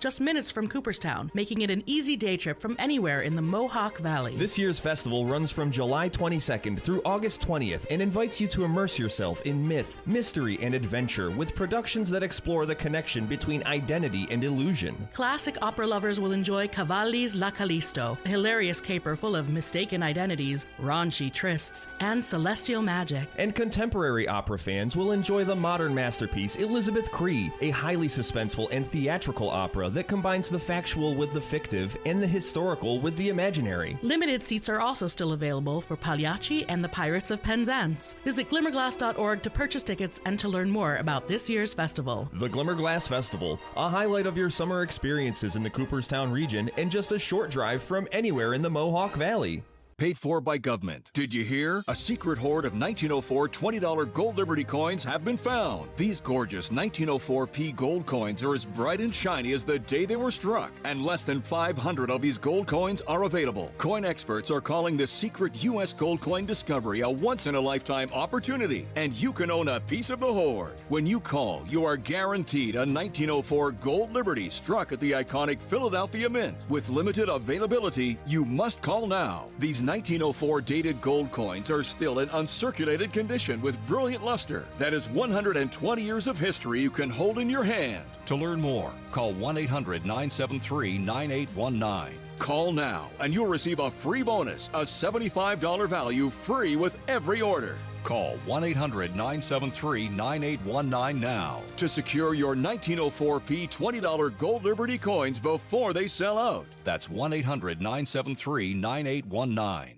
just minutes from Cooperstown, making it an easy day trip from anywhere in the Mohawk Valley. This year's festival runs from July 22nd through August 20th and invites you to immerse yourself in myth, mystery, and adventure with productions that explore the connection between identity and illusion. Classic opera lovers will enjoy Cavalli's La Callisto, a hilarious caper full of mistaken identities, raunchy trysts, and celestial magic. And contemporary opera fans will enjoy the modern masterpiece Elizabeth Cree, a highly suspenseful and theatrical opera that combines the factual with the fictive and the historical with the imaginary. Limited seats are also still available for Pagliacci and the Pirates of Penzance. Visit glimmerglass.org to purchase tickets and to learn more about this year's festival. The Glimmerglass Festival, a highlight of your summer experiences in the Cooperstown region and just a short drive from anywhere in the Mohawk Valley. Paid for by government. Did you hear? A secret hoard of 1904 $20 Gold Liberty coins have been found. These gorgeous 1904p gold coins are as bright and shiny as the day they were struck, and less than 500 of these gold coins are available. Coin experts are calling this secret U.S. gold coin discovery a once-in-a-lifetime opportunity, and you can own a piece of the hoard. When you call, you are guaranteed a 1904 Gold Liberty struck at the iconic Philadelphia Mint. With limited availability, you must call now. These 1904 dated gold coins are still in uncirculated condition with brilliant luster. That is 120 years of history you can hold in your hand. To learn more, call 1-800-973-9819. Call now and you'll receive a free bonus, a $75 value free with every order. Call 1-800-973-9819 now to secure your 1904p $20 Gold Liberty coins before they sell out. That's 1-800-973-9819.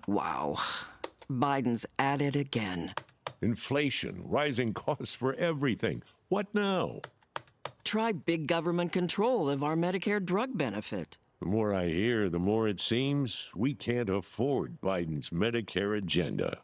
Wow. Biden's at it again. Inflation, rising costs for everything. What now? Try big government control of our Medicare drug benefit. The more I hear, the more it seems we can't afford Biden's Medicare agenda.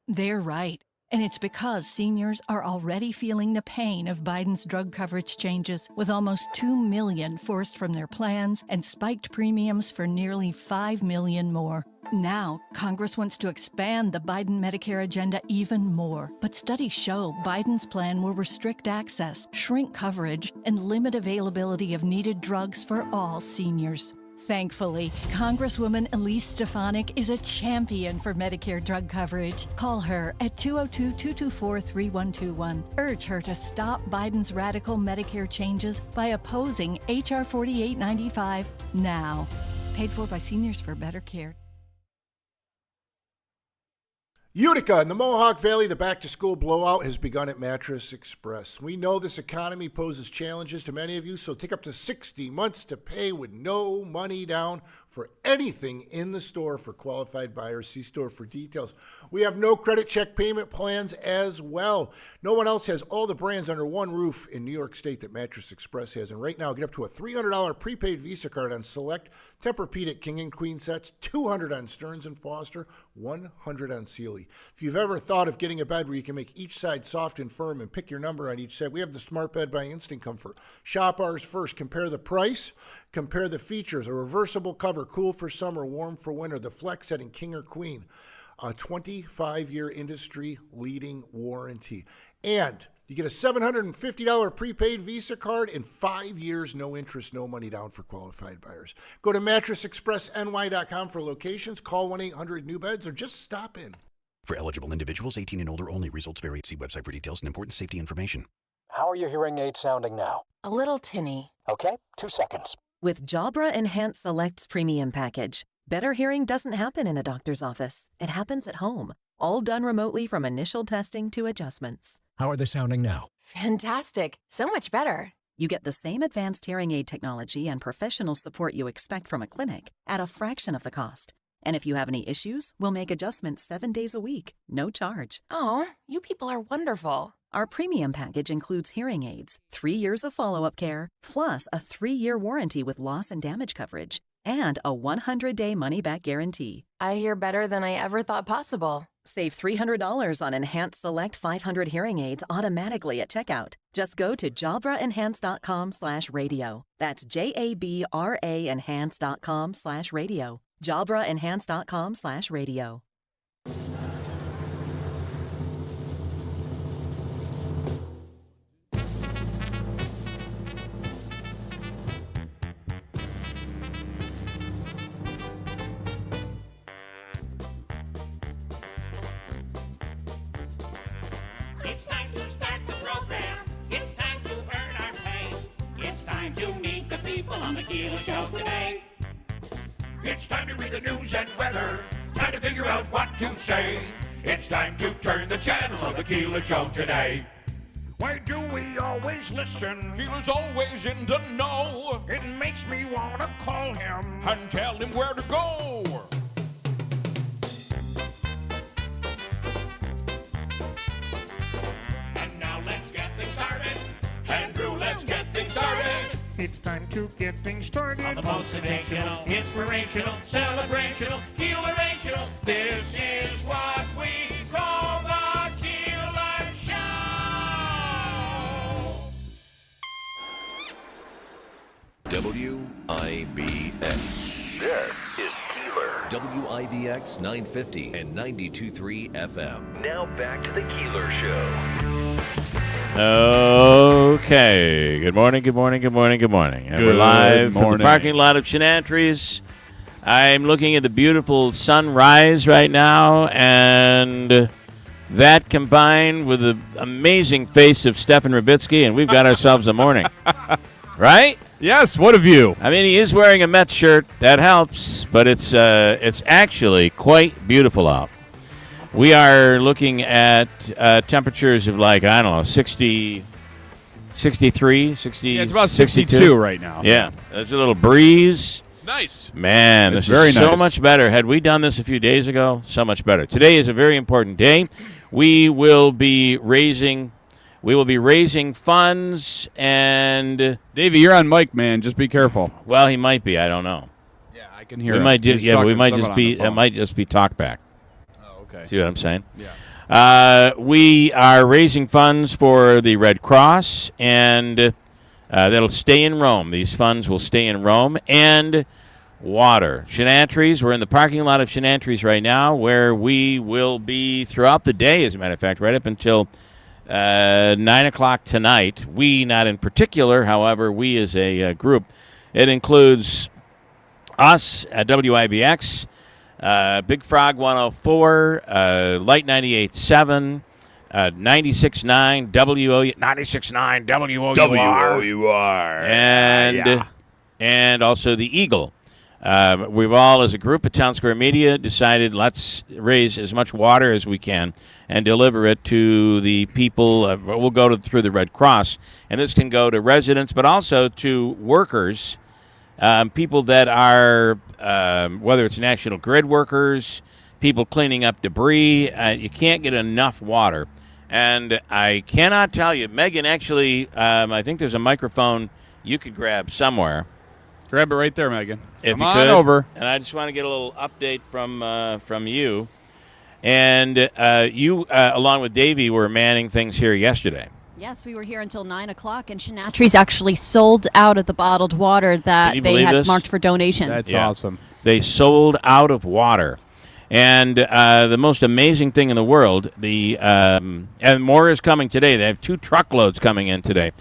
They're right. And it's because seniors are already feeling the pain of Biden's drug coverage changes, with almost 2 million forced from their plans and spiked premiums for nearly 5 million more. Now, Congress wants to expand the Biden Medicare agenda even more. But studies show Biden's plan will restrict access, shrink coverage, and limit availability of needed drugs for all seniors. Thankfully, Congresswoman Elise Stefanik is a champion for Medicare drug coverage. Call her at 202-224-3121. Urge her to stop Biden's radical Medicare changes by opposing H.R. 4895 now. Paid for by Seniors for Better Care. Utica and the Mohawk Valley, the back-to-school blowout has begun at Mattress Express. We know this economy poses challenges to many of you, so take up to 60 months to pay with no money down for anything in the store for qualified buyers. See store for details. We have no credit check payment plans as well. No one else has all the brands under one roof in New York State that Mattress Express has. And right now, get up to a $300 prepaid Visa card on select Tempur-Pedic King and Queen sets, $200 on Stearns & Foster, $100 on Sealy. If you've ever thought of getting a bed where you can make each side soft and firm and pick your number on each side, we have the Smart Bed by Instant Comfort. Shop ours first. Compare the price, compare the features. A reversible cover, cool for summer, warm for winter. The Flex Set in King or Queen. A 25-year industry-leading warranty. And you get a $750 prepaid Visa card and 5 years, no interest, no money down for qualified buyers. Go to mattressexpressny.com for locations. Call 1-800-NEW-BEDS or just stop in. For eligible individuals, 18 and older only. Results vary. See website for details and important safety information. How are your hearing aids sounding now? A little tinny. Okay, 2 seconds. With Jabra Enhanced Select's premium package, better hearing doesn't happen in a doctor's office. It happens at home. All done remotely from initial testing to adjustments. How are they sounding now? Fantastic. So much better. You get the same advanced hearing aid technology and professional support you expect from a clinic at a fraction of the cost. And if you have any issues, we'll make adjustments 7 days a week, no charge. Oh, you people are wonderful. Our premium package includes hearing aids, 3 years of follow-up care, plus a 3-year warranty with loss and damage coverage, and a 100-day money-back guarantee. I hear better than I ever thought possible. Save $300 on Enhanced Select 500 hearing aids automatically at checkout. Just go to JabraEnhance.com/radio. That's JABRA Enhance.com/radio. JabraEnhance.com/radio. time to meet the people on the Keeler Show today. It's time to read the news and weather. Time to figure out what to say. It's time to turn the channel of the Keeler Show today. Why do we always listen? Keeler's always in the know. It makes me want to call him and tell him where to go. And now let's get things started. Andrew, let's get things started. It's time to get things started. On the most sensational, inspirational, celebrational, Keelerational. This is what we call the Keeler Show. WIBX. This is Keeler. WIBX 950 and 92.3 FM. Now back to the Keeler Show. Okay. Good morning. And we're live from the parking lot of Chanatry's. I'm looking at the beautiful sunrise right now, and that combined with the amazing face of Stefan Rubitsky, and we've got ourselves a morning. Right? Yes, what a view. I mean, he is wearing a Mets shirt. That helps, but it's actually quite beautiful out. We are looking at temperatures of 60, 63, 60. Yeah, it's about 62 right now. Yeah, there's a little breeze. It's nice. Man, it's this very is nice. So much better. Had we done this a few days ago, so much better. Today is a very important day. We will be raising funds, and Davey, you're on mic, man. Just be careful. Well, he might be. I don't know. Yeah, I can hear we him. might just, He's we might talking to just be. someone on the phone. It might just be talkback. Oh, okay. See what I'm saying? Yeah. We are raising funds for the Red Cross, and that'll stay in Rome. These funds will stay in Rome, and water. Chanatry's, we're in the parking lot of Chanatry's right now, where we will be throughout the day, as a matter of fact, right up until 9 o'clock tonight. We, not in particular, however, we as a group. It includes us at WIBX, Big Frog 104, Light 98.7, 96.9, 96.9 WOUR, and also the Eagle. We've all, as a group at Town Square Media, decided let's raise as much water as we can and deliver it to the people. We'll go through the Red Cross, and this can go to residents, but also to workers, people that are, whether it's National Grid workers, people cleaning up debris. You can't get enough water. And I cannot tell you, Megan, actually, I think there's a microphone you could grab somewhere. Grab it right there, Megan. If Come you on could. over. And I just want to get a little update from you. And you, along with Davey, were manning things here yesterday. Yes, we were here until 9 o'clock, and Chanatry's actually sold out of the bottled water that they had marked for donation. That's awesome. They sold out of water. And the most amazing thing in the world, and more is coming today. They have 2 truckloads coming in today.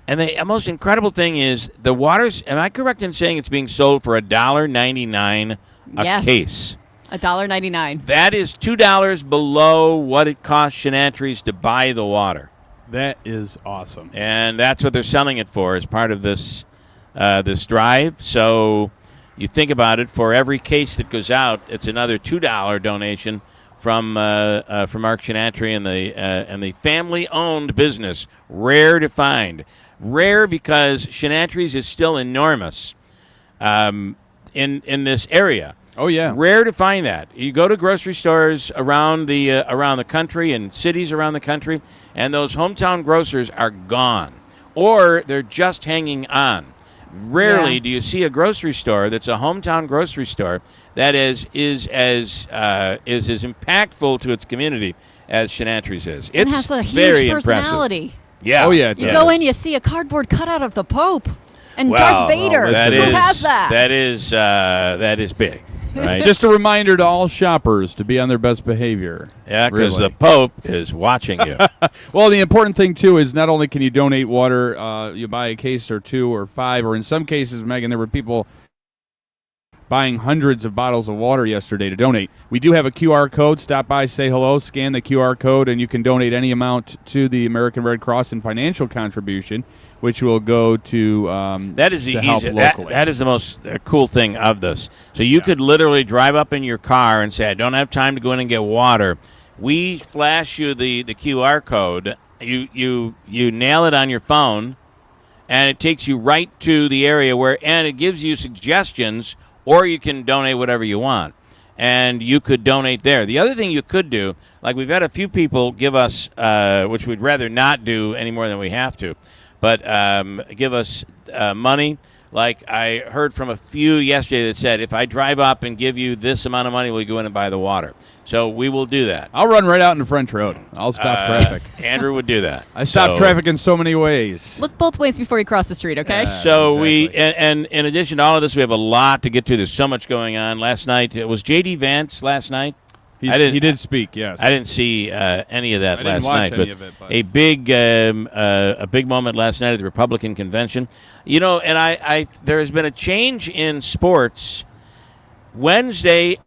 And the most incredible thing is the water's, am I correct in saying it's being sold for $1.99 a case? $1.99. That is $2 below what it costs Chanatry's to buy the water. That is awesome. And that's what they're selling it for as part of this this drive. So you think about it, for every case that goes out, it's another $2 donation from Mark Chanatry and the family-owned business. Rare to find. Rare because Chanatry's is still enormous in this area. Oh yeah, rare to find that. You go to grocery stores around the country and cities around the country, and those hometown grocers are gone, or they're just hanging on. Rarely do you see a grocery store that's a hometown grocery store that is as impactful to its community as Chanatry's is. It has a huge personality. Impressive. Yeah. Oh yeah. You go in, you see a cardboard cutout of the Pope and Darth Vader. Who has that? That is big. Right? Just a reminder to all shoppers to be on their best behavior. Yeah, because the Pope is watching you. Well, the important thing, too, is not only can you donate water, you buy a case or 2 or 5, or in some cases, Megan, there were people buying hundreds of bottles of water yesterday to donate. We do have a QR code. Stop by, say hello, scan the QR code, and you can donate any amount to the American Red Cross in financial contribution, which will go to that is the to help locally. That is the most cool thing of this. So you could literally drive up in your car and say, I don't have time to go in and get water. We flash you the QR code. You nail it on your phone, and it takes you right to the area and it gives you suggestions, or you can donate whatever you want. And you could donate there. The other thing you could do, like we've had a few people give us, which we'd rather not do any more than we have to, but give us money. Like I heard from a few yesterday that said, if I drive up and give you this amount of money, will you go in and buy the water? So we will do that. I'll run right out into French Road. I'll stop traffic. Andrew would do that. I stop traffic in so many ways. Look both ways before you cross the street, okay? So exactly. and in addition to all of this, we have a lot to get to. There's so much going on. Last night, it was J.D. Vance last night. He did speak, yes. I didn't see any of that I last didn't watch night, any of it, but a big moment last night at the Republican convention. You know, and I there has been a change in sports. Wednesday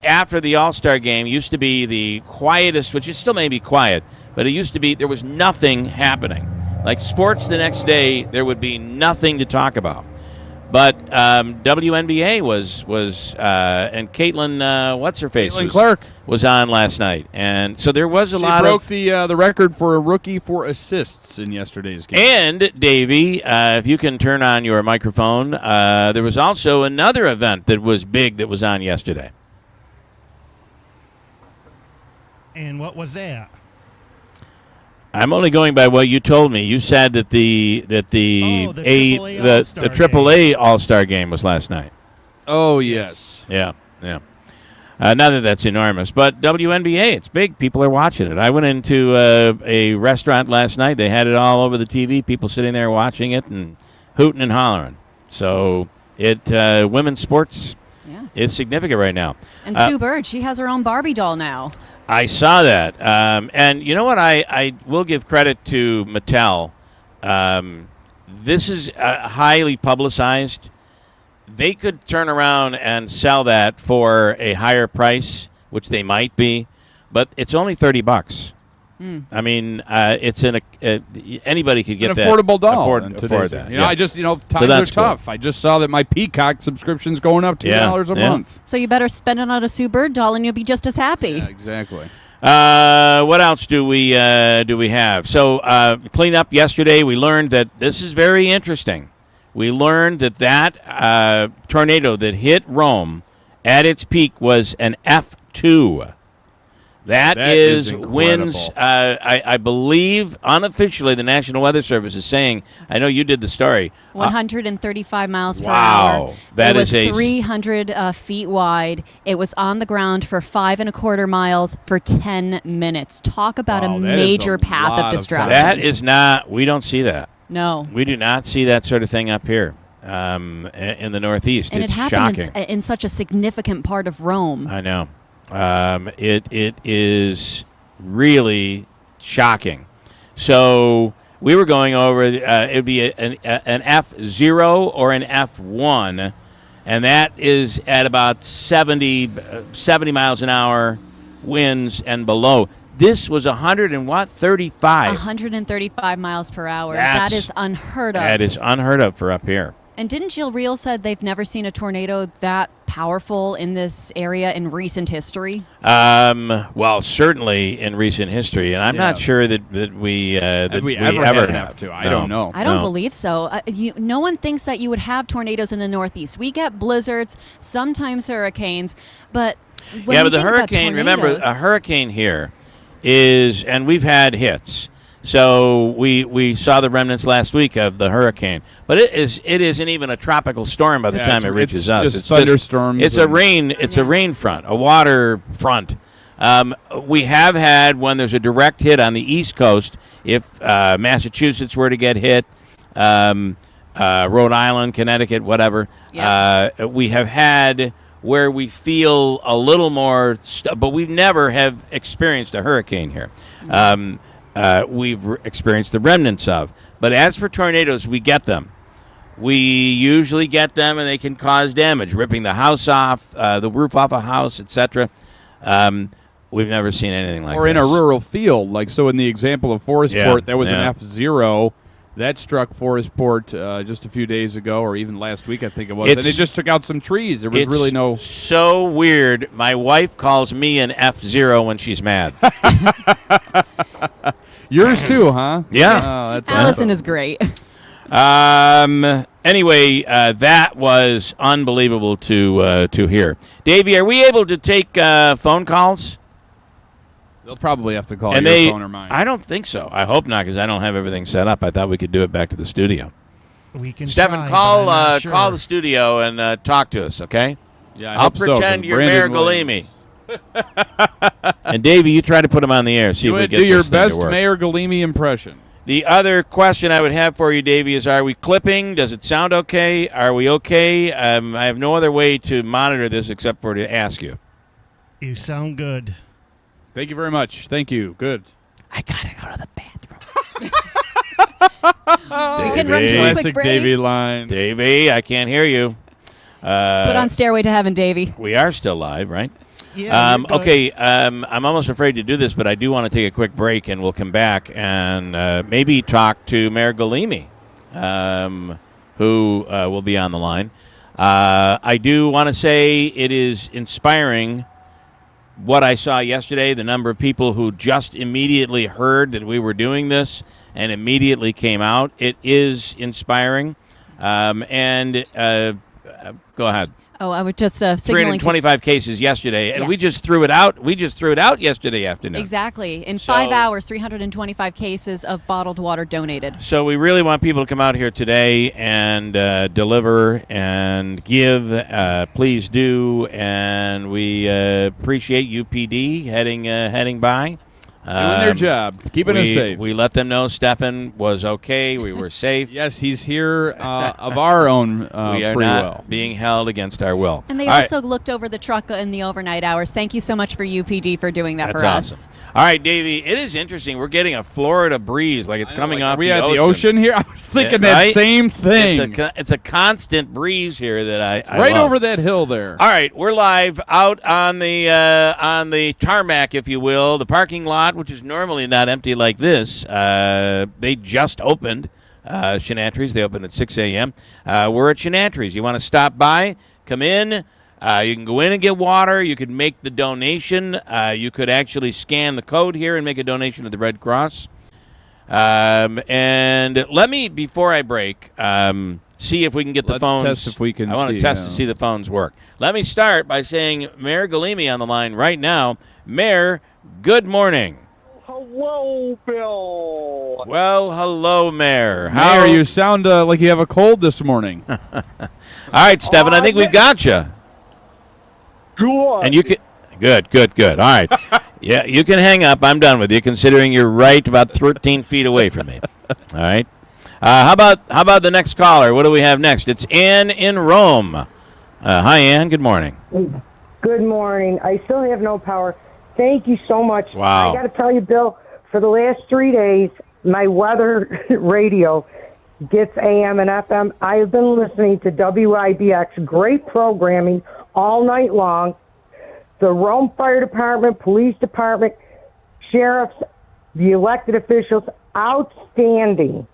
after the All-Star game used to be the quietest, which it still may be quiet, but it used to be there was nothing happening. Like sports the next day, there would be nothing to talk about. But WNBA was and Caitlin, what's her face? Caitlin Clark was on last night, and so there was a lot. She broke the record for a rookie for assists in yesterday's game. And Davey, if you can turn on your microphone, there was also another event that was big that was on yesterday. And what was that? I'm only going by what you told me. You said that the AAA All-Star game was last night. Oh, yes. Yeah. Not that that's enormous, but WNBA, it's big. People are watching it. I went into a restaurant last night. They had it all over the TV. People sitting there watching it and hooting and hollering. So women's sports is significant right now. And Sue Bird, she has her own Barbie doll now. I saw that. And you know what? I will give credit to Mattel. This is highly publicized. They could turn around and sell that for a higher price, which they might be, but it's only $30. I mean, it's anybody could get an affordable that. Doll. Afford that. Times are tough. Cool. I just saw that my Peacock subscription's going up $2 a month. So you better spend it on a Sue Bird doll, and you'll be just as happy. Yeah, exactly. What else do we have? So clean up yesterday. We learned that this is very interesting. We learned that tornado that hit Rome at its peak was an F2. That is winds, I believe, unofficially, the National Weather Service is saying, I know you did the story. 135 miles per hour. Wow. That is is 300 feet wide. It was on the ground for 5.25 miles for 10 minutes. Talk about a major path of destruction. That is not, we don't see that. No. We do not see that sort of thing up here in the Northeast. And it's it happened shocking. in such a significant part of Rome. I know. It is really shocking. So we were going over. It would be an F0 or an F1, and that is at about 70 miles an hour winds and below. This was 135. 135 miles per hour. That is unheard of. That is unheard of for up here. And didn't Jill Reel said they've never seen a tornado that powerful in this area in recent history? Well, certainly in recent history, and I'm not sure that we ever have to. I don't know. I don't believe so. No one thinks that you would have tornadoes in the Northeast. We get blizzards, sometimes hurricanes, but when but the hurricane. Remember, a hurricane here is, and we've had hits. So we saw the remnants last week of the hurricane, but it isn't even a tropical storm by the time it reaches us. It's thunderstorms. It's a rain front, a water front. We have had, when there's a direct hit on the East Coast, if Massachusetts were to get hit, Rhode Island, Connecticut, whatever. We have had where we feel a little more, but we never have experienced a hurricane here. We've experienced the remnants of. But as for tornadoes, we get them. we usually get them, and they can cause damage, ripping the house off, the roof off a house, etc. We've never seen anything like that. Or in a rural field, like so in the example of Forestport, there was an F0 that struck Forestport just a few days ago, or even last week, I think it was. And it just took out some trees. There was really no... so weird. My wife calls me an F0 when she's mad. Yours too, huh? Yeah. Oh, that's Allison awesome. is great. Anyway, that was unbelievable to hear. Davey, are we able to take phone calls? They'll probably have to call your phone or mine. I don't think so. I hope not, because I don't have everything set up. I thought we could do it back to the studio. We can Stefan, try, call the studio and talk to us, okay? Yeah, I'll pretend you're Mayor Galimi. And Davey, you try to put him on the air. See if we get do your this thing to best work. Mayor Galimi impression. The other question I would have for you, Davey, is are we clipping? Does it sound okay? Are we okay? I have no other way to monitor this except for to ask you. You sound good. Thank you very much. Thank you. Good. I got to go to the bathroom. We can run to a Classic quick break. Davey line. Davey, I can't hear you. Put on Stairway to Heaven, Davey. We are still live, right? Yeah, okay, I'm almost afraid to do this, but I do want to take a quick break, and we'll come back and maybe talk to Mayor Galimi, who will be on the line. I do want to say it is inspiring what I saw yesterday, the number of people who just immediately heard that we were doing this and immediately came out. It is inspiring. Go ahead. Oh, I was just signaling. 325 cases yesterday, and Yes. we just threw it out. We just threw it out yesterday afternoon. Exactly. In 5 hours, 325 cases of bottled water donated. So we really want people to come out here today and deliver and give. Please do, and we appreciate UPD heading by. Doing their job, keeping us safe. We let them know Stefan was okay. We were safe. Yes, he's here of our own we are free not will. being held against our will. And they also looked over the truck in the overnight hours. Thank you so much for UPD for doing that That's for awesome. us. All right, Davey, it is interesting. We're getting a Florida breeze, like it's coming off we the at ocean. the ocean here? I was thinking that right? same thing. It's a constant breeze here that I right love. over that hill there. All right, we're live out on the tarmac, if you will, the parking lot, which is normally not empty like this. They just opened Chanatry's. They opened at 6 a.m. We're at Chanatry's. You want to stop by? Come in. You can go in and get water. You could make the donation. You could actually scan the code here and make a donation to the Red Cross. And let me, before I break, see if we can get the phones. Let's test if we can I want to test to see the phones work. Let me start by saying Mayor Galimi on the line right now. Mayor, good morning. Hello, Bill. Well, hello, Mayor. Mayor, you sound like you have a cold this morning. All right, Stefan, I think we've got you. Good. And you can. Good. All right. Yeah, you can hang up. I'm done with you, considering you're right about 13 feet away from me. All right. How about the next caller? What do we have next? It's Ann in Rome. Hi, Ann. Good morning. Good morning. I still have no power. Thank you so much. Wow. I got to tell you, Bill, for the last 3 days, my weather radio gets AM and FM. I have been listening to WIBX, great programming all night long. The Rome Fire Department, Police Department, sheriffs, the elected officials, outstanding.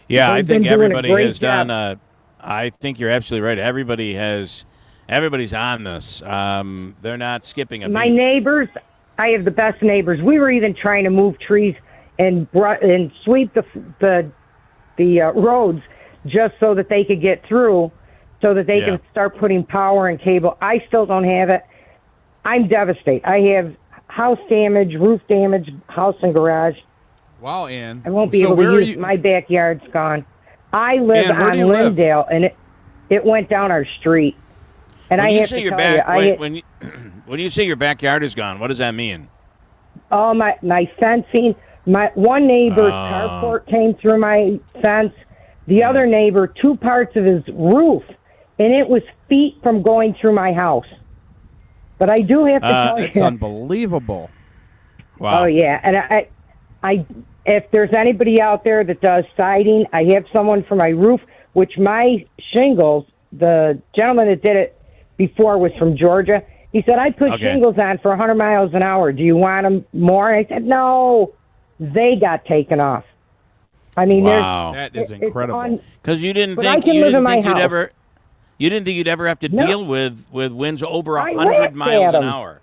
Yeah, I They've think been doing a everybody great has job. done. I think you're absolutely right. Everybody's on this. They're not skipping a My beat. neighbors, I have the best neighbors. We were even trying to move trees and sweep the roads just so that they could get through, so that they can start putting power and cable. I still don't have it. I'm devastated. I have house damage, roof damage, house and garage. Wow, Ann. I won't be able to use my backyard's gone. I live Ann, where do on you live? Lindale, and it went down our street. And When I you have say to your tell you, when you say your backyard is gone, what does that mean? oh my fencing. My one neighbor's carport came through my fence. The other neighbor, 2 parts of his roof, and it was feet from going through my house. But I do have to tell you, It's unbelievable. Wow. Oh yeah, and I, if there's anybody out there that does siding, I have someone for my roof. which my shingles, the gentleman that did it before was from Georgia. He said, I put shingles on for 100 miles an hour. Do you want them more? And I said, no. They got taken off. I mean, wow, that is incredible. Because you didn't But think I can you live in didn't my think you'd house. ever. You didn't think you'd ever have to No. deal with winds over I 100 laughed miles at an 'em. hour.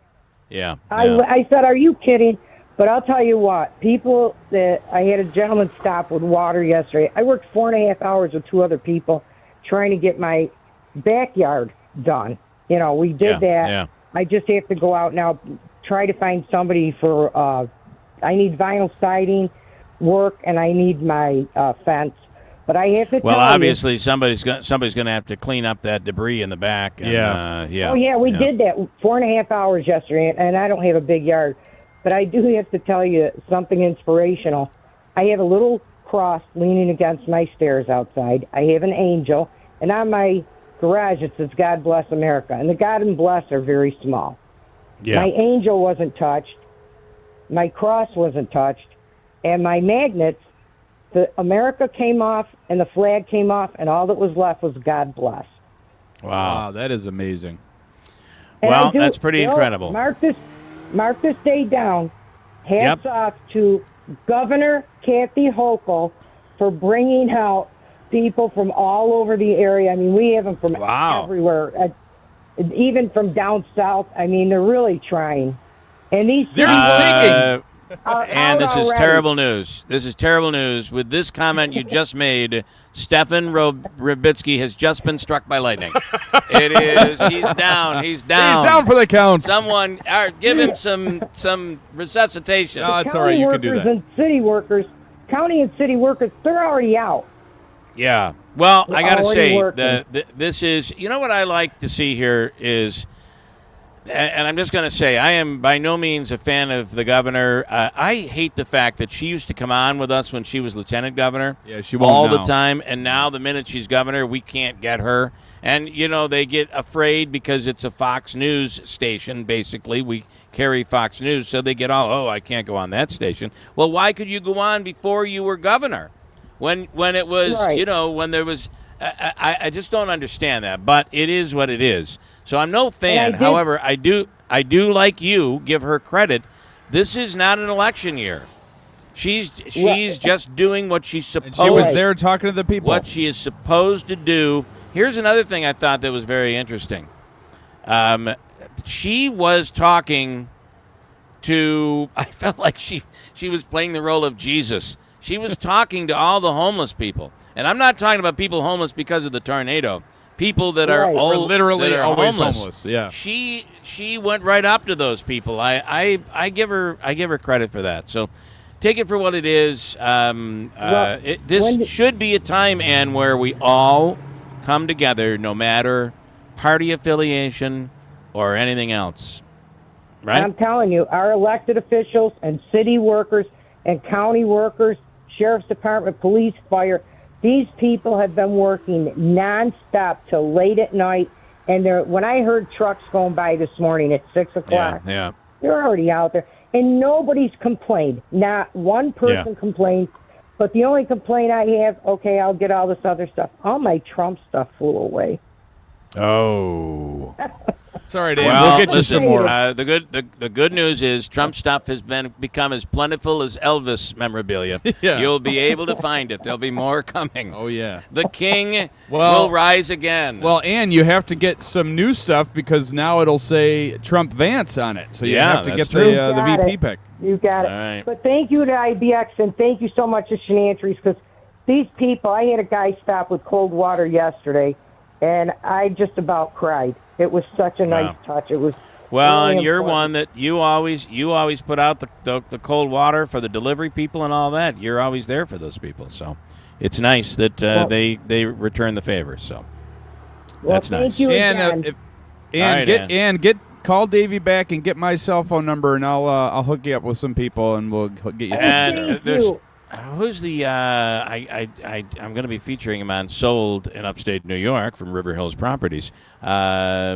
Yeah. I said, are you kidding? But I'll tell you what, people that I had a gentleman stop with water yesterday. I worked 4.5 hours with 2 other people trying to get my backyard done. You know, we did that. Yeah. I just have to go out now, try to find somebody for, I need vinyl siding work and I need my fence. But I have to Well, tell obviously you, somebody's going to have to clean up that debris in the back. And, yeah. Oh, yeah, we did that 4.5 hours yesterday, and I don't have a big yard. But I do have to tell you something inspirational. I have a little cross leaning against my stairs outside. I have an angel, and on my garage it says, God bless America. And the God and bless are very small. Yeah. My angel wasn't touched. My cross wasn't touched. And my magnets, the America came off, and the flag came off, and all that was left was God bless. Wow, that is amazing. And Well, I do- that's pretty you know, incredible. Mark this day down. Hats off to Governor Kathy Hochul for bringing out people from all over the area. I mean, we have them from everywhere, even from down south. I mean, they're really trying. And these and this is terrible news. This is terrible news. With this comment you just made, Stefan Rybitsky has just been struck by lightning. It is. He's down. He's down. He's down for the count. Someone, give him some resuscitation. No, it's all right. You can do that. And city workers, county and city workers, they're already out. Yeah. Well, I got to say, working. this is, you know what I like to see here is, and I'm just going to say, I am by no means a fan of the governor. I hate the fact that she used to come on with us when she was lieutenant governor. Yeah, she won't all now. the time, and now the minute she's governor, we can't get her. And, you know, they get afraid because it's a Fox News station, basically. We carry Fox News, so they get all, I can't go on that station. Well, why could you go on before you were governor? When it was, Right. you know, when there was, I just don't understand that. But it is what it is. So I'm no fan. However, I do like you, give her credit. This is not an election year. She's just doing what she's supposed. She was there talking to the people. What she is supposed to do. Here's another thing I thought that was very interesting. She was talking to. I felt like she was playing the role of Jesus. She was talking to all the homeless people, and I'm not talking about people homeless because of the tornado. People that are literally that are always homeless. Yeah. She went right up to those people. I give her credit for that. So take it for what it is. This should be a time, Ann, where we all come together, no matter party affiliation or anything else. Right? I'm telling you, our elected officials and city workers and county workers, sheriff's department, police, fire, these people have been working nonstop till late at night. And when I heard trucks going by this morning at 6 o'clock, Yeah. they're already out there. And nobody's complained. Not one person complained. But the only complaint I have, okay, I'll get all this other stuff. All my Trump stuff flew away. Oh. Sorry, Dan. Well, we'll get you some more. The good news is Trump stuff has become as plentiful as Elvis memorabilia. Yeah. You'll be able to find it. There'll be more coming. Oh, yeah. The king will rise again. Well, and you have to get some new stuff because now it'll say Trump Vance on it. So you have to get the VP pick. You got it. All right. But thank you to IBX, and thank you so much to Chanatry, because these people, I had a guy stop with cold water yesterday, and I just about cried. It was such a nice touch. It was really and you're important. one that you always put out the cold water for the delivery people and all that. You're always there for those people. So it's nice that they return the favor. So that's thank nice. you again. Call Davey back and get my cell phone number, and I'll hook you up with some people, and we'll get you. And there's who's the I'm going to be featuring him on Sold in upstate New York from River Hills Properties. I'll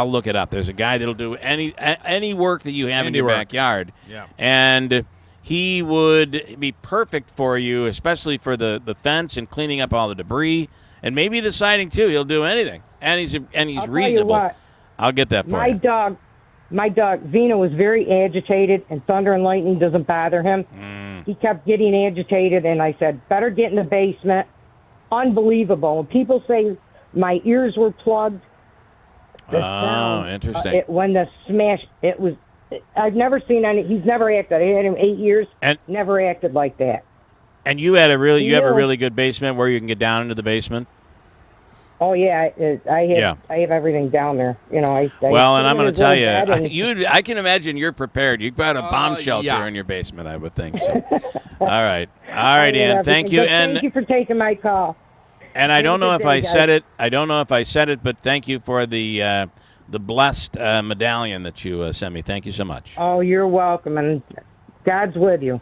look it up. There's a guy that'll do any work that you have in your backyard. Yeah. And he would be perfect for you, especially for the fence and cleaning up all the debris, and maybe the siding too. He'll do anything, and he's I'll reasonable. tell you what, I'll get that for my you. dog Zeno was very agitated, and thunder and lightning doesn't bother him. He kept getting agitated, and I said, better get in the basement. Unbelievable. When people say my ears were plugged, the sound, interesting. When the smash, it was, I've never seen any, he's never acted. I had him 8 years, and never acted like that. And you have a really good basement where you can get down into the basement? Oh yeah, I have everything down there. And I'm going to tell you, I can imagine you're prepared. You've got a bomb shelter in your basement, I would think. So, all right, Ann. Thank you, and thank you for taking my call. And I don't know if I said it. I don't know if I said it, but thank you for the blessed medallion that you sent me. Thank you so much. Oh, you're welcome, and God's with you.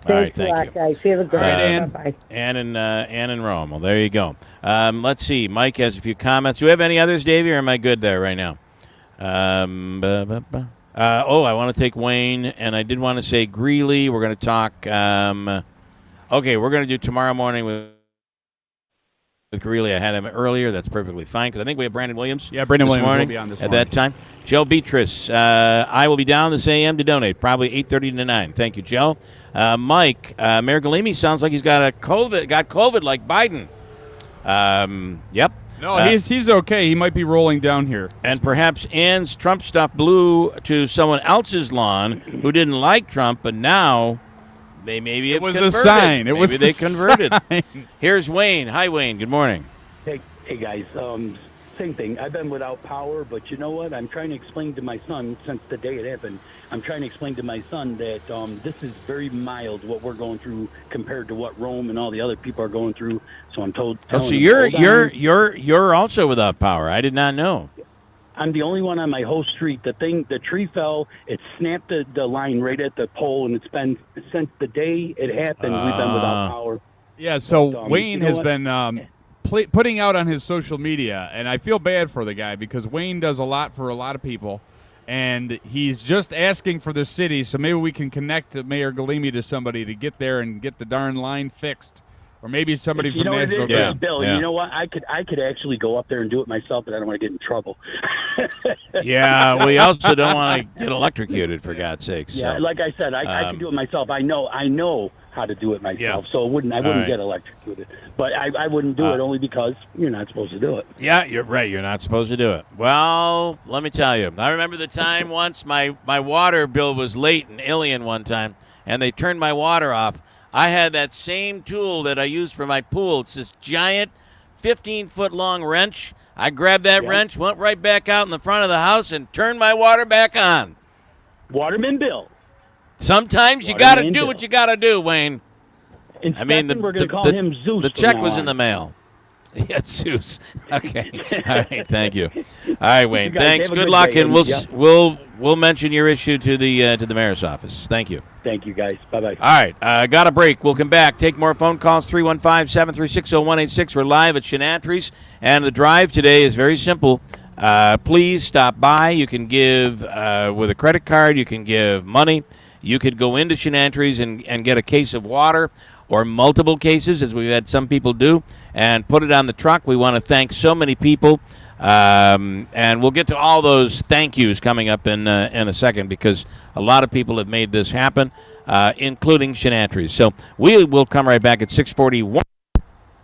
All right, thank you. Guys. Have a good Ann. Bye. Ann in Rome. Well, there you go. Let's see. Mike has a few comments. Do we have any others, Davey, or am I good there right now? I want to take Wayne, and I did want to say Greeley. We're going to talk. Okay, we're going to do tomorrow morning with Greeley. I had him earlier. That's perfectly fine because I think we have Brandon Williams. Yeah, Brandon Williams morning will be on this at morning. that time. Joe Beatrice, I will be down this AM to donate, probably 8:30 to 9. Thank you, Joe. Mike, Mayor Galimi sounds like he's got COVID like Biden. Yep. No, he's okay. He might be rolling down here. And perhaps Ann's Trump stuff blew to someone else's lawn who didn't like Trump, but now they maybe have converted. It was a sign. Maybe they converted. Here's Wayne. Hi, Wayne. Good morning. Hey guys. Same thing. I've been without power, but you know what? I'm trying to explain to my son, since the day it happened, I'm trying to explain to my son that this is very mild what we're going through compared to what Rome and all the other people are going through. So I'm told. Oh, so you're also without power. I did not know. I'm the only one on my whole street. The tree fell. It snapped the line right at the pole, and it's been since the day it happened. We've been without power. Yeah. So But, Wayne has been putting out on his social media, and I feel bad for the guy because Wayne does a lot for a lot of people, and he's just asking for the city, so maybe we can connect Mayor Galimi to somebody to get there and get the darn line fixed, or maybe somebody from National Grid. Bill, you know what? I could actually go up there and do it myself, but I don't want to get in trouble. Yeah, we also don't want to get electrocuted, for God's sakes. Yeah, so, like I said, I can do it myself. I know how to do it myself, so I wouldn't get electrocuted. But I wouldn't do it only because you're not supposed to do it. Yeah, you're right. You're not supposed to do it. Well, let me tell you. I remember the time once my water bill was late in Ilion one time, and they turned my water off. I had that same tool that I use for my pool. It's this giant 15-foot-long wrench. I grabbed that wrench, went right back out in the front of the house, and turned my water back on. Waterman Bill. Sometimes you got to do what you got to do, Wayne. I mean, we're going to call him Zeus. The check was in the mail. Yeah, Zeus. Okay. All right. Thank you. All right, Wayne. Thanks. Good luck, and we'll mention your issue to the mayor's office. Thank you. Thank you, guys. Bye-bye. All right. Got a break. We'll come back. Take more phone calls, 315-736-0186. We're live at Chanatry's, and the drive today is very simple. Please stop by. You can give with a credit card. You can give money. You could go into Chanatry's and get a case of water or multiple cases, as we've had some people do, and put it on the truck. We want to thank so many people, and we'll get to all those thank yous coming up in a second because a lot of people have made this happen, including Chanatry's. So we will come right back at 6:41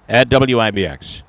at WIBX.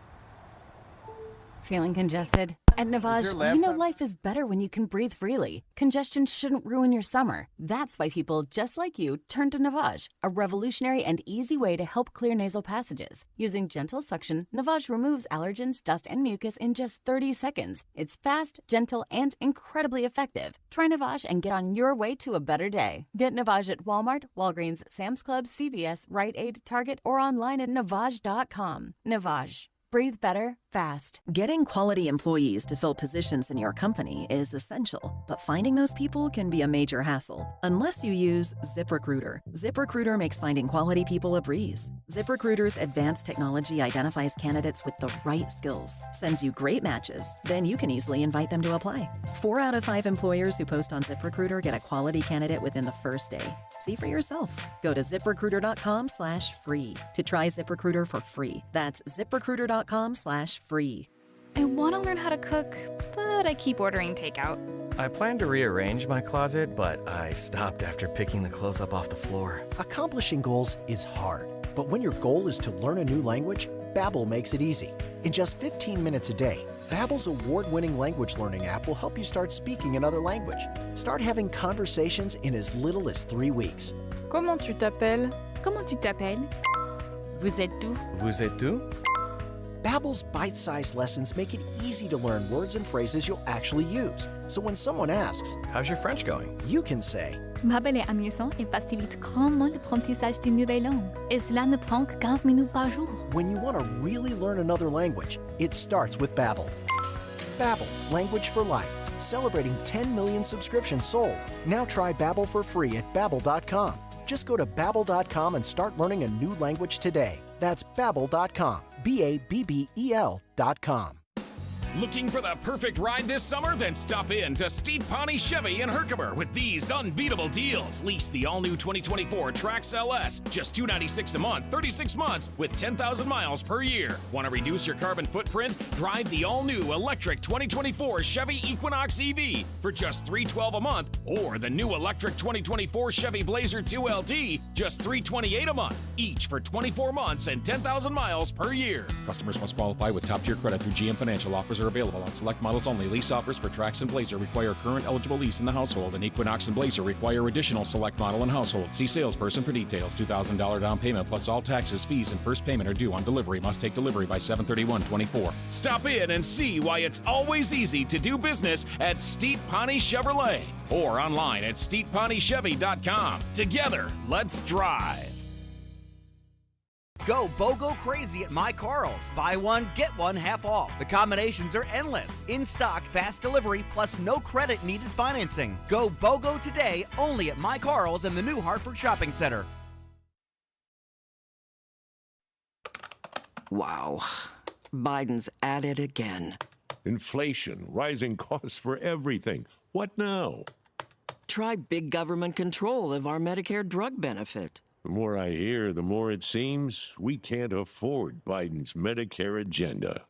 Feeling congested? At Navage, we know life is better when you can breathe freely. Congestion shouldn't ruin your summer. That's why people just like you turn to Navage, a revolutionary and easy way to help clear nasal passages. Using gentle suction, Navage removes allergens, dust, and mucus in just 30 seconds. It's fast, gentle, and incredibly effective. Try Navage and get on your way to a better day. Get Navage at Walmart, Walgreens, Sam's Club, CVS, Rite Aid, Target, or online at Navage.com. Navage. Breathe better, fast. Getting quality employees to fill positions in your company is essential, but finding those people can be a major hassle unless you use ZipRecruiter. ZipRecruiter makes finding quality people a breeze. ZipRecruiter's advanced technology identifies candidates with the right skills, sends you great matches, then you can easily invite them to apply. 4 out of 5 employers who post on ZipRecruiter get a quality candidate within the first day. See for yourself. Go to ziprecruiter.com/free to try ZipRecruiter for free. That's ziprecruiter.com/free. I want to learn how to cook, but I keep ordering takeout. I plan to rearrange my closet, but I stopped after picking the clothes up off the floor. Accomplishing goals is hard, but when your goal is to learn a new language, Babbel makes it easy. In just 15 minutes a day, Babbel's award-winning language learning app will help you start speaking another language. Start having conversations in as little as 3 weeks. Comment tu t'appelles? Comment tu t'appelles? Vous êtes où? Vous êtes où? Babbel's bite-sized lessons make it easy to learn words and phrases you'll actually use. So when someone asks, "How's your French going?" you can say, Babbel est amusant et facilite grandement l'apprentissage d'une nouvelle langue. Et cela ne prend que 15 minutes par jour. when you want to really learn another language, it starts with Babbel. Babbel, language for life. Celebrating 10 million subscriptions sold. Now try Babbel for free at Babbel.com. Just go to Babbel.com and start learning a new language today. That's Babbel.com. Babbel.com. Looking for the perfect ride this summer? Then stop in to Steep Pawnee Chevy in Herkimer with these unbeatable deals. Lease the all-new 2024 Trax LS, just $296 a month, 36 months with 10,000 miles per year. Want to reduce your carbon footprint? Drive the all-new electric 2024 Chevy Equinox EV for just $312 a month, or the new electric 2024 Chevy Blazer 2LT, just $328 a month, each for 24 months and 10,000 miles per year. Customers must qualify with top-tier credit through GM Financial. Offers are available on select models only. Lease offers for Trax and Blazer require current eligible lease in the household, and Equinox and Blazer require additional select model and household. See salesperson for details. $2,000 down payment plus all taxes, fees, and first payment are due on delivery. Must take delivery by 7/31/24. Stop in and see why it's always easy to do business at Steep Pawnee Chevrolet or online at steeppawneechevy.com. Together, let's drive. Go BOGO crazy at My Carl's. Buy one, get one half off. The combinations are endless. In stock, fast delivery, plus no credit needed financing. Go BOGO today only at My Carl's and the new Hartford Shopping Center. Wow. Biden's at it again. Inflation, rising costs for everything. What now? Try big government control of our Medicare drug benefit. The more I hear, the more it seems we can't afford Biden's Medicare agenda.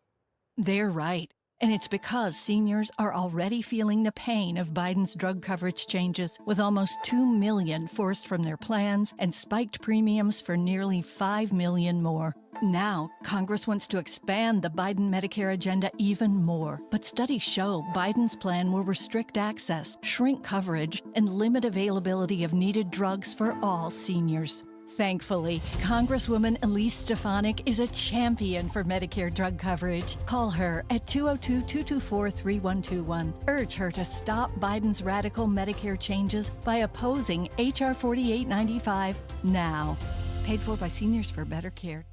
They're right. And it's because seniors are already feeling the pain of Biden's drug coverage changes, with almost 2 million forced from their plans and spiked premiums for nearly 5 million more. Now, Congress wants to expand the Biden Medicare agenda even more. But studies show Biden's plan will restrict access, shrink coverage, and limit availability of needed drugs for all seniors. Thankfully, Congresswoman Elise Stefanik is a champion for Medicare drug coverage. Call her at 202-224-3121. Urge her to stop Biden's radical Medicare changes by opposing H.R. 4895 now. Paid for by Seniors for Better Care.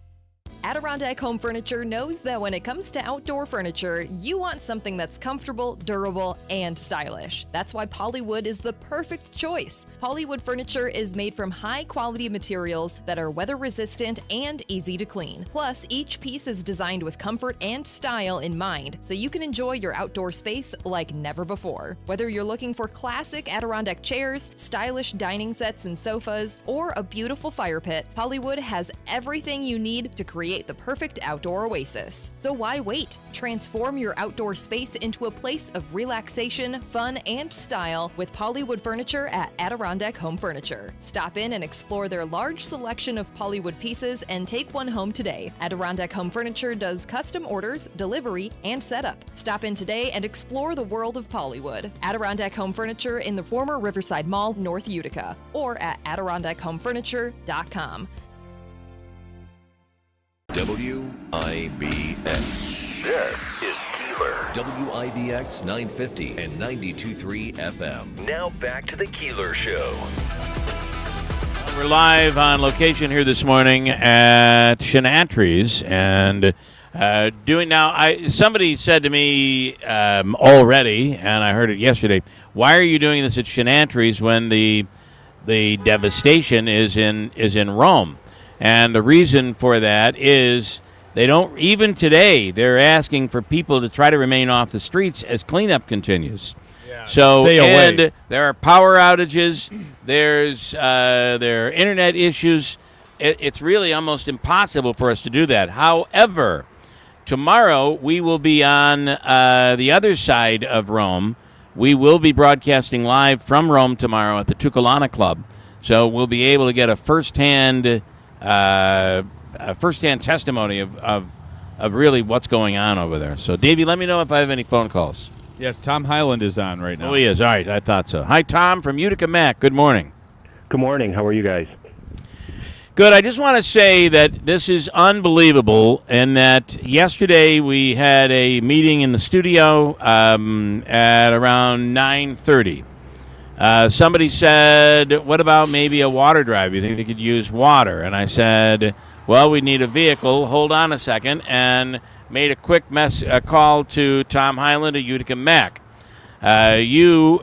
Adirondack Home Furniture knows that when it comes to outdoor furniture, you want something that's comfortable, durable, and stylish. That's why Polywood is the perfect choice. Polywood furniture is made from high-quality materials that are weather-resistant and easy to clean. Plus, each piece is designed with comfort and style in mind, so you can enjoy your outdoor space like never before. Whether you're looking for classic Adirondack chairs, stylish dining sets and sofas, or a beautiful fire pit, Polywood has everything you need to create the perfect outdoor oasis. So why wait? Transform your outdoor space into a place of relaxation, fun, and style with Polywood furniture at Adirondack Home Furniture. Stop in and explore their large selection of Polywood pieces and take one home today. Adirondack Home Furniture does custom orders, delivery, and setup. Stop in today and explore the world of Polywood. Adirondack Home Furniture in the former Riverside Mall, North Utica, or at AdirondackHomeFurniture.com. WIBX. This is Keeler. WIBX 950 and 92.3 FM. Now back to the Keeler Show. We're live on location here this morning at Chanatry's, and doing now. Somebody said to me already, and I heard it yesterday. Why are you doing this at Chanatry's when the devastation is in Rome? And the reason for that is they don't, even today, they're asking for people to try to remain off the streets as cleanup continues. So Stay away. and there are power outages. There are internet issues. It's really almost impossible for us to do that. However, tomorrow we will be on the other side of Rome. We will be broadcasting live from Rome tomorrow at the Tuculana Club. So we'll be able to get a firsthand testimony of really what's going on over there. So, Davey, let me know if I have any phone calls. Yes, Tom Highland is on right now. Oh, he is. All right, I thought so. Hi, Tom from Utica Mac. Good morning. Good morning. How are you guys? Good. I just want to say that this is unbelievable, and that yesterday we had a meeting in the studio at around 9:30. Somebody said, what about maybe a water drive? You think they could use water? And I said, well, we need a vehicle. Hold on a second. And made a quick call to Tom Highland at Utica Mac. You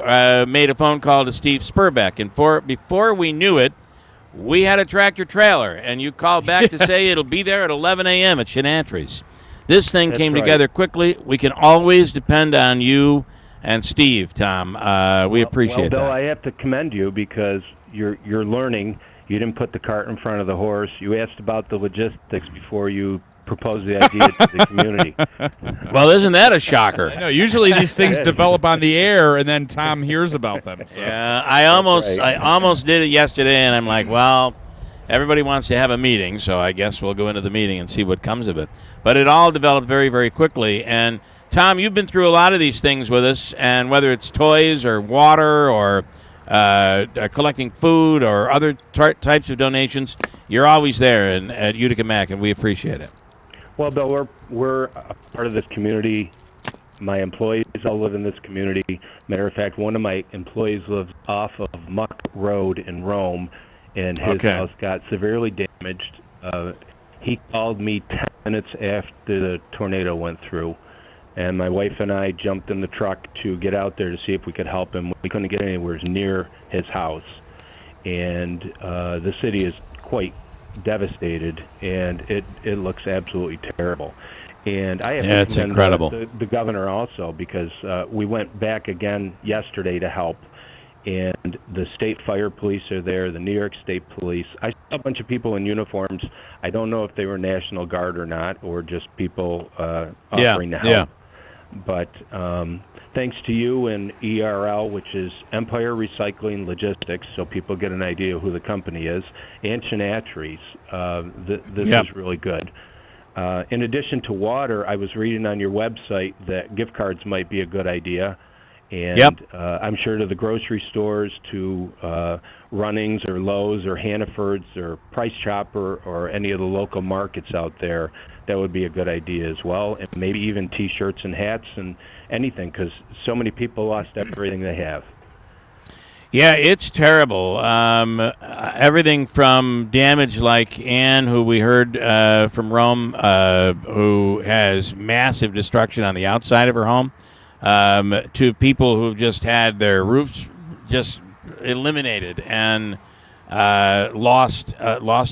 made a phone call to Steve Spurbeck. And before we knew it, we had a tractor trailer. And you called back to say it'll be there at 11 a.m. at Chanatry's. This thing came together quickly. We can always depend on you and Steve, Tom. We appreciate Bill, that. I have to commend you because you're learning. You didn't put the cart in front of the horse. You asked about the logistics before you proposed the idea to the community. Well, isn't that a shocker? I know. Usually these things develop on the air, and then Tom hears about them. So. Yeah, I almost did it yesterday, and I'm like, well, everybody wants to have a meeting, so I guess we'll go into the meeting and see what comes of it. But it all developed very, very quickly. And Tom, you've been through a lot of these things with us, and whether it's toys or water or collecting food or other types of donations, you're always there at Utica Mac, and we appreciate it. Well, Bill, we're a part of this community. My employees all live in this community. Matter of fact, one of my employees lives off of Muck Road in Rome, and his house got severely damaged. He called me 10 minutes after the tornado went through, and my wife and I jumped in the truck to get out there to see if we could help him. We couldn't get anywhere near his house, and the city is quite devastated, and it looks absolutely terrible. And I have to it's commend incredible. The governor also, because we went back again yesterday to help, and the state fire police are there, the New York State Police. I saw a bunch of people in uniforms. I don't know if they were National Guard or not, or just people offering to help. Yeah. But thanks to you and ERL, which is Empire Recycling Logistics, so people get an idea of who the company is, and Chanatry's, this is really good. In addition to water, I was reading on your website that gift cards might be a good idea. And I'm sure to the grocery stores, to Runnings or Lowe's or Hannaford's or Price Chopper or any of the local markets out there, that would be a good idea as well. And maybe even T-shirts and hats and anything, because so many people lost everything they have. Yeah, it's terrible. Everything from damage like Ann, who we heard from Rome, who has massive destruction on the outside of her home, to people who've just had their roofs just eliminated and lost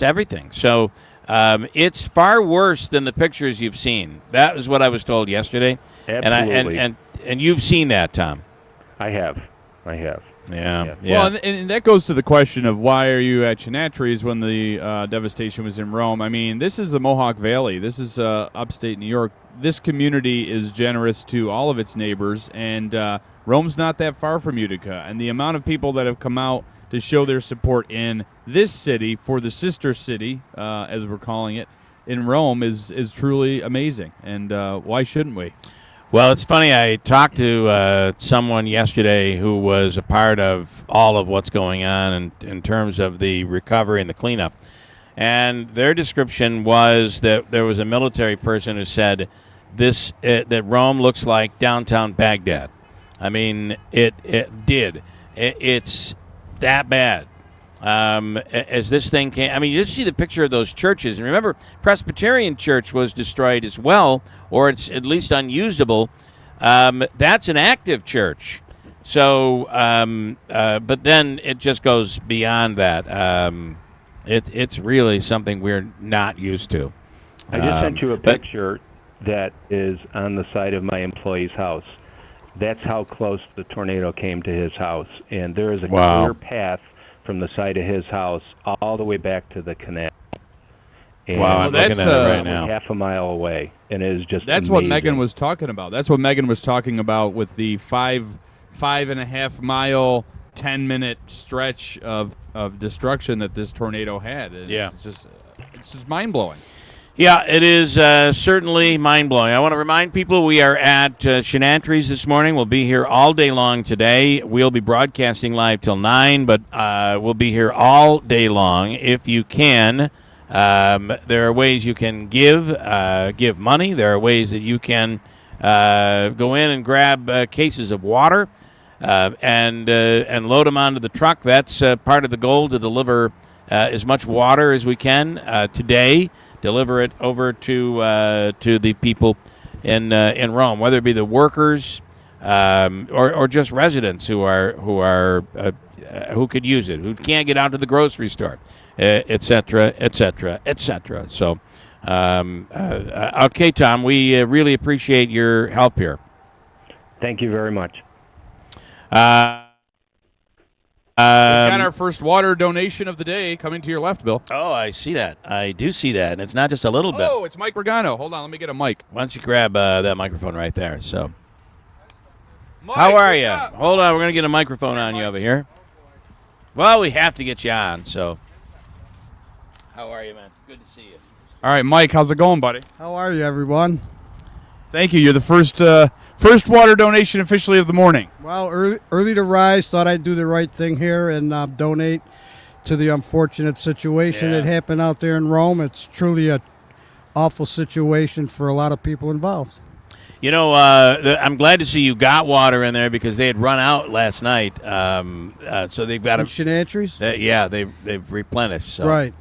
everything. So it's far worse than the pictures you've seen. That is what I was told yesterday. Absolutely. And you've seen that, Tom. I have. Yeah. Well, and that goes to the question of why are you at Chanatry's when the devastation was in Rome? I mean, this is the Mohawk Valley. This is upstate New York. This community is generous to all of its neighbors, and Rome's not that far from Utica. And the amount of people that have come out to show their support in this city for the sister city, as we're calling it, in Rome is truly amazing. And why shouldn't we? Well, it's funny. I talked to someone yesterday who was a part of all of what's going on in terms of the recovery and the cleanup. And their description was that there was a military person who said that Rome looks like downtown Baghdad. I mean, it did. It's that bad. As this thing came, I mean, you just see the picture of those churches. And remember, Presbyterian Church was destroyed as well, or it's at least unusable. That's an active church. So, but then it just goes beyond that. It's really something we're not used to. I just sent you a picture that is on the side of my employee's house. That's how close the tornado came to his house. And there is a Wow. clear path from the side of his house all the way back to the canal. And Wow, I'm looking at it right now. Half a mile away, and it is just That's amazing. what Megan was talking about. That's what Megan was talking about with the 5.5 mile, 10-minute stretch of destruction that this tornado had. It's just mind blowing. Yeah, it is certainly mind-blowing. I want to remind people we are at Chanatry's this morning. We'll be here all day long today. We'll be broadcasting live till 9, but we'll be here all day long. If you can, there are ways you can give money. There are ways that you can go in and grab cases of water and load them onto the truck. That's part of the goal, to deliver as much water as we can today. Deliver it over to the people in Rome, whether it be the workers or just residents who could use it, who can't get out to the grocery store, et cetera, et cetera, et cetera. So, okay, Tom, we really appreciate your help here. Thank you very much. We've got our first water donation of the day coming to your left, Bill. Oh, I see that. I do see that, and it's not just a little bit. Oh, it's Mike Bergano. Hold on, let me get a mic. Why don't you grab that microphone right there? So, Mike, how are you? Hold on, we're going to get a microphone on you over here. Well, we have to get you on, so. How are you, man? Good to see you. All right, Mike, how's it going, buddy? How are you, everyone? Thank you. You're the first water donation officially of the morning. Well, early to rise, thought I'd do the right thing here and donate to the unfortunate situation that happened out there in Rome. It's truly an awful situation for a lot of people involved. You know, I'm glad to see you got water in there because they had run out last night. So they've got Chanatry's? Yeah, they've replenished. So. Right.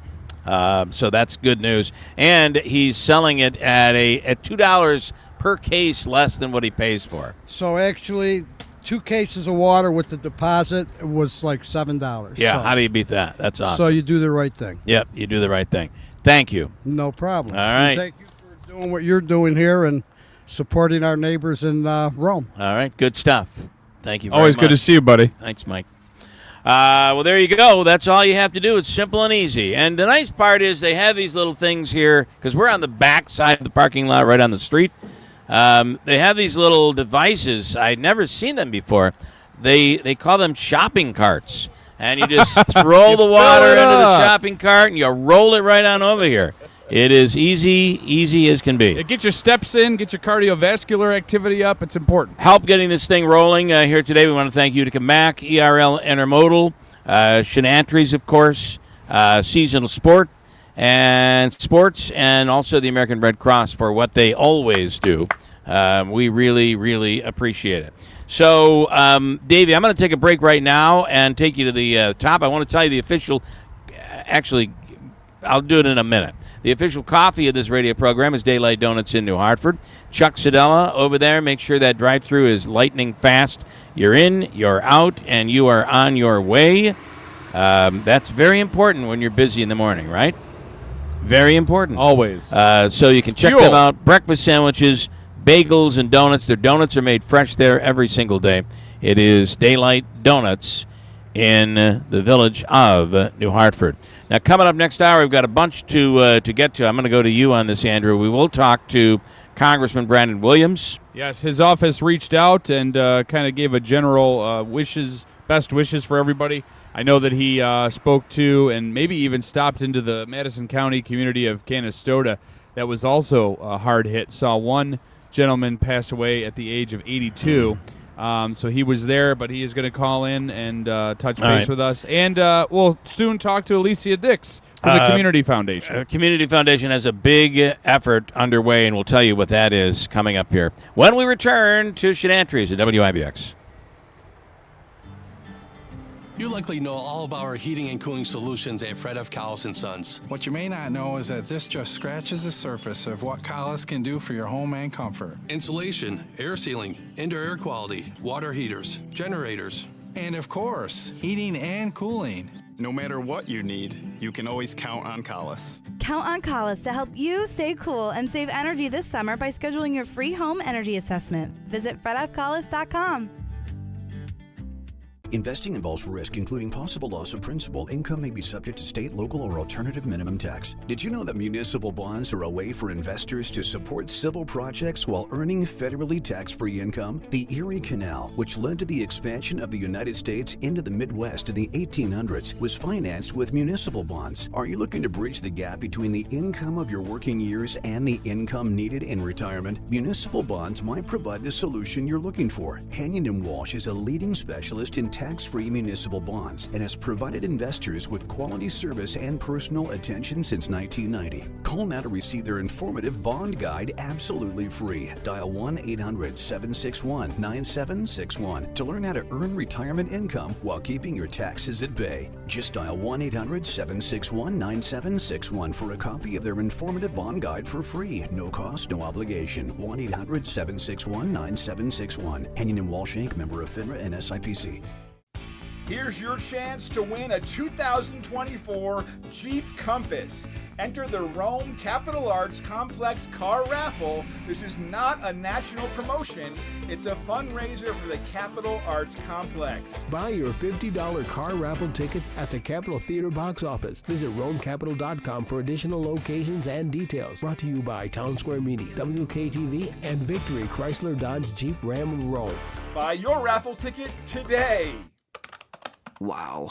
So that's good news. And he's selling it at $2 per case less than what he pays for. So actually, 2 cases of water with the deposit was like $7. Yeah, so, how do you beat that? That's awesome. So you do the right thing. Yep, you do the right thing. Thank you. No problem. All right. And thank you for doing what you're doing here and supporting our neighbors in Rome. All right, good stuff. Thank you very Always much. good to see you, buddy. Thanks, Mike. Well, there you go. That's all you have to do. It's simple and easy. And the nice part is they have these little things here, because we're on the back side of the parking lot right on the street. They have these little devices. I'd never seen them before. They call them shopping carts. And you just throw the water into the shopping cart, and you roll it right on over here. It is easy as can be. Get your steps in, get your cardiovascular activity up. It's important. Help getting this thing rolling here today. We want to thank Utica Mac, ERL Intermodal, Chanatry's, of course, Seasonal Sports, and also the American Red Cross for what they always do. We really, really appreciate it. So, Davey, I'm going to take a break right now and take you to the top. I want to tell you the official, actually, I'll do it in a minute. The official coffee of this radio program is Daylight Donuts in New Hartford. Chuck Sedella over there. Make sure that drive-thru is lightning fast. You're in, you're out, and you are on your way. That's very important when you're busy in the morning, right? Very important. Always. So you can check them out. Breakfast sandwiches, bagels, and donuts. Their donuts are made fresh there every single day. It is Daylight Donuts in the village of New Hartford. Now, coming up next hour, we've got a bunch to get to. I'm going to go to you on this, Andrew. We will talk to Congressman Brandon Williams. Yes, his office reached out and kind of gave a general best wishes for everybody. I know that he spoke to and maybe even stopped into the Madison County community of Canastota that was also hard hit. Saw one gentleman pass away at the age of 82. So he was there, but he is going to call in and touch base with us. And we'll soon talk to Alicia Dix from the Community Foundation. Community Foundation has a big effort underway, and we'll tell you what that is coming up here when we return to Chanatry's at WIBX. You likely know all about our heating and cooling solutions at Fred F. Collis & Sons. What you may not know is that this just scratches the surface of what Collis can do for your home and comfort. Insulation, air sealing, indoor air quality, water heaters, generators. And of course, heating and cooling. No matter what you need, you can always count on Collis. Count on Collis to help you stay cool and save energy this summer by scheduling your free home energy assessment. Visit fredfcollis.com. Investing involves risk, including possible loss of principal. Income may be subject to state, local, or alternative minimum tax. Did you know that municipal bonds are a way for investors to support civil projects while earning federally tax-free income? The Erie Canal, which led to the expansion of the United States into the Midwest in the 1800s, was financed with municipal bonds. Are you looking to bridge the gap between the income of your working years and the income needed in retirement? Municipal bonds might provide the solution you're looking for. Henyon & Walsh is a leading specialist in tax-free municipal bonds and has provided investors with quality service and personal attention since 1990. Call now to receive their informative bond guide absolutely free. Dial 1-800-761-9761 to learn how to earn retirement income while keeping your taxes at bay. Just dial 1-800-761-9761 for a copy of their informative bond guide for free. No cost, no obligation. 1-800-761-9761. Henyon & Walsh Inc., member of FINRA and SIPC. Here's your chance to win a 2024 Jeep Compass. Enter the Rome Capital Arts Complex car raffle. This is not a national promotion. It's a fundraiser for the Capital Arts Complex. Buy your $50 car raffle ticket at the Capitol Theater box office. Visit RomeCapital.com for additional locations and details. Brought to you by Town Square Media, WKTV, and Victory Chrysler Dodge Jeep Ram Rome. Buy your raffle ticket today. Wow.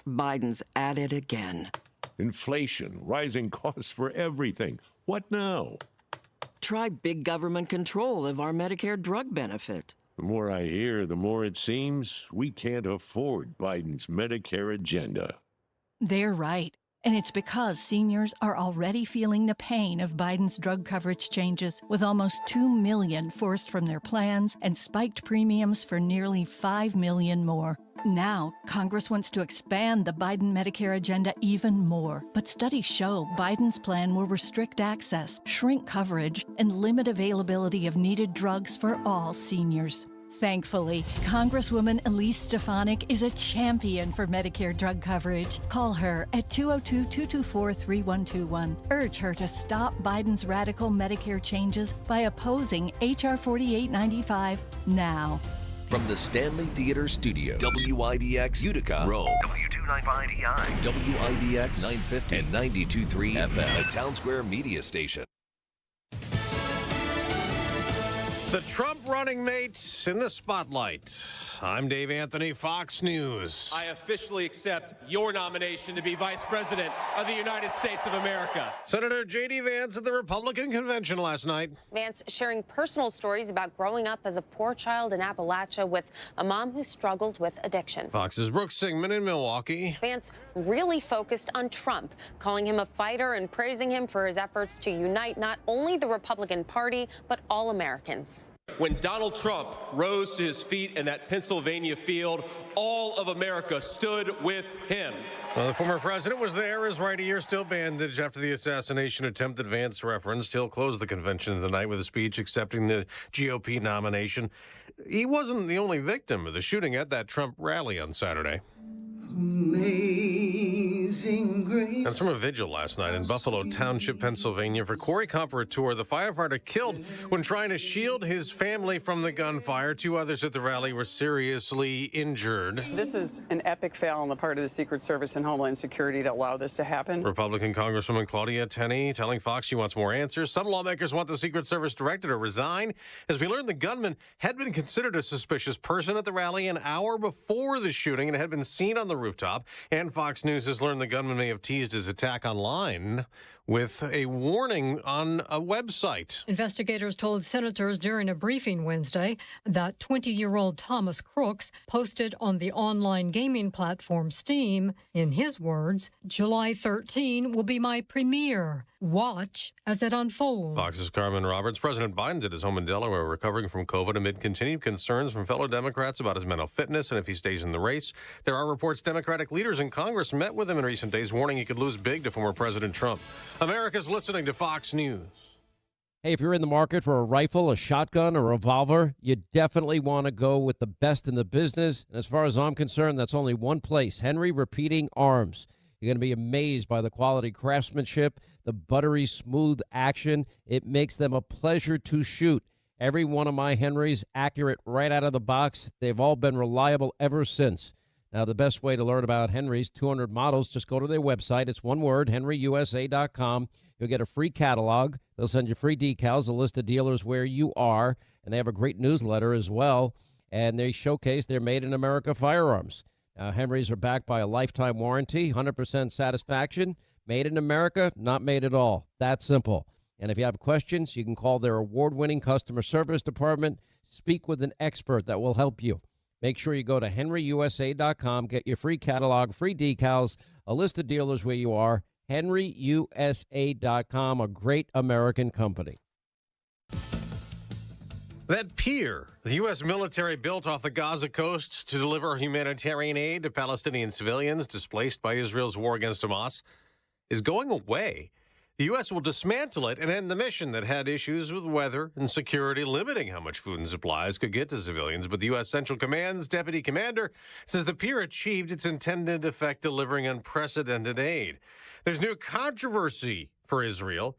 Biden's at it again. Inflation, rising costs for everything. What now? Try big government control of our Medicare drug benefit. The more I hear, the more it seems we can't afford Biden's Medicare agenda. They're right. And it's because seniors are already feeling the pain of Biden's drug coverage changes, with almost 2 million forced from their plans and spiked premiums for nearly 5 million more. Now, Congress wants to expand the Biden Medicare agenda even more. But studies show Biden's plan will restrict access, shrink coverage, and limit availability of needed drugs for all seniors. Thankfully, Congresswoman Elise Stefanik is a champion for Medicare drug coverage. Call her at 202-224-3121. Urge her to stop Biden's radical Medicare changes by opposing H.R. 4895 now. From the Stanley Theater Studio, WIBX Utica, Rome, W295EI, WIBX 950 and 92.3 FM, a Town Square media station. The Trump running mate in the spotlight. I'm Dave Anthony, Fox News. I officially accept your nomination to be Vice President of the United States of America. Senator J.D. Vance at the Republican convention last night. Vance sharing personal stories about growing up as a poor child in Appalachia with a mom who struggled with addiction. Fox's Brooke Singman in Milwaukee. Vance really focused on Trump, calling him a fighter and praising him for his efforts to unite not only the Republican Party, but all Americans. When Donald Trump rose to his feet in that Pennsylvania field, all of America stood with him. Well, the former president was there, his right ear still bandaged after the assassination attempt that Vance referenced. He'll close the convention tonight with a speech accepting the GOP nomination. He wasn't the only victim of the shooting at that Trump rally on Saturday. Amazing grace. That's from a vigil last night in Buffalo Township, Pennsylvania for Corey Comparator, the firefighter killed when trying to shield his family from the gunfire. 2 others at the rally were seriously injured. This is an epic fail on the part of the Secret Service and Homeland Security to allow this to happen. Republican Congresswoman Claudia Tenney telling Fox she wants more answers. Some lawmakers want the Secret Service director to resign. As we learned, the gunman had been considered a suspicious person at the rally an hour before the shooting and had been seen on the rooftop. And Fox News has learned the gunman may have teased his attack online with a warning on a website. Investigators told senators during a briefing Wednesday that 20-year-old Thomas Crooks posted on the online gaming platform Steam, in his words, "July 13 will be my premiere. Watch as it unfolds." Fox's Carmen Roberts. President Biden's at his home in Delaware recovering from COVID amid continued concerns from fellow Democrats about his mental fitness and if he stays in the race. There are reports Democratic leaders in Congress met with him in recent days, warning he could lose big to former President Trump. America's listening to Fox News. Hey, if you're in the market for a rifle, a shotgun, or a revolver, you definitely want to go with the best in the business. And as far as I'm concerned, that's only one place, Henry Repeating Arms. You're going to be amazed by the quality craftsmanship, the buttery smooth action. It makes them a pleasure to shoot. Every one of my Henrys accurate right out of the box. They've all been reliable ever since. Now, the best way to learn about Henry's 200 models, just go to their website. It's one word, henryusa.com. You'll get a free catalog. They'll send you free decals, a list of dealers where you are, and they have a great newsletter as well. And they showcase their made-in-America firearms. Henrys are backed by a lifetime warranty, 100% satisfaction. Made in America, not made at all. That simple. And if you have questions, you can call their award-winning customer service department. Speak with an expert that will help you. Make sure you go to henryusa.com, get your free catalog, free decals, a list of dealers where you are, henryusa.com, a great American company. That pier the U.S. military built off the Gaza coast to deliver humanitarian aid to Palestinian civilians displaced by Israel's war against Hamas is going away. The U.S. will dismantle it and end the mission that had issues with weather and security, limiting how much food and supplies could get to civilians. But the U.S. Central Command's deputy commander says the pier achieved its intended effect, delivering unprecedented aid. There's new controversy for Israel.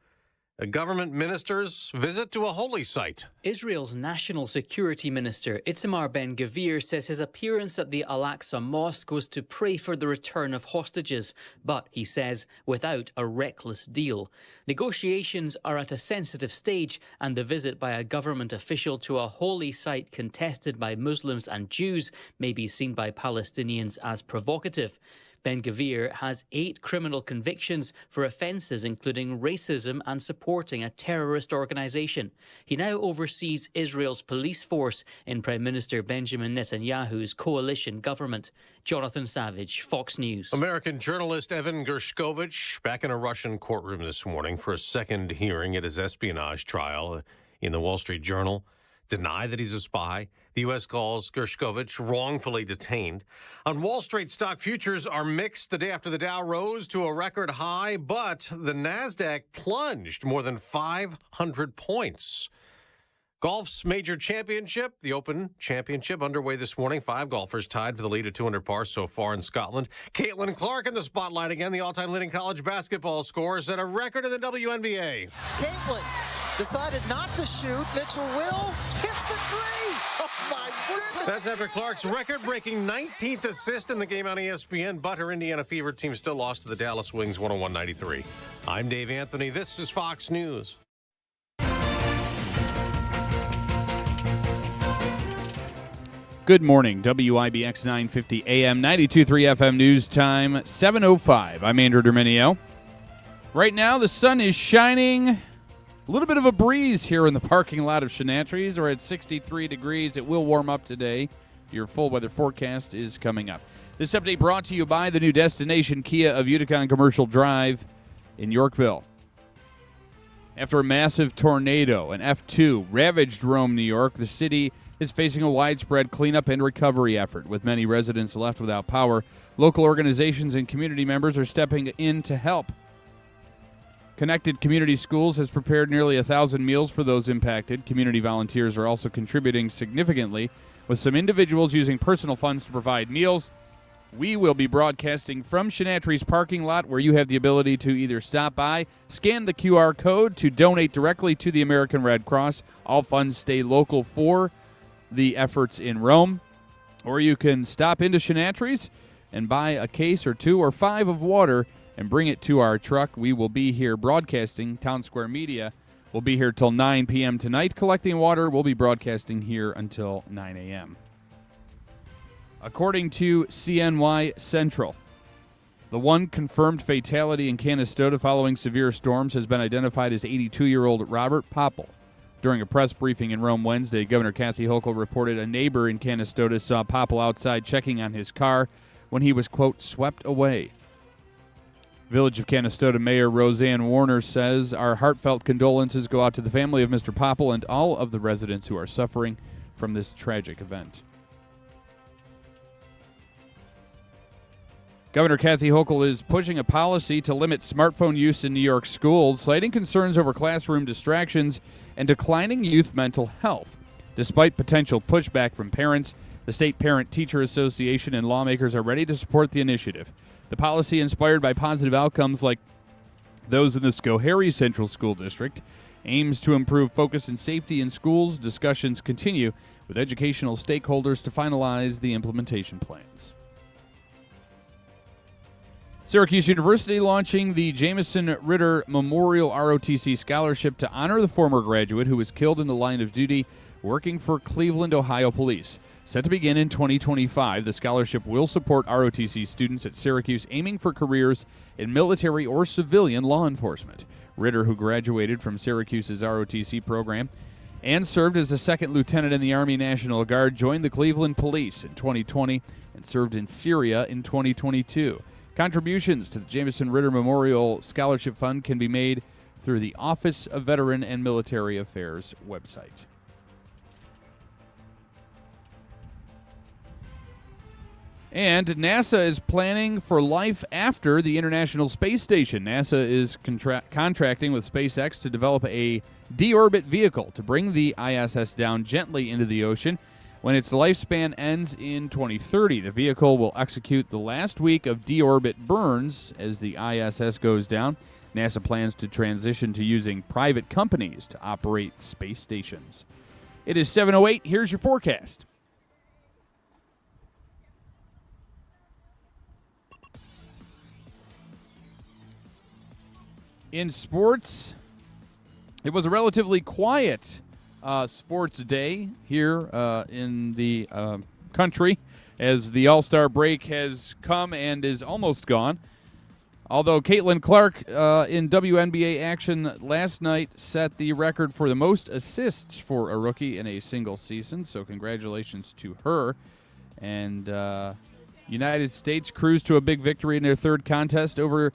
A government minister's visit to a holy site. Israel's national security minister, Itamar Ben-Gvir, says his appearance at the Al-Aqsa Mosque was to pray for the return of hostages, but, he says, without a reckless deal. Negotiations are at a sensitive stage, and the visit by a government official to a holy site contested by Muslims and Jews may be seen by Palestinians as provocative. Ben-Gvir has 8 criminal convictions for offences including racism and supporting a terrorist organisation. He now oversees Israel's police force in Prime Minister Benjamin Netanyahu's coalition government. Jonathan Savage, Fox News. American journalist Evan Gershkovich back in a Russian courtroom this morning for a second hearing at his espionage trial in the Wall Street Journal. Deny that he's a spy. The U.S. calls Gershkovich wrongfully detained. On Wall Street, stock futures are mixed the day after the Dow rose to a record high, but the Nasdaq plunged more than 500 points. Golf's major championship, the Open Championship, underway this morning. 5 golfers tied for the lead at 200 par so far in Scotland. Caitlin Clark in the spotlight again. The all-time leading college basketball scorer set a record in the WNBA. Caitlin decided not to shoot. Mitchell will hits the three. Oh, my goodness. That's after Clark's record-breaking 19th assist in the game on ESPN, but her Indiana Fever team still lost to the Dallas Wings 101-93. I'm Dave Anthony. This is Fox News. Good morning, WIBX 950 AM, 92.3 FM news time, 7:05. I'm Andrew Derminio. Right now, the sun is shining. A little bit of a breeze here in the parking lot of Chanatry's. We're at 63 degrees. It will warm up today. Your full weather forecast is coming up. This update brought to you by the new destination Kia of Utica on Commercial Drive in Yorkville. After a massive tornado, an F2, ravaged Rome, New York, the city is facing a widespread cleanup and recovery effort. With many residents left without power, local organizations and community members are stepping in to help. Connected Community Schools has prepared nearly 1,000 meals for those impacted. Community volunteers are also contributing significantly, with some individuals using personal funds to provide meals. We will be broadcasting from Chanatry's parking lot, where you have the ability to either stop by, scan the QR code to donate directly to the American Red Cross. All funds stay local for the efforts in Rome. Or you can stop into Chanatry's and buy a case or 2 or 5 of water and bring it to our truck. We will be here broadcasting. Town Square Media will be here till 9 p.m. tonight collecting water. We'll be broadcasting here until 9 a.m. According to CNY Central, the one confirmed fatality in Canastota following severe storms has been identified as 82-year-old Robert Popple. During a press briefing in Rome Wednesday, Governor Kathy Hochul reported a neighbor in Canastota saw Popple outside checking on his car when he was, quote, swept away. Village of Canastota Mayor Roseanne Warner says, our heartfelt condolences go out to the family of Mr. Popple and all of the residents who are suffering from this tragic event. Governor Kathy Hochul is pushing a policy to limit smartphone use in New York schools, citing concerns over classroom distractions and declining youth mental health. Despite potential pushback from parents, the State Parent-Teacher Association and lawmakers are ready to support the initiative. The policy, inspired by positive outcomes like those in the Schoharie Central School District, aims to improve focus and safety in schools. Discussions continue with educational stakeholders to finalize the implementation plans. Syracuse University launching the Jameson Ritter Memorial ROTC Scholarship to honor the former graduate who was killed in the line of duty working for Cleveland, Ohio Police. Set to begin in 2025, the scholarship will support ROTC students at Syracuse aiming for careers in military or civilian law enforcement. Ritter, who graduated from Syracuse's ROTC program and served as a second lieutenant in the Army National Guard, joined the Cleveland Police in 2020 and served in Syria in 2022. Contributions to the Jameson Ritter Memorial Scholarship Fund can be made through the Office of Veteran and Military Affairs website. And NASA is planning for life after the International Space Station. NASA is contracting with SpaceX to develop a deorbit vehicle to bring the ISS down gently into the ocean when its lifespan ends in 2030. The vehicle will execute the last week of deorbit burns as the ISS goes down. NASA plans to transition to using private companies to operate space stations. It is 7:08. Here's your forecast. In sports, it was a relatively quiet sports day here in the country as the All-Star break has come and is almost gone. Although Caitlin Clark in WNBA action last night set the record for the most assists for a rookie in a single season, so congratulations to her. And United States cruised to a big victory in their third contest over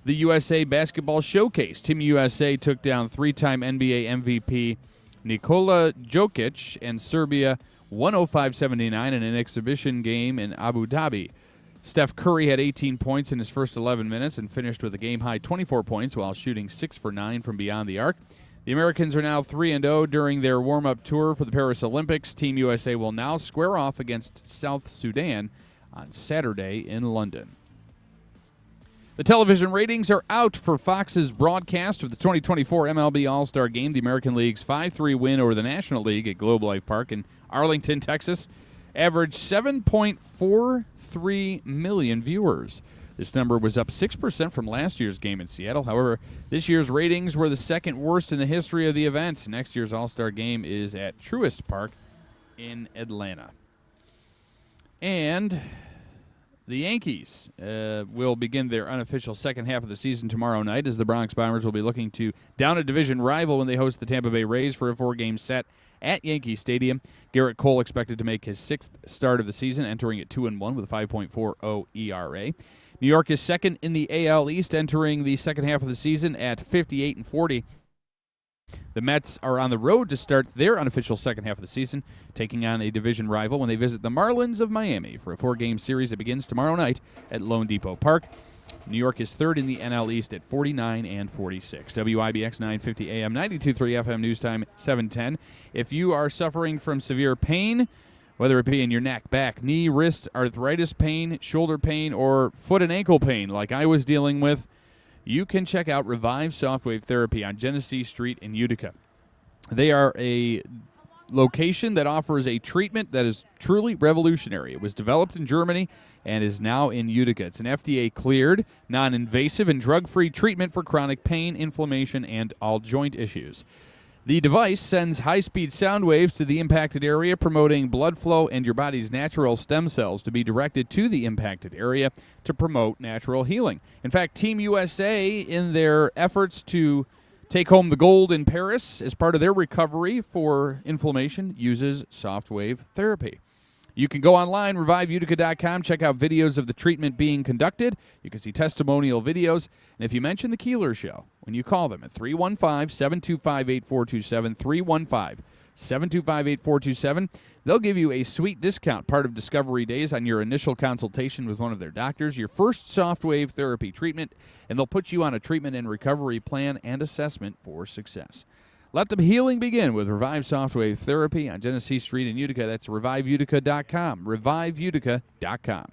the USA Basketball Showcase. Team USA took down three-time NBA MVP Nikola Jokic and Serbia 105-79 in an exhibition game in Abu Dhabi. Steph Curry had 18 points in his first 11 minutes and finished with a game-high 24 points while shooting 6 for 9 from beyond the arc. The Americans are now 3-0 during their warm-up tour for the Paris Olympics. Team USA will now square off against South Sudan on Saturday in London. The television ratings are out for Fox's broadcast of the 2024 MLB All-Star Game. The American League's 5-3 win over the National League at Globe Life Park in Arlington, Texas, averaged 7.43 million viewers. This number was up 6% from last year's game in Seattle. However, this year's ratings were the second worst in the history of the event. Next year's All-Star Game is at Truist Park in Atlanta. And the Yankees will begin their unofficial second half of the season tomorrow night as the Bronx Bombers will be looking to down a division rival when they host the Tampa Bay Rays for a 4-game set at Yankee Stadium. Garrett Cole expected to make his 6th start of the season, entering at 2-1 with a 5.40 ERA. New York is second in the AL East, entering the second half of the season at 58-40. The Mets are on the road to start their unofficial second half of the season, taking on a division rival when they visit the Marlins of Miami for a 4-game series that begins tomorrow night at Lone Depot Park. New York is third in the NL East at 49-46. WIBX 950 AM, 92.3 FM, news time 7:10. If you are suffering from severe pain, whether it be in your neck, back, knee, wrist, arthritis pain, shoulder pain, or foot and ankle pain like I was dealing with, you can check out Revive Softwave Therapy on Genesee Street in Utica. They are a location that offers a treatment that is truly revolutionary. It was developed in Germany and is now in Utica. It's an FDA-cleared, non-invasive, and drug-free treatment for chronic pain, inflammation, and all joint issues. The device sends high-speed sound waves to the impacted area, promoting blood flow and your body's natural stem cells to be directed to the impacted area to promote natural healing. In fact, Team USA, in their efforts to take home the gold in Paris as part of their recovery for inflammation, uses soft wave therapy. You can go online, reviveutica.com, check out videos of the treatment being conducted. You can see testimonial videos. And if you mention the Keeler Show, when you call them at 315-725-8427, 725-8427. They'll give you a sweet discount, part of Discovery Days, on your initial consultation with one of their doctors, your first soft wave therapy treatment, and they'll put you on a treatment and recovery plan and assessment for success. Let the healing begin with Revive Soft Wave Therapy on Genesee Street in Utica. That's reviveutica.com. reviveutica.com.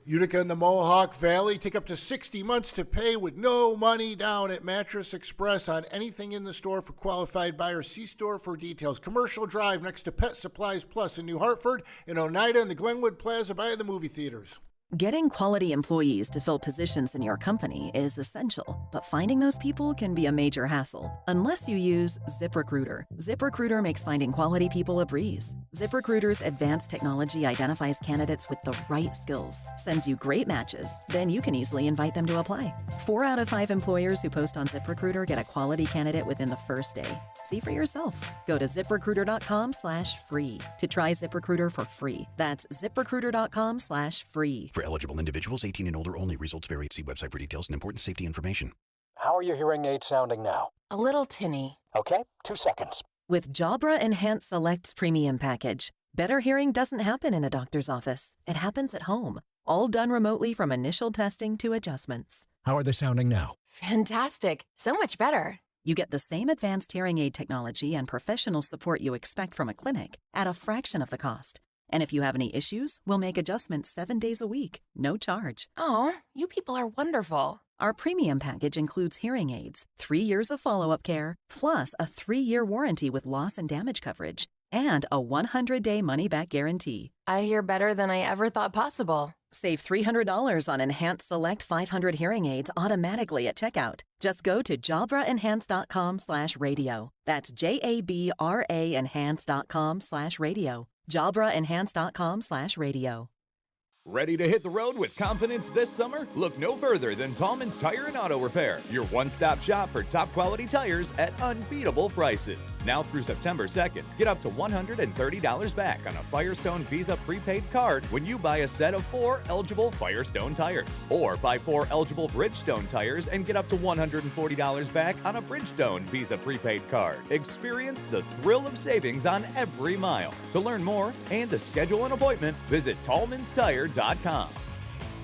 Utica and the Mohawk Valley take up to 60 months to pay with no money down at Mattress Express on anything in the store for qualified buyers. See store for details. Commercial Drive next to Pet Supplies Plus in New Hartford, in Oneida, and the Glenwood Plaza by the movie theaters. Getting quality employees to fill positions in your company is essential, but finding those people can be a major hassle unless you use ZipRecruiter. ZipRecruiter makes finding quality people a breeze. ZipRecruiter's advanced technology identifies candidates with the right skills, sends you great matches, then you can easily invite them to apply. 4 out of 5 employers who post on ZipRecruiter get a quality candidate within the first day. See for yourself. Go to ZipRecruiter.com/free to try ZipRecruiter for free. That's ZipRecruiter.com/free. For eligible individuals, 18 and older only. Results vary. See website for details and important safety information. How are your hearing aids sounding now? A little tinny. Okay, 2 seconds. With Jabra Enhanced Selects Premium Package, better hearing doesn't happen in a doctor's office. It happens at home. All done remotely from initial testing to adjustments. How are they sounding now? Fantastic. So much better. You get the same advanced hearing aid technology and professional support you expect from a clinic at a fraction of the cost. And if you have any issues, we'll make adjustments 7 days a week, no charge. Oh, you people are wonderful. Our premium package includes hearing aids, 3 years of follow-up care, plus a 3-year warranty with loss and damage coverage, and a 100-day money-back guarantee. I hear better than I ever thought possible. Save $300 on Enhanced Select 500 hearing aids automatically at checkout. Just go to JabraEnhance.com/radio. That's JABRA Enhance.com/radio. JabraEnhance.com/radio. Ready to hit the road with confidence this summer? Look no further than Tallman's Tire and Auto Repair, your one-stop shop for top-quality tires at unbeatable prices. Now through September 2nd, get up to $130 back on a Firestone Visa prepaid card when you buy a set of 4 eligible Firestone tires. Or buy 4 eligible Bridgestone tires and get up to $140 back on a Bridgestone Visa prepaid card. Experience the thrill of savings on every mile. To learn more and to schedule an appointment, visit Tallman'sTire.com.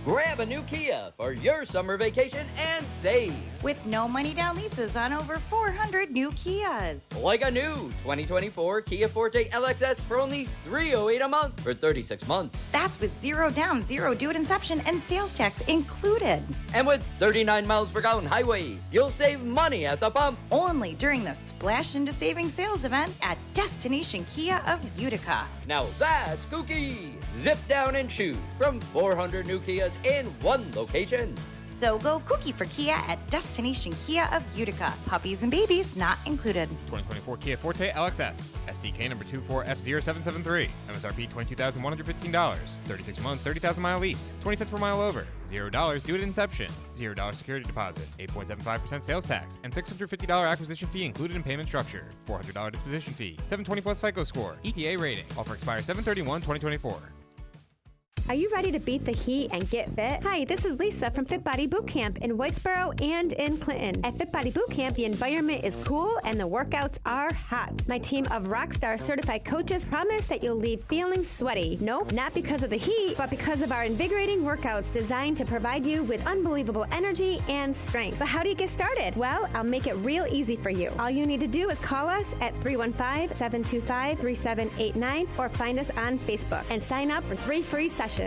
Grab a new Kia for your summer vacation and save. With no money down leases on over 400 new Kias. Like a new 2024 Kia Forte LXS for only $308 a month for 36 months. That's with 0 down, 0 due at inception, and sales tax included. And with 39 miles per gallon highway, you'll save money at the pump. Only during the Splash into Savings sales event at Destination Kia of Utica. Now that's kooky. Zip down and choose from 400 new Kias in one location. So go kooky for Kia at Destination Kia of Utica. Puppies and babies not included. 2024 Kia Forte LXS. SDK number 24F0773. MSRP $22,115. 36 month, 30,000 mile lease. 20 cents per mile over. $0 due at inception. $0 security deposit. 8.75% sales tax. And $650 acquisition fee included in payment structure. $400 disposition fee. 720 plus FICO score. EPA rating. Offer expires 7/31/2024. Are you ready to beat the heat and get fit? Hi, this is Lisa from Fit Body Boot Camp in Whitesboro and in Clinton. At Fit Body Boot Camp, the environment is cool and the workouts are hot. My team of Rockstar certified coaches promise that you'll leave feeling sweaty. Nope, not because of the heat, but because of our invigorating workouts designed to provide you with unbelievable energy and strength. But how do you get started? Well, I'll make it real easy for you. All you need to do is call us at 315-725-3789 or find us on Facebook and sign up for 3 free sessions.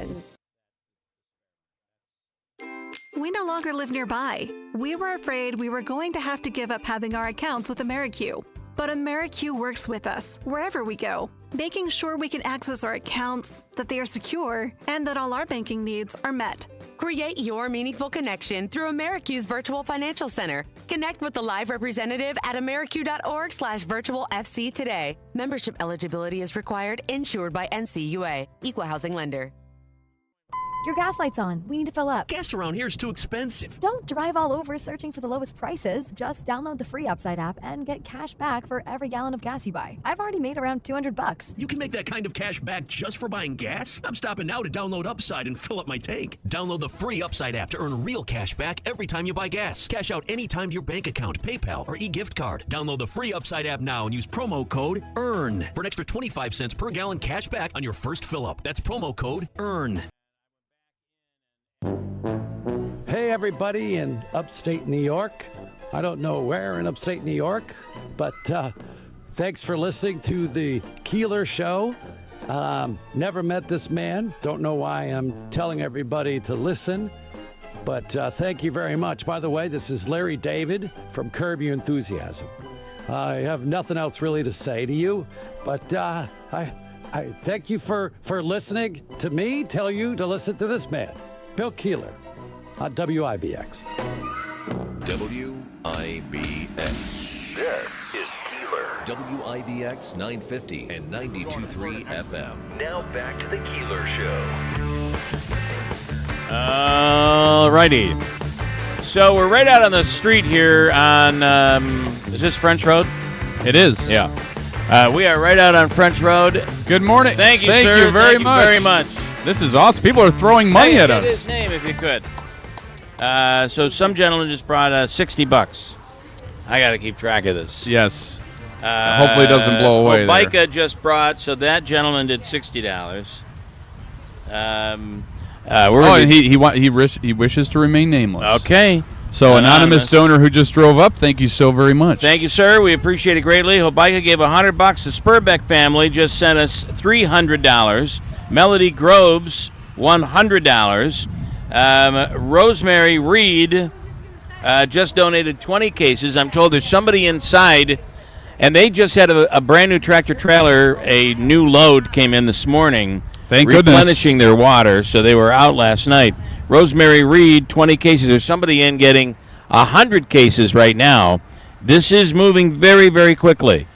We no longer live nearby. We were afraid we were going to have to give up having our accounts with AmeriQ. But AmeriQ works with us wherever we go, making sure we can access our accounts, that they are secure, and that all our banking needs are met. Create your meaningful connection through AmeriQ's Virtual Financial Center. Connect with the live representative at ameriq.org/virtualfc today. Membership eligibility is required, insured by NCUA. Equal housing lender. Your gas light's on. We need to fill up. Gas around here is too expensive. Don't drive all over searching for the lowest prices. Just download the free Upside app and get cash back for every gallon of gas you buy. I've already made around $200. You can make that kind of cash back just for buying gas? I'm stopping now to download Upside and fill up my tank. Download the free Upside app to earn real cash back every time you buy gas. Cash out anytime to your bank account, PayPal, or e-gift card. Download the free Upside app now and use promo code EARN for an extra 25 cents per gallon cash back on your first fill up. That's promo code EARN. Hey, everybody in upstate New York. I don't know where in upstate New York, but thanks for listening to the Keeler Show. Never met this man. Don't know why I'm telling everybody to listen, but thank you very much. By the way, this is Larry David from Curb Your Enthusiasm. I have nothing else really to say to you, but I thank you for listening to me, tell you to listen to this man, Bill Keeler, on WIBX. WIBX. This is Keeler. WIBX 950 and 92.3 FM. Now back to the Keeler Show. All righty. So we're right out on the street here on, is this French Road? It is. Yeah. We are right out on French Road. Good morning. Thank you, Thank sir. you very Thank much. you very much. This is awesome. People are throwing money at us. His name, if you could. So some gentleman just brought $60. I got to keep track of this. Yes. Hopefully it doesn't blow away. Micah just brought, so that gentleman did $60. And he wishes to remain nameless. Okay. So anonymous donor who just drove up, thank you so very much. Thank you, sir. We appreciate it greatly. Hobica gave $100. The Spurbeck family just sent us $300. Melody Groves, $100. Rosemary Reed just donated 20 cases. I'm told there's somebody inside, and they just had a brand new tractor trailer. A new load came in this morning. Thank replenishing their water, so they were out last night. Rosemary Reed, 20 cases. There's somebody in getting 100 cases right now. This is moving very, very quickly.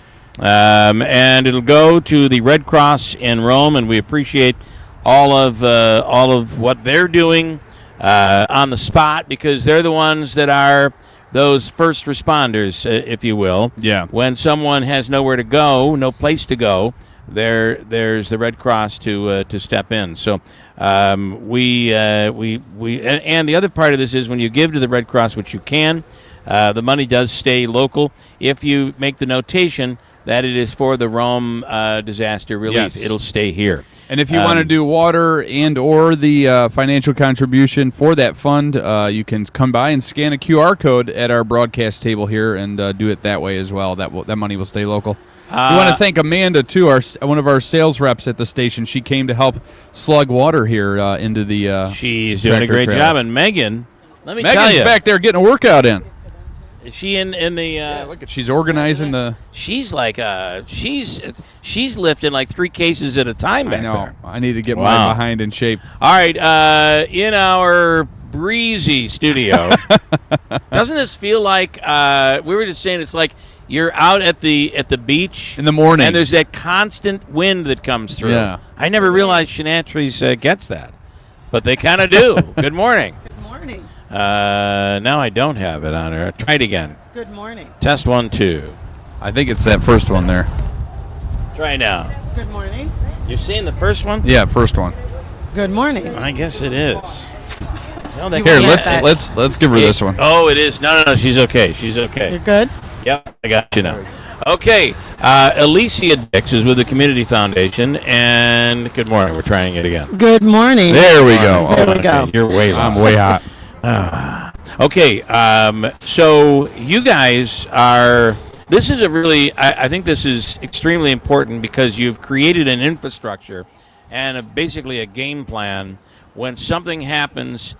And it'll go to the Red Cross in Rome, and we appreciate all of what they're doing on the spot, because they're the ones that are those first responders, if you will. Yeah. When someone has nowhere to go, no place to go, there's the Red Cross to step in. So we and the other part of this is when you give to the Red Cross, which you can, the money does stay local if you make the notation that it is for the Rome disaster relief. Yes. It'll stay here. And if you want to do water and or the financial contribution for that fund, you can come by and scan a QR code at our broadcast table here and do it that way as well. That money will stay local. We want to thank Amanda, too, one of our sales reps at the station. She came to help slug water here into the she's doing a great job. And Megan, let me tell Megan's you. back there getting a workout in. Is she in the... yeah, look at, she's organizing the... She's like... She's lifting like 3 cases at a time back there. I need to get my behind in shape. All right, in our breezy studio, doesn't this feel like... we were just saying it's like you're out at the beach... in the morning. And there's that constant wind that comes through. Yeah. I never realized Chanatry gets that. But they kind of do. Good morning. Good morning. Now I don't have it on her. Try it again. Good morning. Test 1, 2. I think it's that first one there. Try now. Good morning. You're seeing the first one? Yeah, first one. Good morning. I guess it is. No, here, let's give her this one. Oh, it is. No, she's okay. She's okay. You're good? Yep, I got you now. Okay, Alicia Dix is with the Community Foundation, and good morning. We're trying it again. Good morning. There we go. There we go. You're way low. I'm way hot. Okay, so you guys are... This is a really... I think this is extremely important because you've created an infrastructure and basically a game plan. When something happens,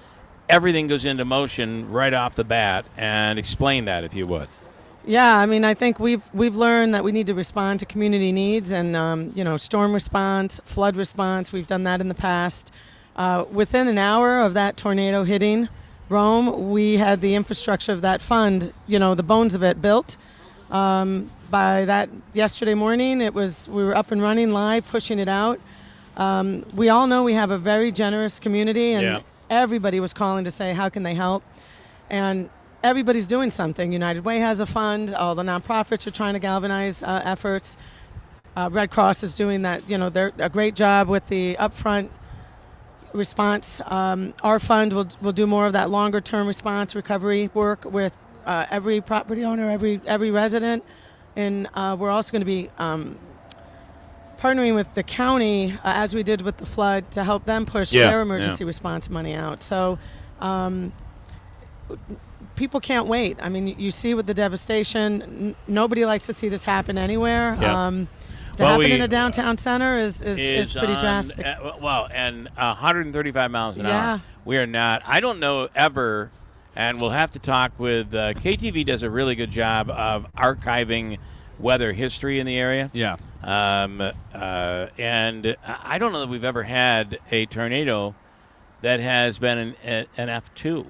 everything goes into motion right off the bat, and explain that if you would. Yeah, I mean, I think we've learned that we need to respond to community needs and, storm response, flood response. We've done that in the past. Within an hour of that tornado hitting Rome, we had the infrastructure of that fund, the bones of it built. By that yesterday morning, we were up and running live, pushing it out. We all know we have a very generous community, and Yeah. everybody was calling to say how can they help, and everybody's doing something. United Way has a fund. All the nonprofits are trying to galvanize efforts. Red Cross is doing that. They're a great job with the upfront response. Our fund will do more of that longer term response recovery work with every property owner, every resident, and we're also going to be partnering with the county as we did with the flood to help them push their emergency response money out. So people can't wait. I mean, you see with the devastation, nobody likes to see this happen anywhere. To happen in a downtown center is pretty drastic. And 135 miles an Yeah. hour. We are not. I don't know ever, and we'll have to talk with KTV. Does a really good job of archiving weather history in the area. Yeah. And I don't know that we've ever had a tornado that has been an F2.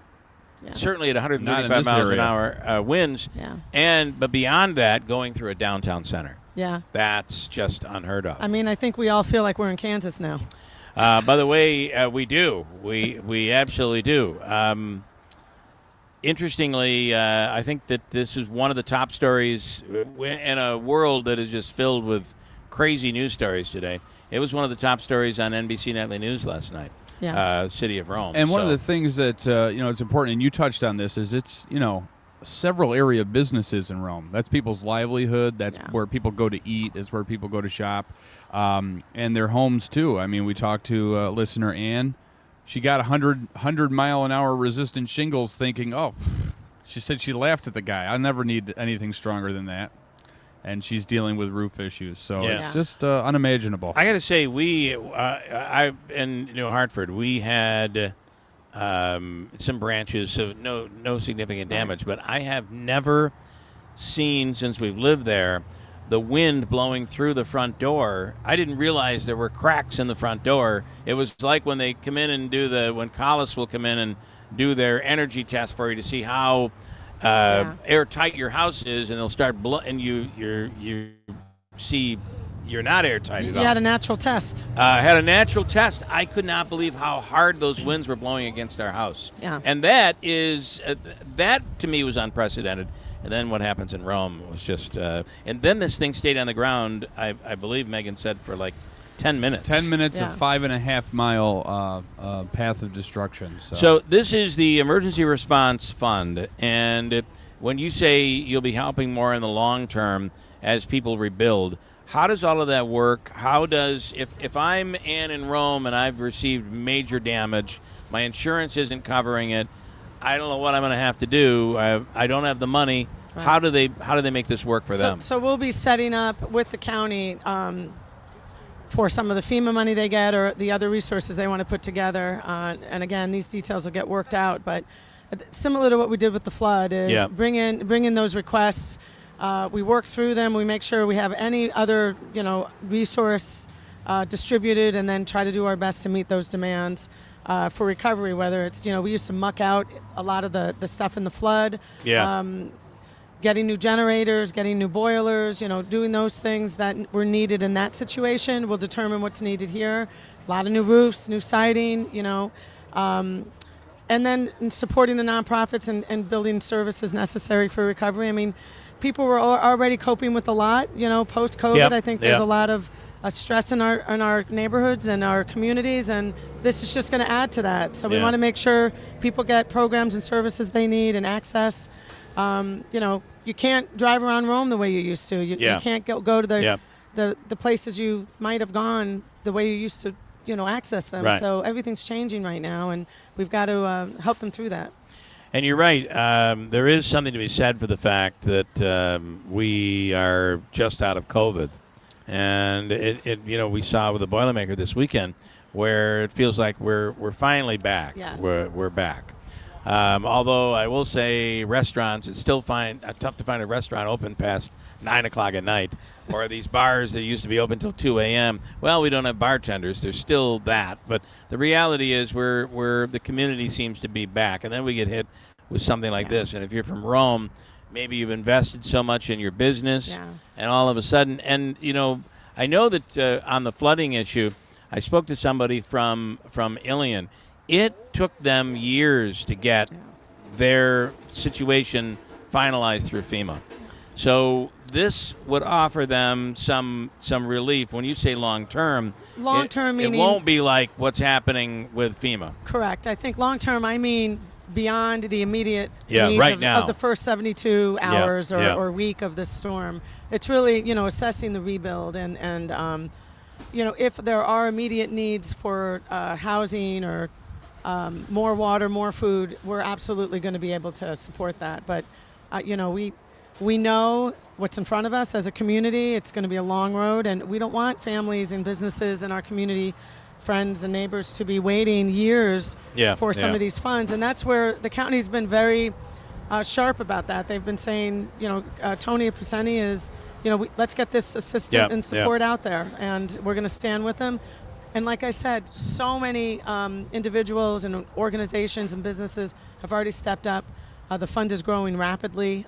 Yeah. Certainly at Not in 135 this miles area. an hour winds. Yeah. But beyond that, going through a downtown center. Yeah. That's just unheard of. I mean, I think we all feel like we're in Kansas now. By the way, we do. We absolutely do. Interestingly, I think that this is one of the top stories in a world that is just filled with crazy news stories today. It was one of the top stories on NBC Nightly News last night. Yeah. City of Rome. And one of the things that it's important, and you touched on this, is it's several area businesses in Rome. That's people's livelihood. That's where people go to eat. It's where people go to shop, and their homes too. I mean, we talked to listener Ann. She got 100 mile an hour resistant shingles, thinking, she said she laughed at the guy. I never need anything stronger than that. And she's dealing with roof issues, so it's just unimaginable. I got to say, I in New Hartford, we had some branches, so no significant damage. But I have never seen, since we've lived there, the wind blowing through the front door. I didn't realize there were cracks in the front door. It was like when they come in and when Collis will come in and do their energy test for you to see how airtight your house is, and they'll start and you see you're not airtight at all. You had a natural test. Had a natural test. I could not believe how hard those winds were blowing against our house. Yeah. And that is that to me was unprecedented. And then what happens in Rome was just and then this thing stayed on the ground, I believe Megan said, for like 10 minutes. 10 minutes of 5.5 mile path of destruction. So this is the Emergency Response Fund, and when you say you'll be helping more in the long term as people rebuild, how does all of that work? How does, if I'm Ann in Rome and I've received major damage, my insurance isn't covering it, I don't know what I'm going to have to do. I don't have the money. Right. How do they make this work for them? So we'll be setting up with the county for some of the FEMA money they get or the other resources they want to put together. And again, these details will get worked out. But similar to what we did with the flood is bring in those requests. We work through them. We make sure we have any other resource distributed, and then try to do our best to meet those demands for recovery. Whether it's we used to muck out a lot of the stuff in the flood. Getting new generators, getting new boilers, doing those things that were needed in that situation will determine what's needed here. A lot of new roofs, new siding, and then supporting the nonprofits and building services necessary for recovery. I mean, people were already coping with a lot, post-COVID. I think there's a lot of stress in our neighborhoods and our communities, and this is just going to add to that. So we want to make sure people get programs and services they need and access. You can't drive around Rome the way you used to. You can't go to the places you might have gone the way you used to, access them. Right. So everything's changing right now, and we've got to help them through that. And you're right. There is something to be said for the fact that we are just out of COVID, and we saw with the Boilermaker this weekend where it feels like we're finally back. Yes. We're back. Although I will say restaurants, it's still tough to find a restaurant open past 9 o'clock at night, or these bars that used to be open till 2 a.m. Well, we don't have bartenders. There's still that. But the reality is the community seems to be back. And then we get hit with something like this. And if you're from Rome, maybe you've invested so much in your business, and all of a sudden, and, I know that on the flooding issue, I spoke to somebody from Ilion. It took them years to get their situation finalized through FEMA. So this would offer them some relief. When you say long-term, Long-term it meaning... won't be like what's happening with FEMA. Correct. I think long-term, I mean beyond the immediate needs right now. of the first 72 hours or week of this storm. It's really, assessing the rebuild and if there are immediate needs for housing or more water, more food, we're absolutely going to be able to support that. But, we know what's in front of us as a community. It's going to be a long road, and we don't want families and businesses in our community, friends and neighbors, to be waiting years for some of these funds. And that's where the county's been very sharp about that. They've been saying, Tony Pacini is, let's get this assistance and support out there, and we're going to stand with them. And like I said, so many individuals and organizations and businesses have already stepped up. The fund is growing rapidly.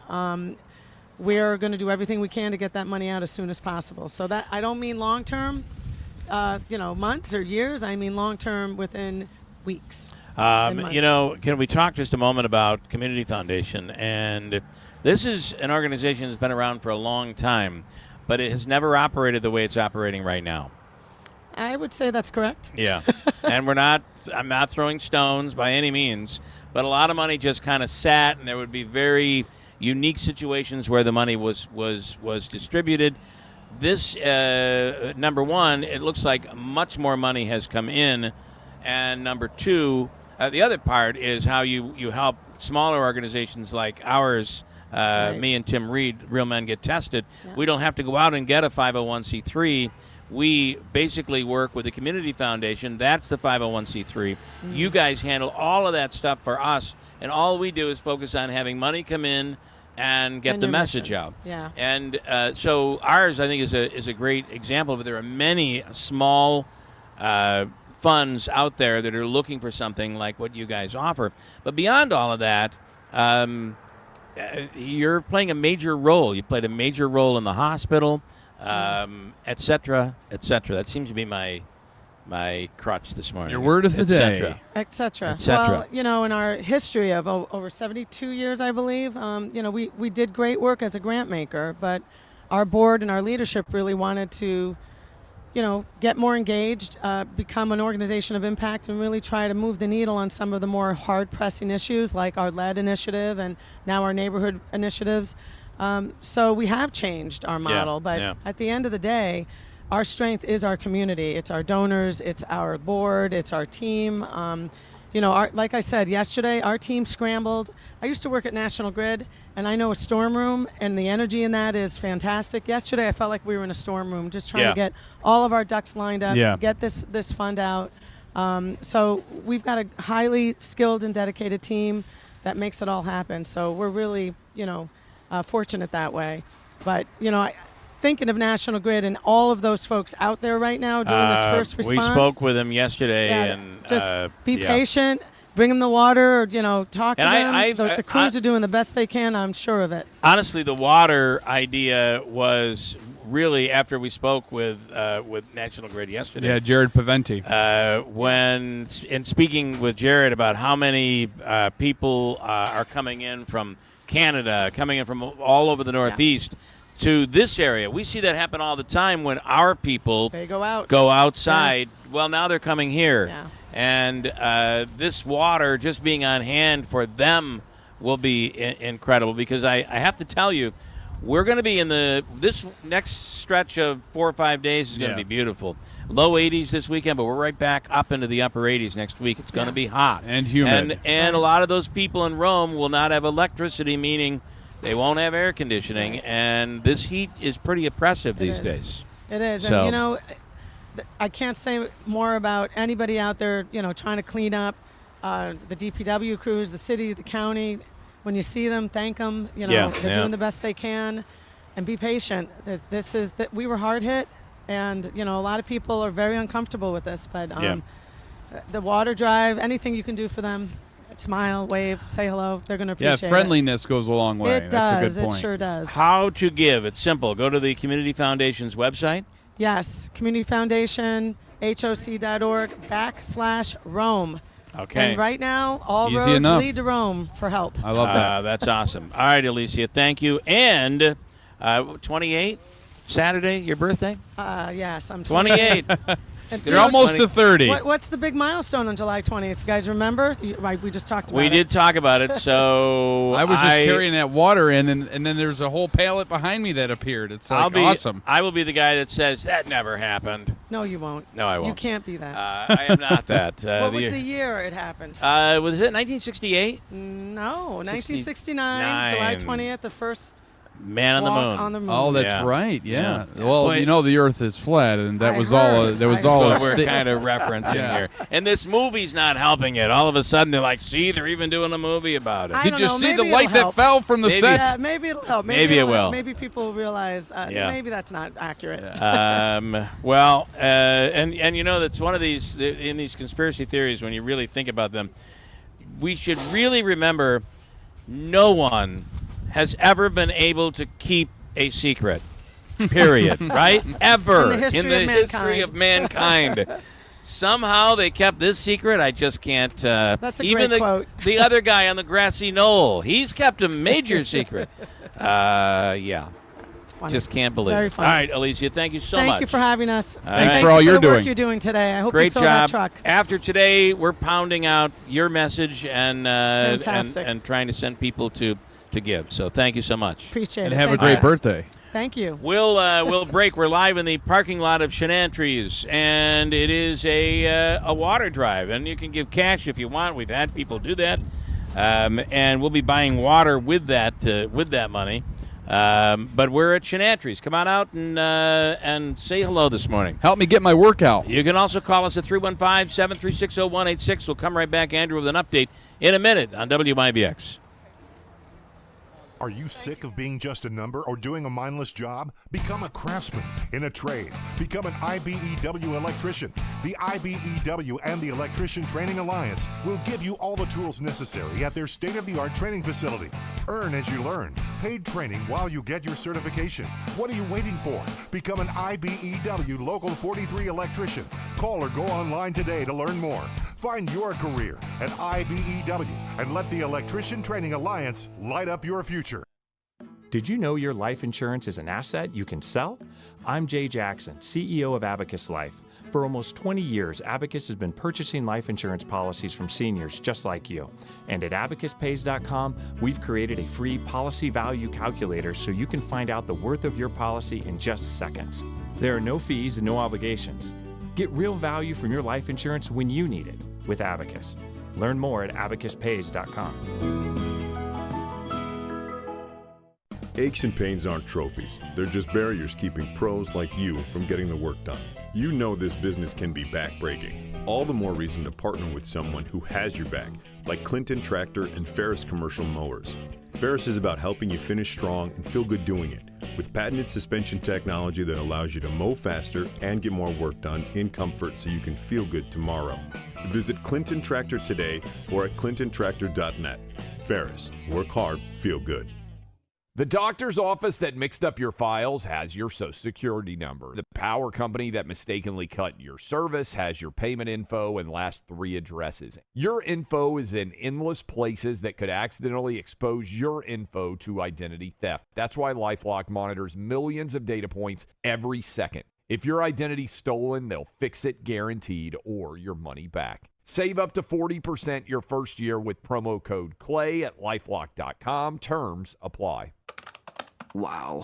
We're going to do everything we can to get that money out as soon as possible. So that I don't mean long-term, months or years. I mean long-term within weeks. Can we talk just a moment about Community Foundation? And this is an organization that's been around for a long time, but it has never operated the way it's operating right now. I would say that's correct. Yeah. And I'm not throwing stones by any means, but a lot of money just kind of sat, and there would be very unique situations where the money was distributed. This, number one, it looks like much more money has come in, and number two, the other part is how you help smaller organizations like ours, me and Tim Reed, Real Men Get Tested. Yeah. We don't have to go out and get a 501c3. We basically work with the Community Foundation. That's the 501c3. Mm-hmm. You guys handle all of that stuff for us, and all we do is focus on having money come in and get the message out. Yeah. And so ours, I think, is a great example. But there are many small funds out there that are looking for something like what you guys offer. But beyond all of that, you're playing a major role. You played a major role in the hospital, et cetera, et cetera. That seems to be my crutch this morning. Your word of the day. Et cetera. Well, in our history of over 72 years, I believe, we did great work as a grant maker, but our board and our leadership really wanted to, get more engaged, become an organization of impact, and really try to move the needle on some of the more hard-pressing issues like our lead initiative and now our neighborhood initiatives. So we have changed our model, but at the end of the day, our strength is our community. It's our donors, it's our board, it's our team. Like I said yesterday, our team scrambled. I used to work at National Grid, and I know a storm room, and the energy in that is fantastic. Yesterday, I felt like we were in a storm room, just trying to get all of our ducks lined up, get this fund out. So we've got a highly skilled and dedicated team that makes it all happen. So we're really, fortunate that way. But, thinking of National Grid and all of those folks out there right now doing this first response. We spoke with them yesterday, and just be patient, bring them the water, or, talk to them. The crews are doing the best they can. I'm sure of it. Honestly, the water idea was really after we spoke with National Grid yesterday. Yeah, Jared Paventi. When in speaking with Jared about how many people are coming in from Canada, coming in from all over the Northeast. Yeah. To this area. We see that happen all the time when our people go outside. Yes. Well, now they're coming here. Yeah. And this water just being on hand for them will be incredible, because I have to tell you, we're going to be in this next stretch of 4 or 5 days is going to be beautiful. Low 80s this weekend, but we're right back up into the upper 80s next week. It's going to be hot. And humid. And a lot of those people in Rome will not have electricity, meaning they won't have air conditioning, and this heat is pretty oppressive these days. It is. So. And, I can't say more about anybody out there, trying to clean up the DPW crews, the city, the county. When you see them, thank them. They're doing the best they can, and be patient. We were hard hit, and, a lot of people are very uncomfortable with this, but the water drive, anything you can do for them, smile, wave, say hello. They're going to appreciate it. Yeah, friendliness goes a long way. It That's does. a good point. It sure does. How to give. It's simple. Go to the Community Foundation's website. Yes, Community Foundation, hoc.org/Rome. Okay. And right now, all Easy roads enough. lead to Rome for help. I love that. That's awesome. All right, Alicia, thank you. And 28, Saturday, your birthday? Yes, I'm 28. And, You're almost to 30. What's the big milestone on July 20th? You guys remember? We just talked about it. We did talk about it, so I was just carrying that water in, and then there's a whole pallet behind me that appeared. It's like awesome. I will be the guy that says, that never happened. No, you won't. No, I won't. You can't be that. I am not that. What was the year it happened? Was it 1968? No, 1969, July 20th, the first Man on the walk moon. on the moon. Oh, that's right. Yeah. Yeah. Well, Wait. you know the Earth is flat, and that I was heard. all. That was I all. What a we're sti- kind of referencing Yeah. here. And this movie's not helping it. All of a sudden, they're like, see, they're even doing a movie about it. I Did don't you know, see maybe the it'll light that help. fell from the Maybe. set? Yeah, maybe it'll help. Maybe it it'll help. will. Maybe people realize Yeah. maybe that's not accurate. Well, and you know, that's one of these, in these conspiracy theories, when you really think about them, we should really remember no one has ever been able to keep a secret, period, right? Ever. In the history of mankind. Somehow they kept this secret. I just can't. That's a even great quote. The other guy on the grassy knoll, he's kept a major secret. Yeah. It's funny. Just can't believe Very it. funny. All right, Alicia, thank you so much. Thank you for having us. Thanks Thank for all you you're the work doing. you're doing today. I hope Great you fill job. that truck. After today, we're pounding out your message and Fantastic. and trying to send people to give. So thank you so much. Appreciate And it. have a Thank great you. birthday. Thank you. We'll break. We're live in the parking lot of Chanatry's, and it is a water drive, and you can give cash if you want. We've had people do that, and we'll be buying water with that money. But we're at Chanatry's. Come on out and say hello this morning. Help me get my workout. You can also call us at 315-736-0186. We'll come right back, Andrew, with an update in a minute on WIBX. Are you sick of being just a number or doing a mindless job? Become a craftsman in a trade. Become an IBEW electrician. The IBEW and the Electrician Training Alliance will give you all the tools necessary at their state-of-the-art training facility. Earn as you learn. Paid training while you get your certification. What are you waiting for? Become an IBEW Local 43 electrician. Call or go online today to learn more. Find your career at IBEW and let the Electrician Training Alliance light up your future. Did you know your life insurance is an asset you can sell? I'm Jay Jackson, CEO of Abacus Life. For almost 20 years, Abacus has been purchasing life insurance policies from seniors just like you. And at abacuspays.com, we've created a free policy value calculator so you can find out the worth of your policy in just seconds. There are no fees and no obligations. Get real value from your life insurance when you need it with Abacus. Learn more at abacuspays.com. Aches and pains aren't trophies. They're just barriers keeping pros like you from getting the work done. You know this business can be backbreaking. All the more reason to partner with someone who has your back, like Clinton Tractor and Ferris Commercial Mowers. Ferris is about helping you finish strong and feel good doing it, with patented suspension technology that allows you to mow faster and get more work done in comfort so you can feel good tomorrow. Visit Clinton Tractor today or at clintontractor.net. Ferris, work hard, feel good. The doctor's office that mixed up your files has your Social Security number. The power company that mistakenly cut your service has your payment info and last 3 addresses. Your info is in endless places that could accidentally expose your info to identity theft. That's why LifeLock monitors millions of data points every second. If your identity's stolen, they'll fix it guaranteed or your money back. Save up to 40% your first year with promo code CLAY at LifeLock.com. Terms apply. Wow.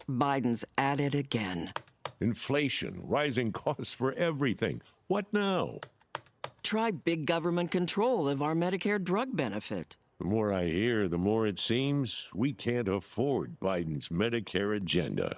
Biden's at it again. Inflation, rising costs for everything. What now? Try big government control of our Medicare drug benefit. The more I hear, the more it seems we can't afford Biden's Medicare agenda.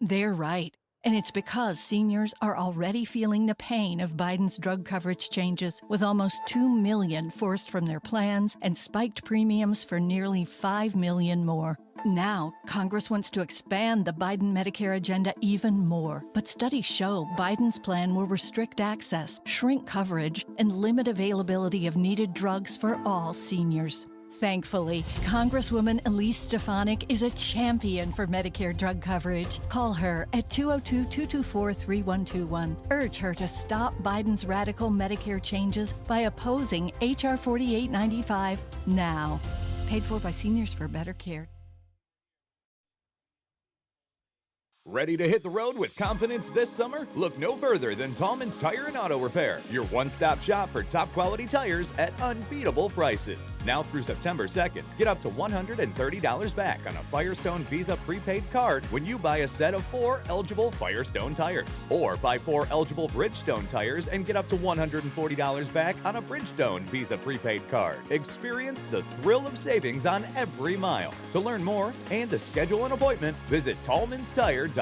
They're right. And it's because seniors are already feeling the pain of Biden's drug coverage changes, with almost 2 million forced from their plans and spiked premiums for nearly 5 million more. Now, Congress wants to expand the Biden Medicare agenda even more. But studies show Biden's plan will restrict access, shrink coverage, and limit availability of needed drugs for all seniors. Thankfully, Congresswoman Elise Stefanik is a champion for Medicare drug coverage. Call her at 202-224-3121. Urge her to stop Biden's radical Medicare changes by opposing H.R. 4895 now. Paid for by Seniors for Better Care. Ready to hit the road with confidence this summer? Look no further than Tallman's Tire and Auto Repair, your one-stop shop for top quality tires at unbeatable prices. Now through September 2nd, get up to $130 back on a Firestone Visa prepaid card when you buy a set of 4 eligible Firestone tires. Or buy 4 eligible Bridgestone tires and get up to $140 back on a Bridgestone Visa prepaid card. Experience the thrill of savings on every mile. To learn more and to schedule an appointment, visit tallmanstire.com.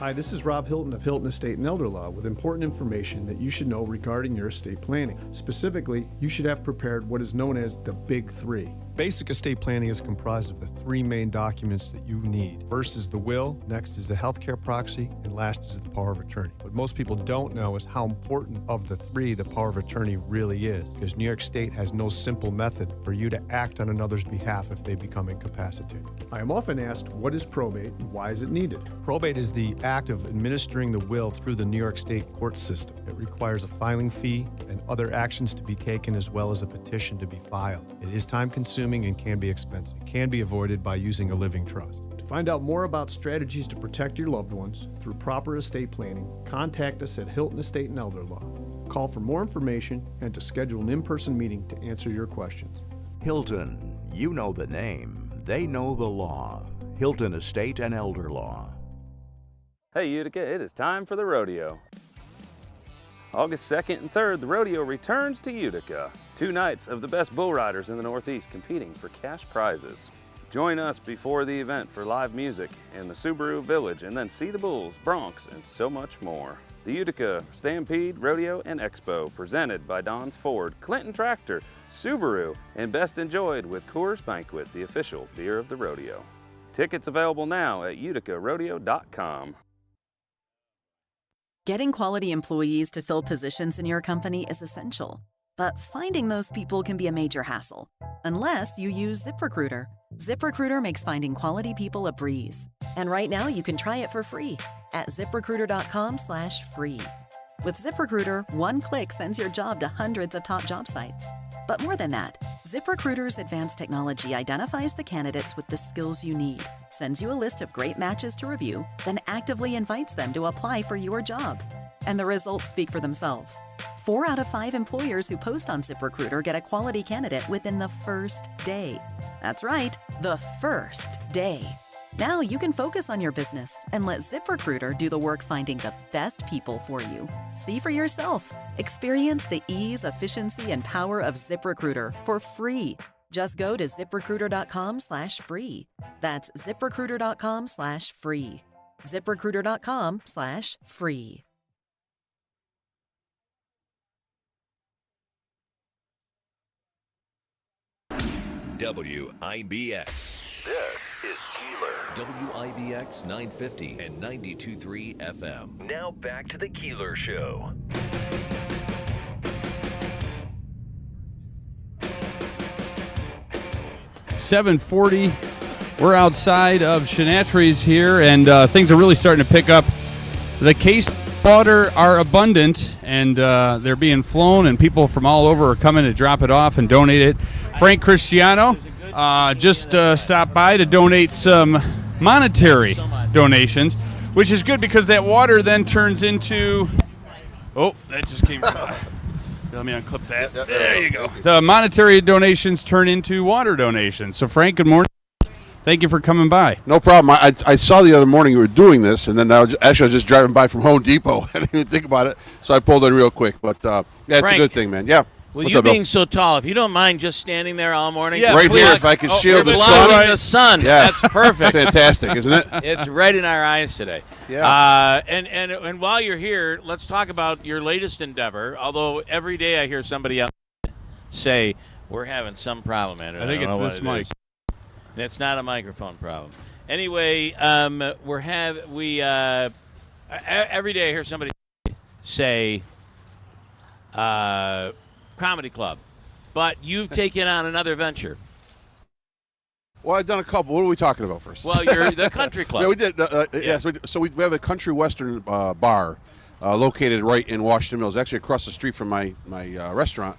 Hi, this is Rob Hilton of Hilton Estate and Elder Law with important information that you should know regarding your estate planning. Specifically, you should have prepared what is known as the Big Three. Basic estate planning is comprised of the 3 main documents that you need. First is the will, next is the healthcare proxy, and last is the power of attorney. What most people don't know is how important of the 3 the power of attorney really is, because New York State has no simple method for you to act on another's behalf if they become incapacitated. I am often asked, what is probate and why is it needed? Probate is the act of administering the will through the New York State court system. It requires a filing fee and other actions to be taken as well as a petition to be filed. It is time-consuming and can be expensive. It can be avoided by using a living trust. To find out more about strategies to protect your loved ones through proper estate planning, contact us at Hilton Estate and Elder Law. Call for more information and to schedule an in-person meeting to answer your questions. Hilton, you know the name. They know the law. Hilton Estate and Elder Law. Hey Utica, it is time for the rodeo. August 2nd and 3rd, the rodeo returns to Utica. 2 nights of the best bull riders in the Northeast competing for cash prizes. Join us before the event for live music in the Subaru Village and then see the bulls, broncs, and so much more. The Utica Stampede, Rodeo, and Expo presented by Don's Ford, Clinton Tractor, Subaru, and best enjoyed with Coors Banquet, the official beer of the rodeo. Tickets available now at uticarodeo.com. Getting quality employees to fill positions in your company is essential, but finding those people can be a major hassle, unless you use ZipRecruiter. ZipRecruiter makes finding quality people a breeze. And right now you can try it for free at ZipRecruiter.com/free. With ZipRecruiter, one click sends your job to hundreds of top job sites. But more than that, ZipRecruiter's advanced technology identifies the candidates with the skills you need, sends you a list of great matches to review, then actively invites them to apply for your job. And the results speak for themselves. 4 out of 5 employers who post on ZipRecruiter get a quality candidate within the first day. That's right, the first day. Now you can focus on your business and let ZipRecruiter do the work finding the best people for you. See for yourself. Experience the ease, efficiency, and power of ZipRecruiter for free. Just go to ZipRecruiter.com/free. That's ZipRecruiter.com/free. ZipRecruiter.com/free. WIBX. This is Keeler. WIBX 950 and 92.3 FM. Now back to the Keeler Show. .740. We're outside of Chanatry's here, and things are really starting to pick up. The case water are abundant, and they're being flown, and people from all over are coming to drop it off and donate it. Frank Cristiano just stopped by to donate some monetary donations, which is good because that water then turns into... Oh, that just came from... Let me unclip that. There you go. The monetary donations turn into water donations. So, Frank, good morning. Thank you for coming by. No problem. I saw the other morning you were doing this, and then I was just driving by from Home Depot. I didn't even think about it, so I pulled in real quick. But, yeah, it's Frank, a good thing, man. Yeah. Well, What's you up, Bill? being so tall, if you don't mind just standing there all morning. Yeah, right here, if I could shield the sun. The sun. Yes. That's perfect. Fantastic, isn't it? It's right in our eyes today. Yeah. And while you're here, let's talk about your latest endeavor. Although every day I hear somebody else say, we're having some problem, man. I think it's this mic. And it's not a microphone problem. Anyway, every day I hear somebody say, comedy club, but you've taken on another venture. Well, I've done a couple. What are we talking about first? Well, you're the country club. Yeah, we did. So we have a country western bar located right in Washington Mills, actually across the street from my restaurant,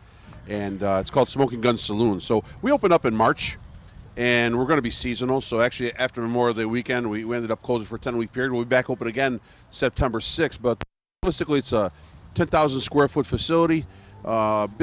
and it's called Smoking Gun Saloon. So we opened up in March, and we're going to be seasonal. So actually, after Memorial Day weekend, we ended up closing for a 10-week period. We'll be back open again September 6th. But realistically, it's a 10,000 square foot facility.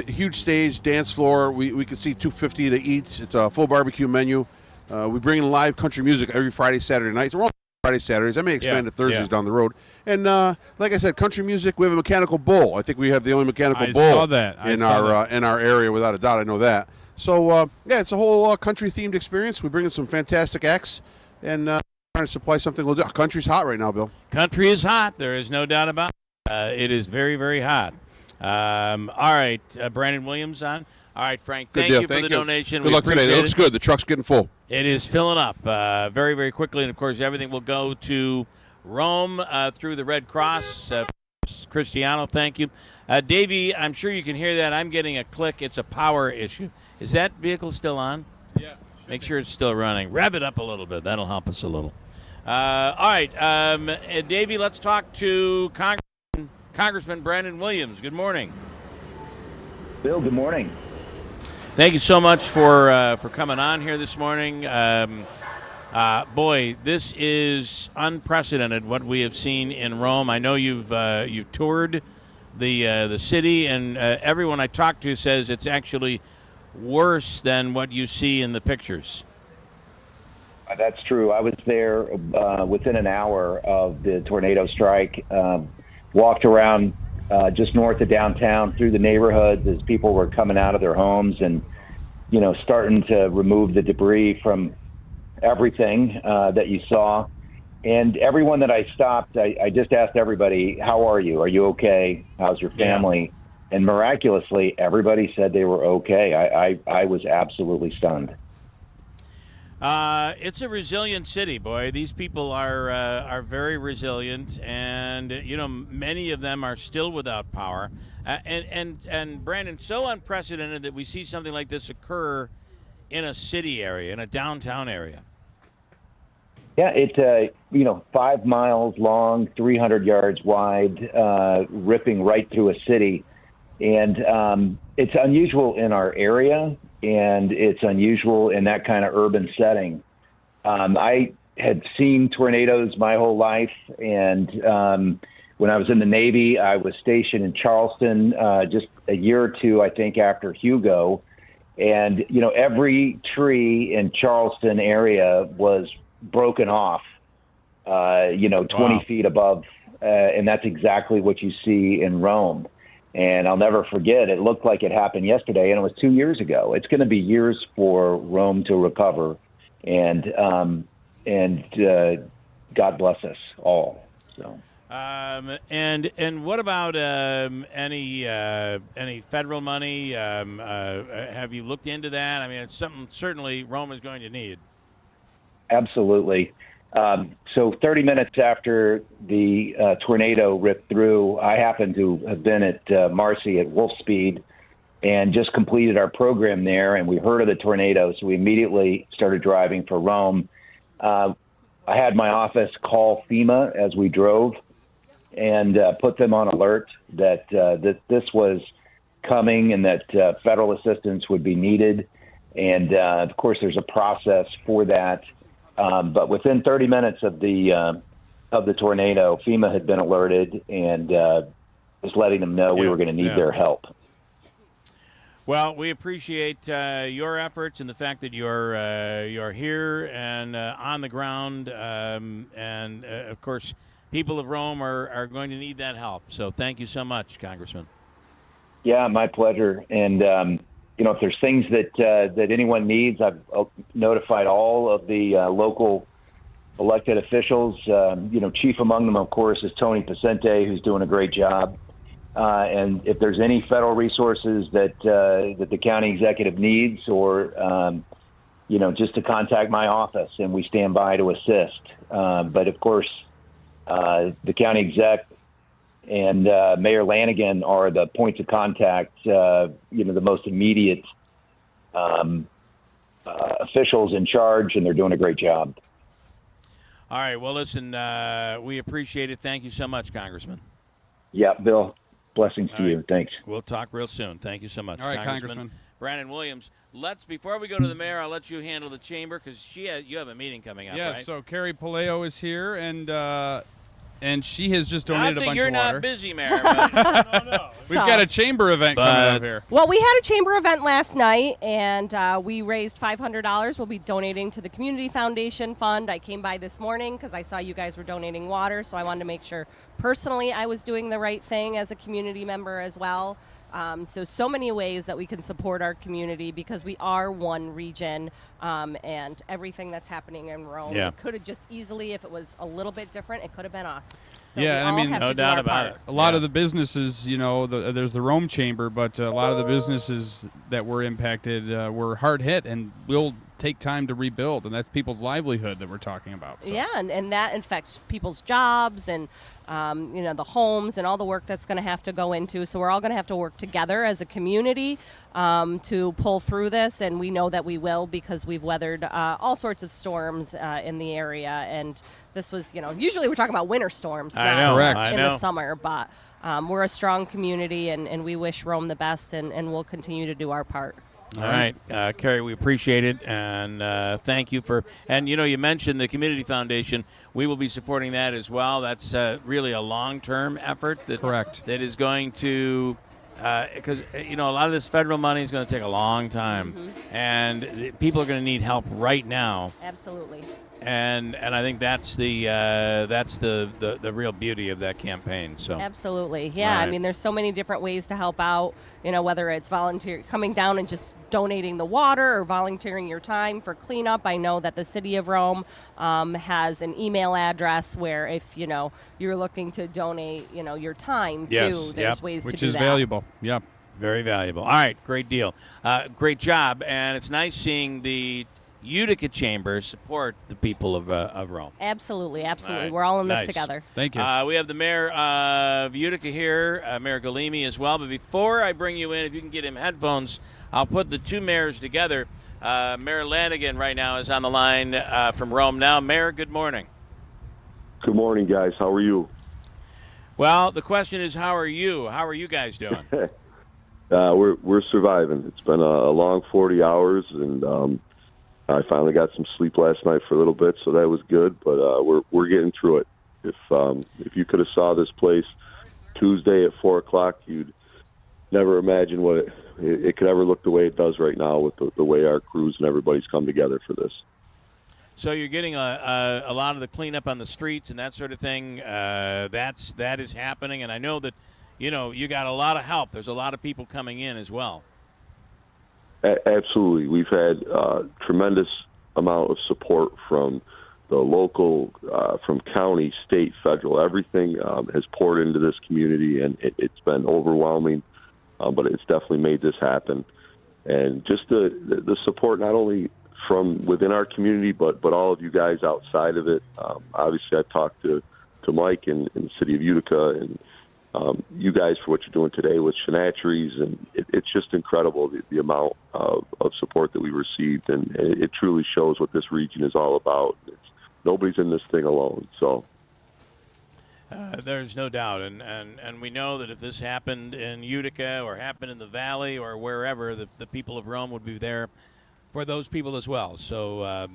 Huge stage, dance floor. We can see 250 to eat. It's a full barbecue menu. We bring in live country music every Friday, Saturday nights. We're all Friday, Saturdays. I may expand to Thursdays down the road. And like I said, country music. We have a mechanical bull. I think we have the only mechanical bull in our area, without a doubt. I know that. So it's a whole country themed experience. We bring in some fantastic acts and trying to supply something. Country's hot right now, Bill. Country is hot. There is no doubt about it. It is very, very hot. All right, Brandon Williams on. All right, Frank, thank you for the donation. Good luck today. It looks good. The truck's getting full. It is filling up very, very quickly. And, of course, everything will go to Rome through the Red Cross. Cristiano, thank you. Davey, I'm sure you can hear that. I'm getting a click. It's a power issue. Is that vehicle still on? Yeah. Make sure it's still running. Rev it up a little bit. That'll help us a little. All right, Davey, let's talk to Congressman Brandon Williams. Good morning. Bill, good morning. Thank you so much for coming on here this morning. Boy, this is unprecedented what we have seen in Rome. I know you've toured the city, and everyone I talk to says it's actually worse than what you see in the pictures. That's true. I was there within an hour of the tornado strike. Walked around just north of downtown through the neighborhoods as people were coming out of their homes and, starting to remove the debris from everything that you saw. And everyone that I stopped, I just asked everybody, how are you? Are you okay? How's your family? Yeah. And miraculously, everybody said they were okay. I was absolutely stunned. It's a resilient city, boy. These people are very resilient, and many of them are still without power. And Brandon, so unprecedented that we see something like this occur in a city area, in a downtown area. Yeah, it's 5 miles long, 300 yards wide, ripping right through a city, and it's unusual in our area. And it's unusual in that kind of urban setting. I had seen tornadoes my whole life, and when I was in the Navy, I was stationed in Charleston just a year or two, I think, after Hugo. And, every tree in Charleston area was broken off, 20 feet above, and that's exactly what you see in Rome. And I'll never forget, it looked like it happened yesterday, and it was 2 years ago. It's going to be years for Rome to recover, and God bless us all. So. And what about any federal money? Have you looked into that? I mean, it's something certainly Rome is going to need. Absolutely. So 30 minutes after the tornado ripped through, I happened to have been at Marcy at Wolf Speed and just completed our program there, and we heard of the tornado, so we immediately started driving for Rome. I had my office call FEMA as we drove and put them on alert that this was coming and that federal assistance would be needed. And, of course, there's a process for that. But within 30 minutes of the tornado, FEMA had been alerted and was letting them know we were going to need their help. Well, we appreciate your efforts and the fact that you're here and on the ground, and of course, people of Rome are going to need that help. So, thank you so much, Congressman. Yeah, my pleasure. And if there's things that anyone needs, I've notified all of the local elected officials. Chief among them, of course, is Tony Pacente, who's doing a great job. And if there's any federal resources that the county executive needs, or just to contact my office, and we stand by to assist. But of course, the county exec and Mayor Lanigan are the points of contact, the most immediate officials in charge, and they're doing a great job. All right. Well, listen, we appreciate it. Thank you so much, Congressman. Yeah, Bill. Blessings to you. Thanks. We'll talk real soon. Thank you so much. All right, Congressman. Brandon Williams. Before we go to the mayor, I'll let you handle the chamber because you have a meeting coming up, Yeah, right? so Carrie Paleo is here, and she has just donated a bunch of water. You're not busy, Mayor. But We've got a chamber event coming up here. Well, we had a chamber event last night, and we raised $500. We'll be donating to the Community Foundation Fund. I came by this morning because I saw you guys were donating water, so I wanted to make sure personally I was doing the right thing as a community member as well. So many ways that we can support our community because we are one region, and everything that's happening in Rome. Yeah. It could have just easily, if it was a little bit different, it could have been us. So Yeah, we all I mean, have no to do doubt our about part. it. A lot of the businesses, there's the Rome Chamber, but a lot of the businesses that were impacted were hard hit and will take time to rebuild, and that's people's livelihood that we're talking about. So. Yeah, and that affects people's jobs and the homes and all the work that's going to have to go into. So we're all going to have to work together as a community to pull through this, and we know that we will because we've weathered all sorts of storms in the area. And this was, usually we're talking about winter storms, I know, not in the summer, but we're a strong community, and we wish Rome the best, and we'll continue to do our part. All right, Carrie, we appreciate it, and thank you for. And you mentioned the Community Foundation. We will be supporting that as well. That's really a long-term effort. Correct. That is going to, because a lot of this federal money is going to take a long time, and people are going to need help right now. Absolutely. And I think that's the real beauty of that campaign. So Absolutely, yeah. Right. I mean, there's so many different ways to help out. Whether it's coming down and just donating the water or volunteering your time for cleanup. I know that the City of Rome has an email address where if you're looking to donate, your time too. There's ways Which to do is that. valuable. Yep. Very valuable. All right, great deal. Great job, and it's nice seeing the Utica Chamber support the people of Rome. Absolutely. All right. We're all in this Nice. together. Thank you. We have the mayor of Utica here, Mayor Galimi as well. But before I bring you in, if you can get him headphones, I'll put the two mayors together. Mayor Lanigan right now is on the line from Rome now. Mayor, good morning. Good morning, guys. How are you? Well, the question is, how are you? How are you guys doing? We're surviving. It's been a long 40 hours, and I finally got some sleep last night for a little bit, so that was good. But we're getting through it. If you could have saw this place Tuesday at 4 o'clock, you'd never imagine what it could ever look the way it does right now with the way our crews and everybody's come together for this. So you're getting a lot of the cleanup on the streets and that sort of thing. That is happening, and I know that you got a lot of help. There's a lot of people coming in as well. Absolutely. We've had tremendous amount of support from the local, from county, state, federal. Everything has poured into this community, and it's been overwhelming, but it's definitely made this happen. And just the support not only from within our community, but all of you guys outside of it. Obviously, I've talked to Mike in the city of Utica, and you guys for what you're doing today with Chanatry's, and it's just incredible the amount of support that we received, and it truly shows what this region is all about. Nobody's in this thing alone. So there's no doubt, and we know that if this happened in Utica or happened in the Valley or wherever, the people of Rome would be there for those people as well. So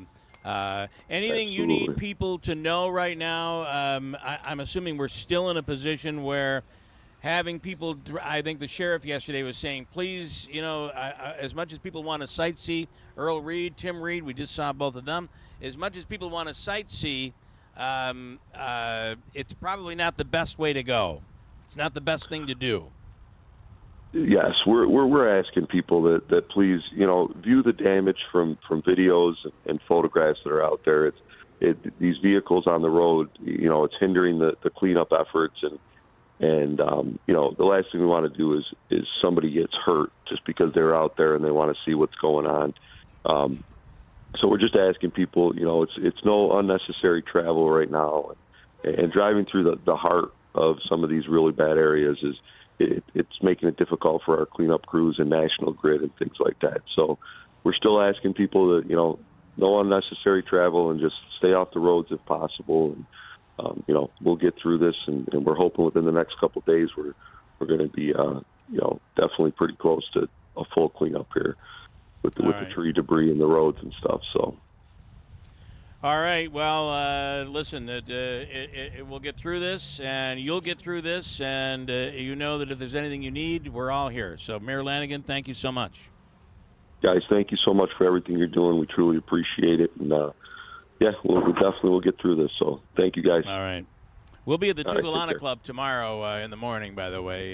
anything you need people to know right now? I'm assuming we're still in a position where having people, I think the sheriff yesterday was saying, please, as much as people want to sightsee, Earl Reed, Tim Reed, we just saw both of them, as much as people want to sightsee, it's probably not the best way to go. It's not the best thing to do. Yes, we're asking people that please, view the damage from videos and photographs that are out there. These vehicles on the road, it's hindering the cleanup efforts, and the last thing we want to do is somebody gets hurt just because they're out there and they want to see what's going on. So we're just asking people, it's no unnecessary travel right now, and driving through the heart of some of these really bad areas it's making it difficult for our cleanup crews and National Grid and things like that. So we're still asking people to, no unnecessary travel and just stay off the roads if possible. And, we'll get through this, and we're hoping within the next couple of days we're going to be, definitely pretty close to a full cleanup here with the tree debris and the roads and stuff. So. All right. Well, listen, we'll get through this, and you'll get through this, and you know that if there's anything you need, we're all here. So, Mayor Lanigan, thank you so much. Guys, thank you so much for everything you're doing. We truly appreciate it. And, we definitely will get through this. So thank you, guys. All right. We'll be at the All right, Tugalana Club tomorrow in the morning, by the way,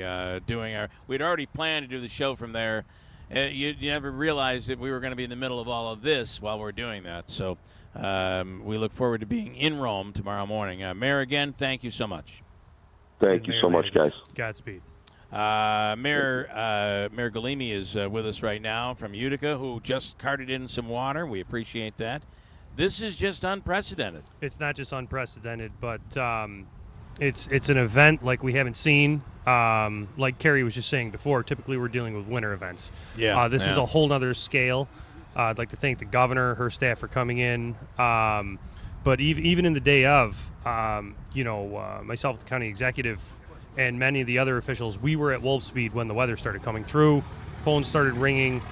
we'd already planned to do the show from there. You never realized that we were going to be in the middle of all of this while we're doing that. So we look forward to being in Rome tomorrow morning. Mayor, again, thank you so much. Thank you so much, guys. Godspeed. Mayor Galimi is with us right now from Utica, who just carted in some water. We appreciate that. This is just unprecedented. It's not just unprecedented, but it's an event like we haven't seen. Like Kerry was just saying before, typically we're dealing with winter events. This is a whole nother scale. I'd like to thank the governor, her staff for coming in. But even in the day of, myself, the county executive, and many of the other officials, we were at Wolf Speed when the weather started coming through. Phones started ringing.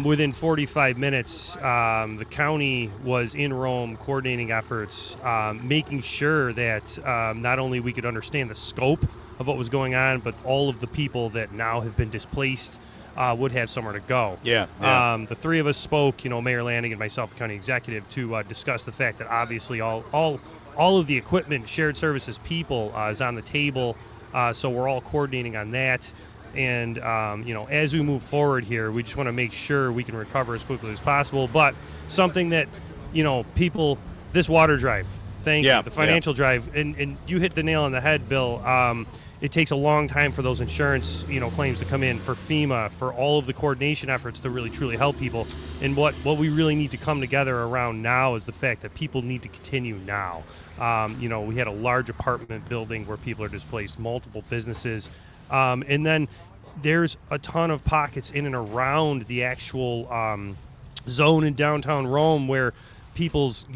Within 45 minutes, the county was in Rome coordinating efforts, making sure that not only we could understand the scope of what was going on, but all of the people that now have been displaced would have somewhere to go. The three of us spoke, Mayor Lanning and myself, the county executive, to discuss the fact that obviously all of the equipment, shared services people is on the table, so we're all coordinating on that. And, as we move forward here, we just want to make sure we can recover as quickly as possible. But something that, people, this water drive, thank you, the financial drive, and you hit the nail on the head, Bill. It takes a long time for those insurance, claims to come in, for FEMA, for all of the coordination efforts to really, truly help people. And what we really need to come together around now is the fact that people need to continue now. We had a large apartment building where people are displaced, multiple businesses. And then there's a ton of pockets in and around the actual zone in downtown Rome where people's,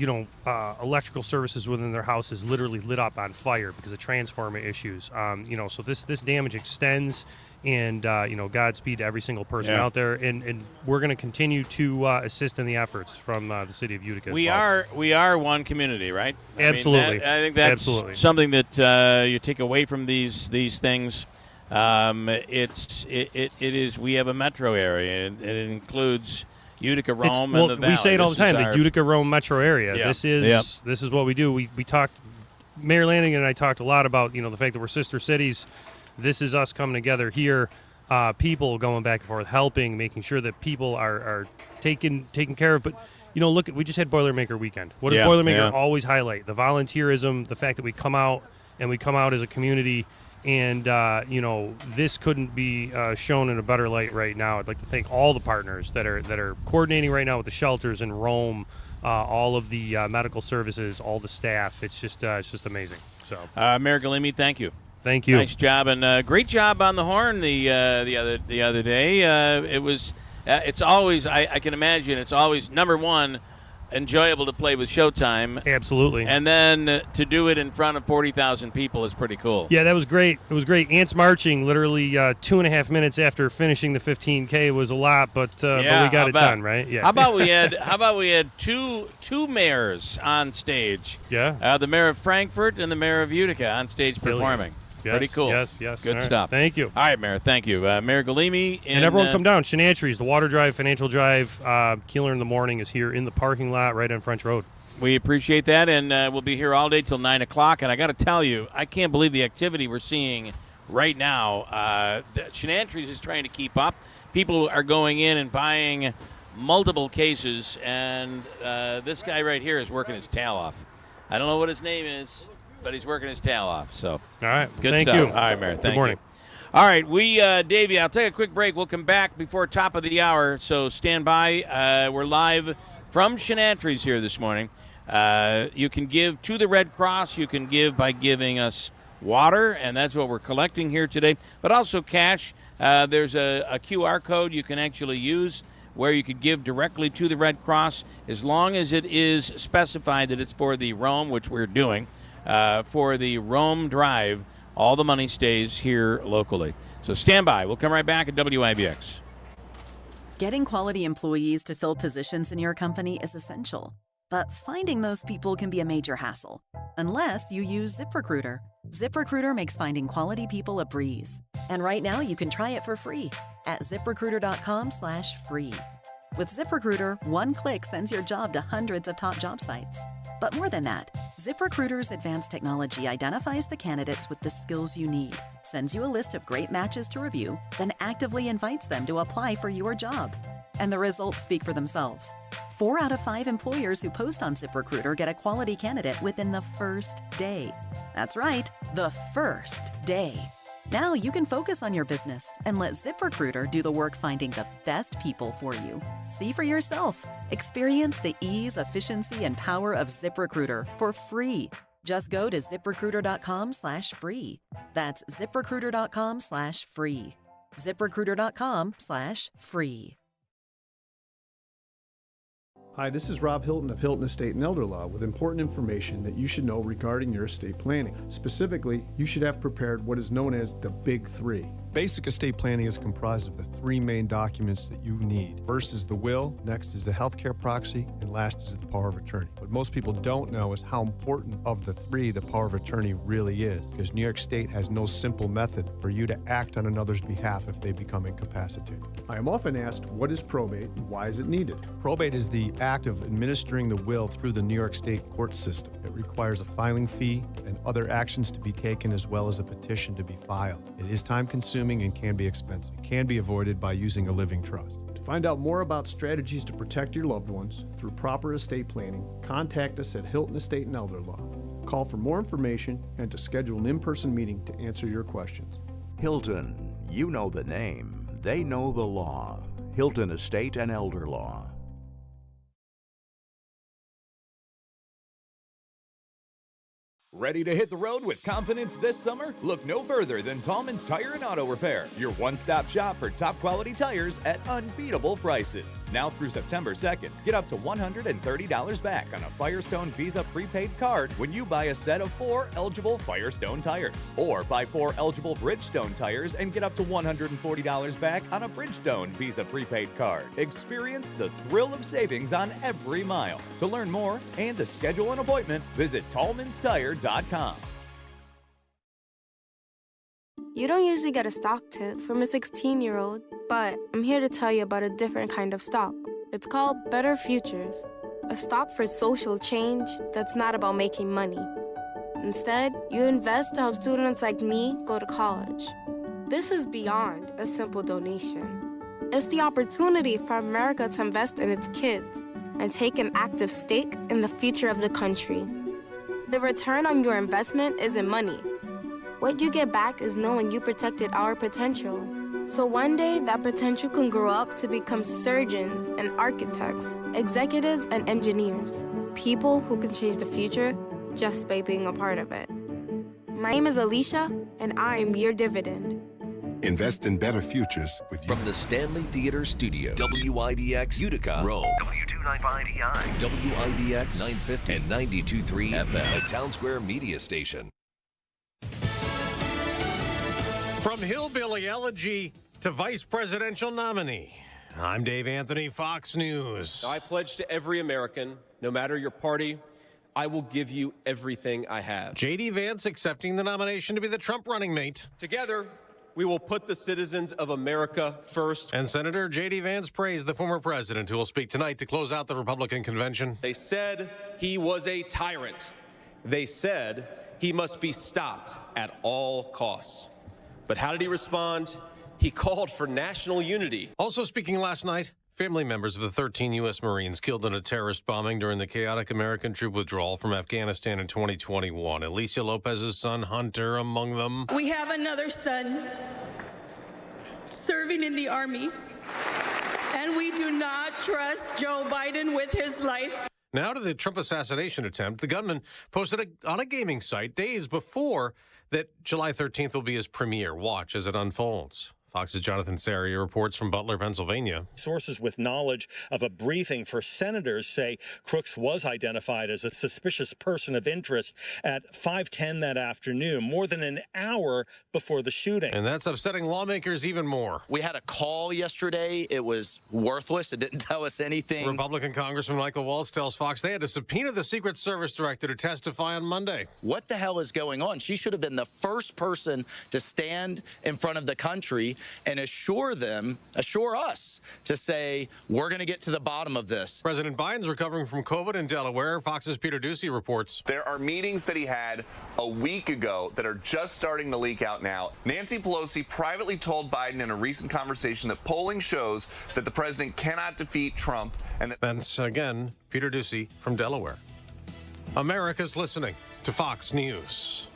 electrical services within their houses literally lit up on fire because of transformer issues. So this damage extends, and, Godspeed to every single person out there. And we're going to continue to assist in the efforts from the city of Utica. We are one community, right? Absolutely. I think that's something that you take away from these things. It is. We have a metro area, and it includes Utica, Rome, and the Valley. We say it all the time. The Utica, Rome metro area. Yeah. This is what we do. We talked. Mayor Lanning and I talked a lot about the fact that we're sister cities. This is us coming together here. People going back and forth, helping, making sure that people are taken care of. But look, we just had Boilermaker weekend. What does Boilermaker always highlight? The volunteerism, the fact that we come out as a community. And, this couldn't be shown in a better light right now. I'd like to thank all the partners that are coordinating right now with the shelters in Rome, all of the medical services, all the staff. It's just amazing. So, Mayor Galimi, thank you. Thank you. Nice job, and great job on the horn the other day. It was. It's always. I can imagine. It's always number one. Enjoyable to play with Showtime. Absolutely. And then to do it in front of 40,000 people is pretty cool. Yeah, that was great. It was great. Ants marching literally 2.5 minutes after finishing the 15K was a lot, but we got it done, right? Yeah. How about we had two mayors on stage? Yeah. The mayor of Frankfort and the mayor of Utica on stage performing. Yes, pretty cool. Yes. Good All stuff. Right. Thank you. All right, Mayor. Thank you. Mayor Galimi. And everyone come down. Chanatry's, the water drive, financial drive. Keeler in the morning is here in the parking lot right on French Road. We appreciate that, and we'll be here all day till 9 o'clock. And I got to tell you, I can't believe the activity we're seeing right now. Chanatry's is trying to keep up. People are going in and buying multiple cases, and this guy right here is working his tail off. I don't know what his name is, but he's working his tail off. So, all right, good thank stuff. you. All right, Mayor. Thank Good morning. you. All right, Davey, I'll take a quick break. We'll come back before top of the hour, so stand by. We're live from Chanatry's here this morning. You can give to the Red Cross. You can give by giving us water, and that's what we're collecting here today, but also cash. There's a QR code you can actually use where you could give directly to the Red Cross as long as it is specified that it's for the Rome, which we're doing. For the Rome Drive, all the money stays here locally. So stand by. We'll come right back at WIBX. Getting quality employees to fill positions in your company is essential, but finding those people can be a major hassle, unless you use ZipRecruiter. ZipRecruiter makes finding quality people a breeze. And right now you can try it for free at ZipRecruiter.com/free. With ZipRecruiter, one click sends your job to hundreds of top job sites. But more than that, ZipRecruiter's advanced technology identifies the candidates with the skills you need, sends you a list of great matches to review, then actively invites them to apply for your job. And the results speak for themselves. 4 out of 5 employers who post on ZipRecruiter get a quality candidate within the first day. That's right, the first day. Now you can focus on your business and let ZipRecruiter do the work finding the best people for you. See for yourself. Experience the ease, efficiency, and power of ZipRecruiter for free. Just go to ZipRecruiter.com/free. That's ZipRecruiter.com/free. ZipRecruiter.com/free. Hi, this is Rob Hilton of Hilton Estate and Elder Law with important information that you should know regarding your estate planning. Specifically, you should have prepared what is known as the Big Three. Basic estate planning is comprised of the 3 main documents that you need. First is the will, next is the healthcare proxy, and last is the power of attorney. What most people don't know is how important of the 3 the power of attorney really is, because New York State has no simple method for you to act on another's behalf if they become incapacitated. I am often asked, what is probate and why is it needed? Probate is the act of administering the will through the New York State court system. It requires a filing fee and other actions to be taken as well as a petition to be filed. It is time-consuming and can be expensive. It can be avoided by using a living trust. To find out more about strategies to protect your loved ones through proper estate planning, contact us at Hilton Estate and Elder Law. Call for more information and to schedule an in-person meeting to answer your questions. Hilton, you know the name, they know the law. Hilton Estate and Elder Law. Ready to hit the road with confidence this summer? Look no further than Tallman's Tire and Auto Repair, your one-stop shop for top quality tires at unbeatable prices. Now through September 2nd, get up to $130 back on a Firestone Visa prepaid card when you buy a set of 4 eligible Firestone tires. Or buy 4 eligible Bridgestone tires and get up to $140 back on a Bridgestone Visa prepaid card. Experience the thrill of savings on every mile. To learn more and to schedule an appointment, visit Tallman'sTire.com. You don't usually get a stock tip from a 16-year-old, but I'm here to tell you about a different kind of stock. It's called Better Futures, a stock for social change that's not about making money. Instead, you invest to help students like me go to college. This is beyond a simple donation. It's the opportunity for America to invest in its kids and take an active stake in the future of the country. The return on your investment isn't money. What you get back is knowing you protected our potential. So one day, that potential can grow up to become surgeons and architects, executives and engineers, people who can change the future just by being a part of it. My name is Alicia, and I'm your dividend. Invest in better futures with you. From the Stanley Theater Studio, WIBX Utica, Rome. W295EI. WIBX 950 and 92.3 FM, a Town Square media station. From hillbilly elegy to vice presidential nominee, I'm Dave Anthony, Fox News. I pledge to every American, no matter your party, I will give you everything I have. J.D. Vance accepting the nomination to be the Trump running mate. Together, we will put the citizens of America first. And Senator J.D. Vance praised the former president, who will speak tonight to close out the Republican convention. They said he was a tyrant. They said he must be stopped at all costs. But how did he respond? He called for national unity. Also speaking last night, family members of the 13 U.S. Marines killed in a terrorist bombing during the chaotic American troop withdrawal from Afghanistan in 2021. Alicia Lopez's son, Hunter, among them. We have another son serving in the Army, and we do not trust Joe Biden with his life. Now to the Trump assassination attempt. The gunman posted on a gaming site days before that July 13th will be his premiere. Watch as it unfolds. Fox's Jonathan Sarrier reports from Butler, Pennsylvania. Sources with knowledge of a briefing for senators say Crooks was identified as a suspicious person of interest at 5:10 that afternoon, more than an hour before the shooting. And that's upsetting lawmakers even more. We had a call yesterday. It was worthless. It didn't tell us anything. Republican Congressman Michael Waltz tells Fox they had to subpoena the Secret Service director to testify on Monday. What the hell is going on? She should have been the first person to stand in front of the country and assure us to say, we're going to get to the bottom of this. President Biden's recovering from COVID in Delaware. Fox's Peter Ducey reports. There are meetings that he had a week ago that are just starting to leak out now. Nancy Pelosi privately told Biden in a recent conversation that polling shows that the president cannot defeat Trump. And that's, again, Peter Ducey from Delaware. America's listening to Fox News.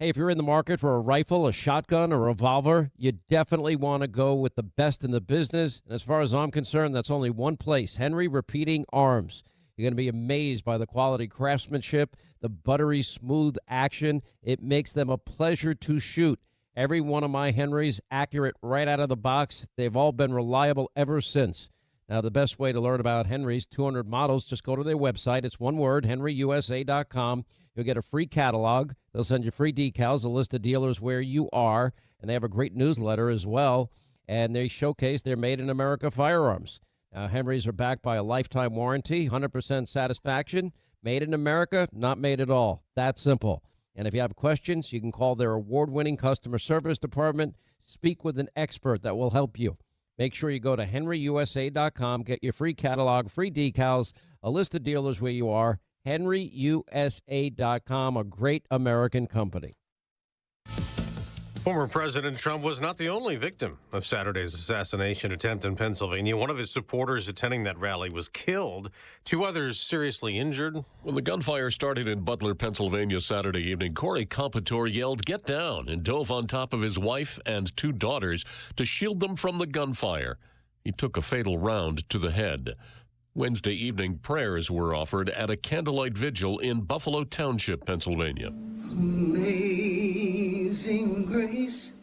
Hey, if you're in the market for a rifle, a shotgun, or a revolver, you definitely want to go with the best in the business. And as far as I'm concerned, that's only one place, Henry Repeating Arms. You're going to be amazed by the quality craftsmanship, the buttery smooth action. It makes them a pleasure to shoot. Every one of my Henrys accurate right out of the box. They've all been reliable ever since. Now, the best way to learn about Henry's 200 models, just go to their website. It's one word, henryusa.com. You'll get a free catalog. They'll send you free decals, a list of dealers where you are, and they have a great newsletter as well, and they showcase their made-in-America firearms. Now, Henrys are backed by a lifetime warranty, 100% satisfaction. Made in America, not made at all. That simple. And if you have questions, you can call their award-winning customer service department. Speak with an expert that will help you. Make sure you go to henryusa.com, get your free catalog, free decals, a list of dealers where you are, henryusa.com, a great American company. Former President Trump was not the only victim of Saturday's assassination attempt in Pennsylvania. One of his supporters attending that rally was killed. 2 others seriously injured. When the gunfire started in Butler, Pennsylvania Saturday evening, Corey Compitor yelled, "Get down," and dove on top of his wife and 2 daughters to shield them from the gunfire. He took a fatal round to the head. Wednesday evening, prayers were offered at a candlelight vigil in Buffalo Township, Pennsylvania. Amazing grace,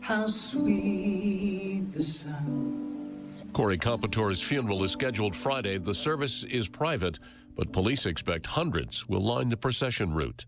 how sweet the sound. Corey Compitor's funeral is scheduled Friday. The service is private, but police expect hundreds will line the procession route.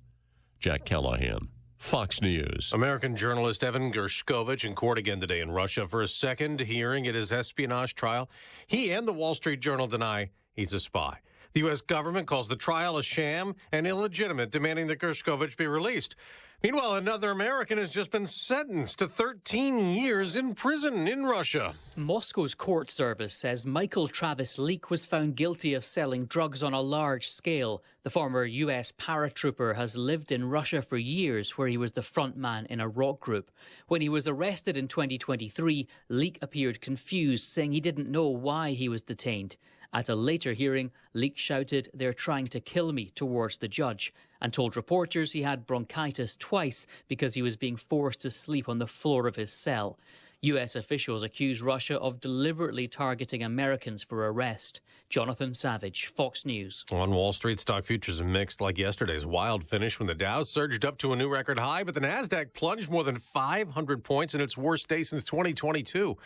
Jack Callahan, Fox News. American journalist Evan Gershkovich in court again today in Russia for a second hearing at his espionage trial. He and the Wall Street Journal deny he's a spy. The U.S. government calls the trial a sham and illegitimate, demanding that Gershkovich be released. Meanwhile, another American has just been sentenced to 13 years in prison in Russia. Moscow's court service says Michael Travis Leak was found guilty of selling drugs on a large scale. The former U.S. paratrooper has lived in Russia for years, where he was the front man in a rock group. When he was arrested in 2023, Leak appeared confused, saying he didn't know why he was detained. At a later hearing, Leak shouted, "They're trying to kill me," towards the judge, and told reporters he had bronchitis twice because he was being forced to sleep on the floor of his cell. U.S. officials accuse Russia of deliberately targeting Americans for arrest. Jonathan Savage, Fox News. On Wall Street, stock futures are mixed like yesterday's wild finish when the Dow surged up to a new record high, but the Nasdaq plunged more than 500 points in its worst day since 2022.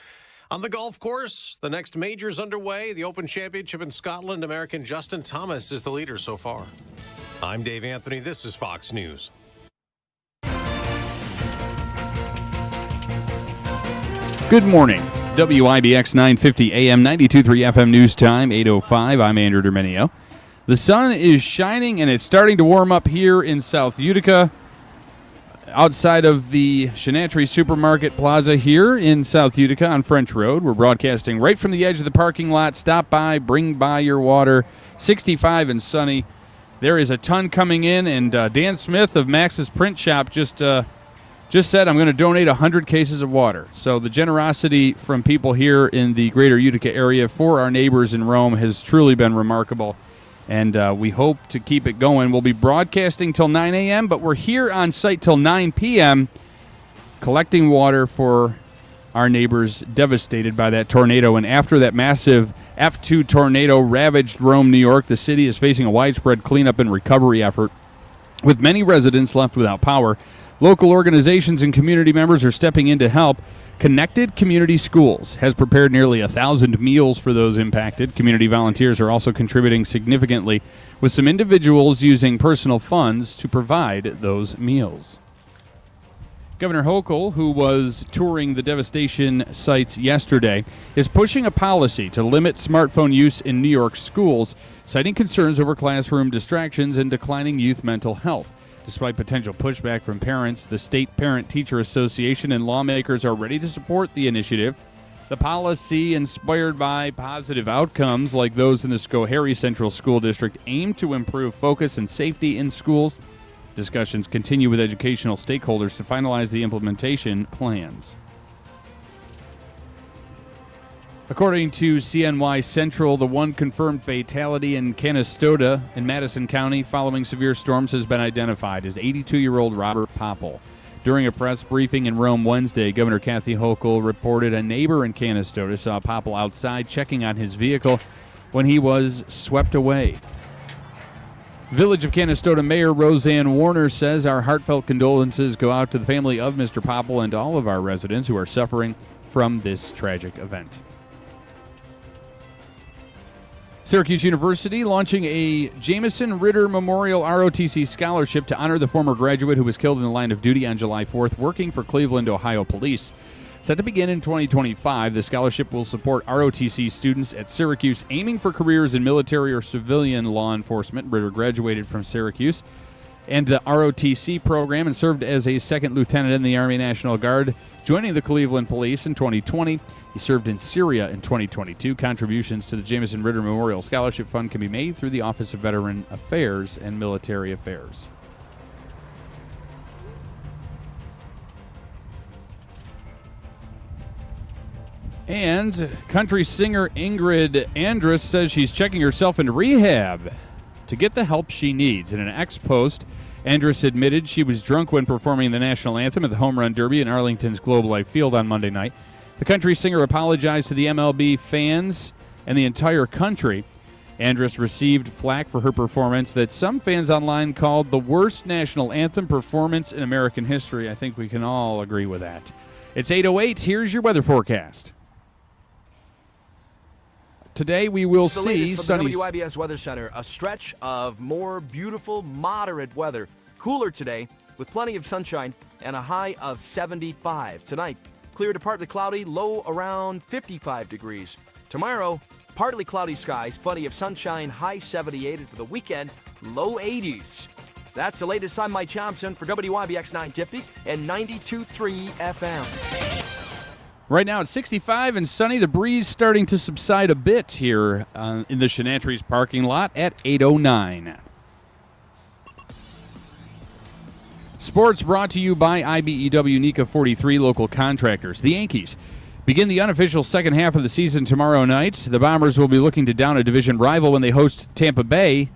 On the golf course, the next major's underway. The Open Championship in Scotland. American Justin Thomas is the leader so far. I'm Dave Anthony. This is Fox News. Good morning. WIBX 950 AM 92.3 FM News Time, 8:05. I'm Andrew Dermenio. The sun is shining and it's starting to warm up here in South Utica. Outside of the Chanatry Supermarket Plaza here in South Utica on French Road. We're broadcasting right from the edge of the parking lot. Stop by, bring by your water. 65 and sunny. There is a ton coming in, and Dan Smith of Max's Print Shop just said, "I'm going to donate 100 cases of water." So the generosity from people here in the greater Utica area for our neighbors in Rome has truly been remarkable. And we hope to keep it going. We'll be broadcasting till 9 a.m., but we're here on site till 9 p.m. collecting water for our neighbors devastated by that tornado. And after that massive F2 tornado ravaged Rome, New York, the city is facing a widespread cleanup and recovery effort. With many residents left without power, local organizations and community members are stepping in to help. Connected Community Schools has prepared nearly 1,000 meals for those impacted. Community volunteers are also contributing significantly, with some individuals using personal funds to provide those meals. Governor Hochul, who was touring the devastation sites yesterday, is pushing a policy to limit smartphone use in New York schools, citing concerns over classroom distractions and declining youth mental health. Despite potential pushback from parents, the State Parent-Teacher Association and lawmakers are ready to support the initiative. The policy, inspired by positive outcomes like those in the Schoharie Central School District, aim to improve focus and safety in schools. Discussions continue with educational stakeholders to finalize the implementation plans. According to CNY Central, the one confirmed fatality in Canastota in Madison County following severe storms has been identified as 82-year-old Robert Popple. During a press briefing in Rome Wednesday, Governor Kathy Hochul reported a neighbor in Canastota saw Popple outside checking on his vehicle when he was swept away. Village of Canastota Mayor Roseanne Warner says our heartfelt condolences go out to the family of Mr. Popple and all of our residents who are suffering from this tragic event. Syracuse University launching a Jameson Ritter Memorial ROTC scholarship to honor the former graduate who was killed in the line of duty on July 4th working for Cleveland, Ohio police. Set to begin in 2025, the scholarship will support ROTC students at Syracuse aiming for careers in military or civilian law enforcement. Ritter graduated from Syracuse and the ROTC program and served as a second lieutenant in the Army National Guard, joining the Cleveland Police in 2020. He served in Syria in 2022. Contributions to the Jameson Ritter Memorial Scholarship Fund can be made through the Office of Veteran Affairs and Military Affairs. And country singer Ingrid Andress says she's checking herself into rehab to get the help she needs. In an ex-post, Andress admitted she was drunk when performing the national anthem at the Home Run Derby in Arlington's Globe Life Field on Monday night. The country singer apologized to the MLB fans and the entire country. Andress received flack for her performance that some fans online called the worst national anthem performance in American history. I think we can all agree with that. It's 8:08. Here's your weather forecast. Today we will see sunny. The WIBS Weather Center, a stretch of more beautiful, moderate weather. Cooler today with plenty of sunshine and a high of 75. Tonight, clear to partly cloudy, low around 55 degrees. Tomorrow, partly cloudy skies, plenty of sunshine, high 78. And for the weekend, low 80s. That's the latest. I'm Mike Thompson for WIBX 9 Tippy and 92.3 FM. Right now it's 65 and sunny. The breeze starting to subside a bit here in the Chanatry's parking lot at 8:09. Sports brought to you by IBEW NECA 43 local contractors. The Yankees begin the unofficial second half of the season tomorrow night. The Bombers will be looking to down a division rival when they host Tampa Bay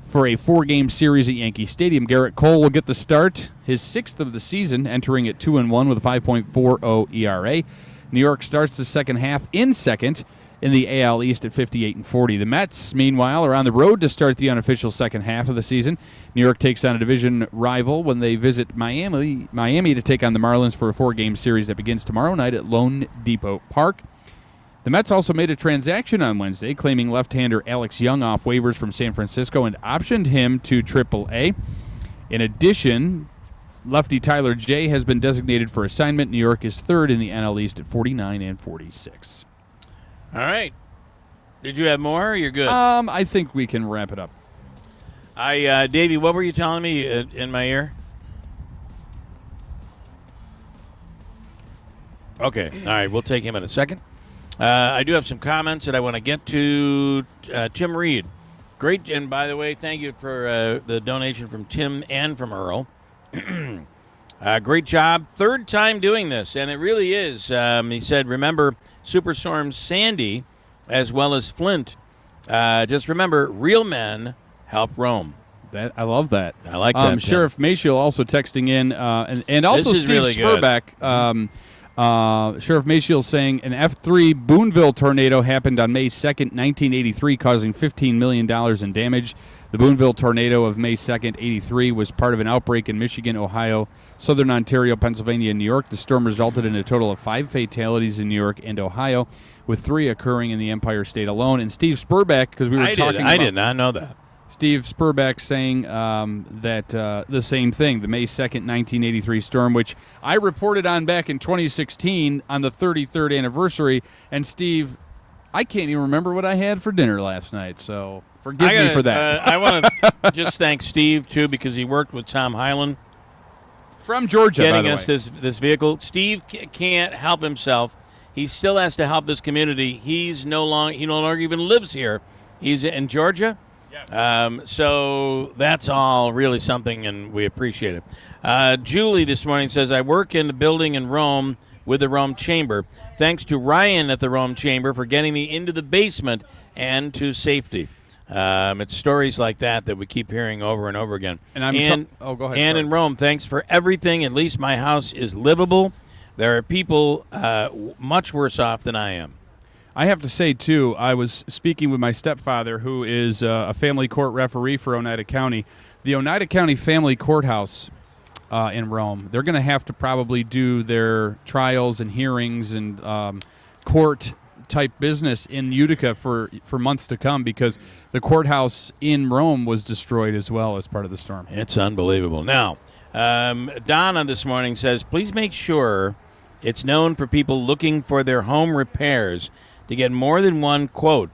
for a 4-game series at Yankee Stadium. Garrett Cole will get the start, his 6th of the season, entering at 2-1 with a 5.40 ERA. New York starts the second half in second in the AL East at 58-40. The Mets, meanwhile, are on the road to start the unofficial second half of the season. New York takes on a division rival when they visit Miami to take on the Marlins for a 4-game series that begins tomorrow night at Lone Depot Park. The Mets also made a transaction on Wednesday, claiming left-hander Alex Young off waivers from San Francisco and optioned him to AAA. In addition, lefty Tyler J has been designated for assignment. New York is third in the NL East at 49-46. All right. Did you have more? Or you're good. I think we can wrap it up. Davey, what were you telling me in my ear? Okay. All right. We'll take him in a second. I do have some comments that I want to get to. Tim Reed. Great. And by the way, thank you for the donation from Tim and from Earl. Great job. Third time doing this, and it really is. He said, remember Superstorm Sandy as well as Flint. Just remember, real men help Rome. I love that. I like that. Sheriff Mayfield also texting in, and also this is Steve really Spurbeck. Sheriff Mayfield saying an F3 Boonville tornado happened on May 2nd, 1983, causing $15 million in damage. The Boonville tornado of May 2nd, 83 was part of an outbreak in Michigan, Ohio, Southern Ontario, Pennsylvania, and New York. The storm resulted in a total of 5 fatalities in New York and Ohio, with 3 occurring in the Empire State alone. And Steve Spurbeck, because we were talking about... I did not know that. Steve Spurbeck saying that the same thing, the May 2nd, 1983 storm, which I reported on back in 2016 on the 33rd anniversary. And, Steve, I can't even remember what I had for dinner last night, so forgive me for that. I want to just thank Steve, too, because he worked with Tom Hyland. From Georgia, getting by the us way. this vehicle. Steve can't help himself. He still has to help this community. He no longer even lives here. He's in Georgia. So that's all really something, and we appreciate it. Julie this morning says, I work in the building in Rome with the Rome Chamber. Thanks to Ryan at the Rome Chamber for getting me into the basement and to safety. It's stories like that we keep hearing over and over again. And I'm go ahead. And sorry. in Rome, thanks for everything. At least my house is livable. There are people much worse off than I am. I have to say, too, I was speaking with my stepfather, who is a family court referee for Oneida County. The Oneida County Family Courthouse in Rome, they're going to have to probably do their trials and hearings and court-type business in Utica for months to come, because the courthouse in Rome was destroyed as well as part of the storm. It's unbelievable. Now, Donna this morning says, please make sure it's known for people looking for their home repairs to get more than one quote.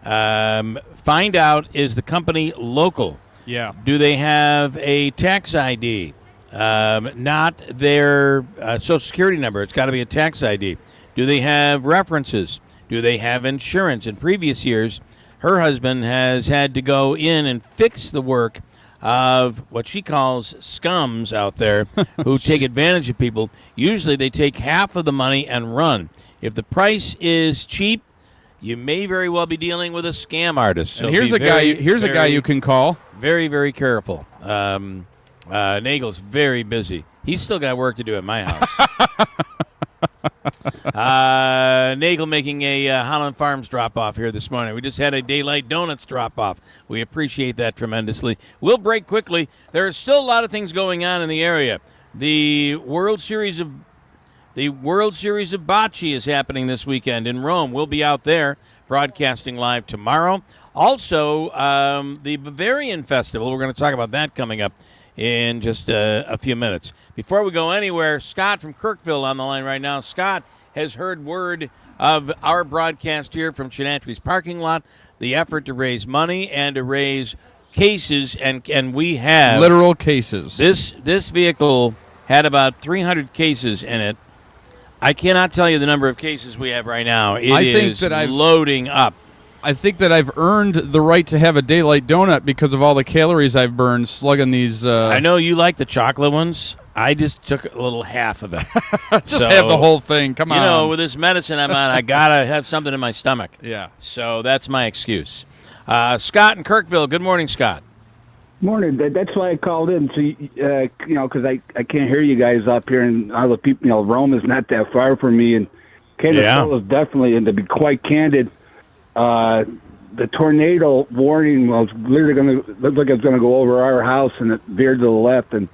Find out, is the company local? Yeah. Do they have a tax ID? Not their Social Security number. It's got to be a tax ID. Do they have references? Do they have insurance? In previous years, her husband has had to go in and fix the work of what she calls scums out there who take advantage of people. Usually they take half of the money and run. If the price is cheap, you may very well be dealing with a scam artist. So and here's a guy you can call. Very, very careful. Nagel's very busy. He's still got work to do at my house. Nagel making a Holland Farms drop-off here this morning. We just had a Daylight Donuts drop-off. We appreciate that tremendously. We'll break quickly. There are still a lot of things going on in the area. The World Series of Bocce is happening this weekend in Rome. We'll be out there broadcasting live tomorrow. Also, the Bavarian Festival, we're going to talk about that coming up in just a few minutes. Before we go anywhere, Scott from Kirkville on the line right now. Scott has heard word of our broadcast here from Chanatry's parking lot, the effort to raise money and to raise cases, and we have literal cases. This vehicle had about 300 cases in it. I cannot tell you the number of cases we have right now. I think that loading up. I think that I've earned the right to have a Daylight Donut because of all the calories I've burned slugging these. I know you like the chocolate ones. I just took a little half of it. Just have the whole thing. Come on. You know, with this medicine I'm on, I got to have something in my stomach. Yeah. So that's my excuse. Scott in Kirkville. Good morning, Scott. Morning. That's why I called in. So, because I can't hear you guys up here, and all the people, Rome is not that far from me, and Canada is definitely, and to be quite candid, the tornado warning was literally going to look like it's going to go over our house, and it veered to the left, and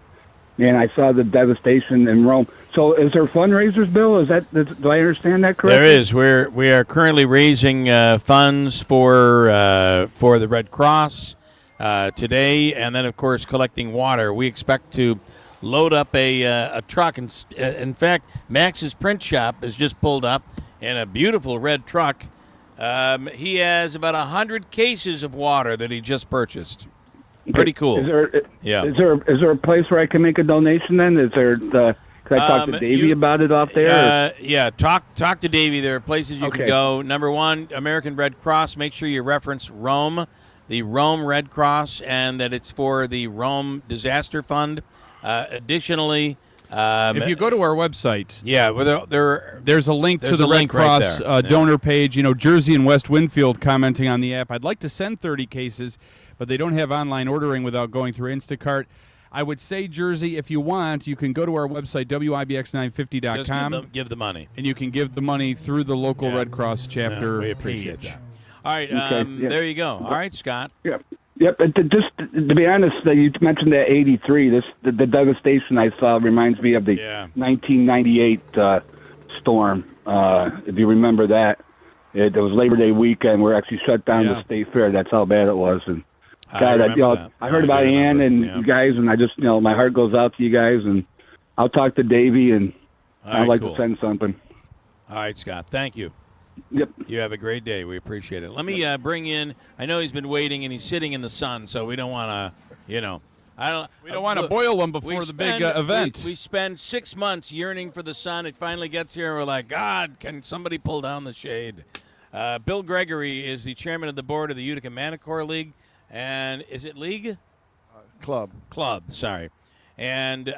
I saw the devastation in Rome. So, is there fundraisers, Bill? Do I understand that correctly? There is. We are currently raising funds for the Red Cross today, and then of course collecting water. We expect to load up a truck, and in fact, Max's print shop has just pulled up in a beautiful red truck. He has about 100 cases of water that he just purchased. Pretty cool. Is there a place where I can make a donation then? Is there can I talk to Davey about it off there? Yeah, talk to Davey. There are places you can go. Number one, American Red Cross. Make sure you reference Rome, the Rome Red Cross, and that it's for the Rome Disaster Fund. Additionally, if you go to our website, there's a link to the Red Cross donor page. Jersey and West Winfield commenting on the app. I'd like to send 30 cases, but they don't have online ordering without going through Instacart. I would say, Jersey, if you want, you can go to our website, WIBX950.com. Just give the money. And you can give the money through the local Red Cross chapter we appreciate page. that. All right, there you go. All right, Scott. Yep. Just to be honest, you mentioned that 83. The devastation I saw reminds me of the 1998 storm. If you remember that, it was Labor Day weekend. We actually shut down the state fair. That's how bad it was. And God, I heard about Ann and you guys, and I just, my heart goes out to you guys. And I'll talk to Davey, and I'd like to send something. All right, Scott. Thank you. Yep. You have a great day. We appreciate it. Let me bring in. I know he's been waiting and he's sitting in the sun, so we don't want to, We don't want to boil him before the big event. We spend 6 months yearning for the sun. It finally gets here, and we're like, God, can somebody pull down the shade? Bill Gregory is the chairman of the board of the Utica Manicore League, and is it league? Club. Sorry, and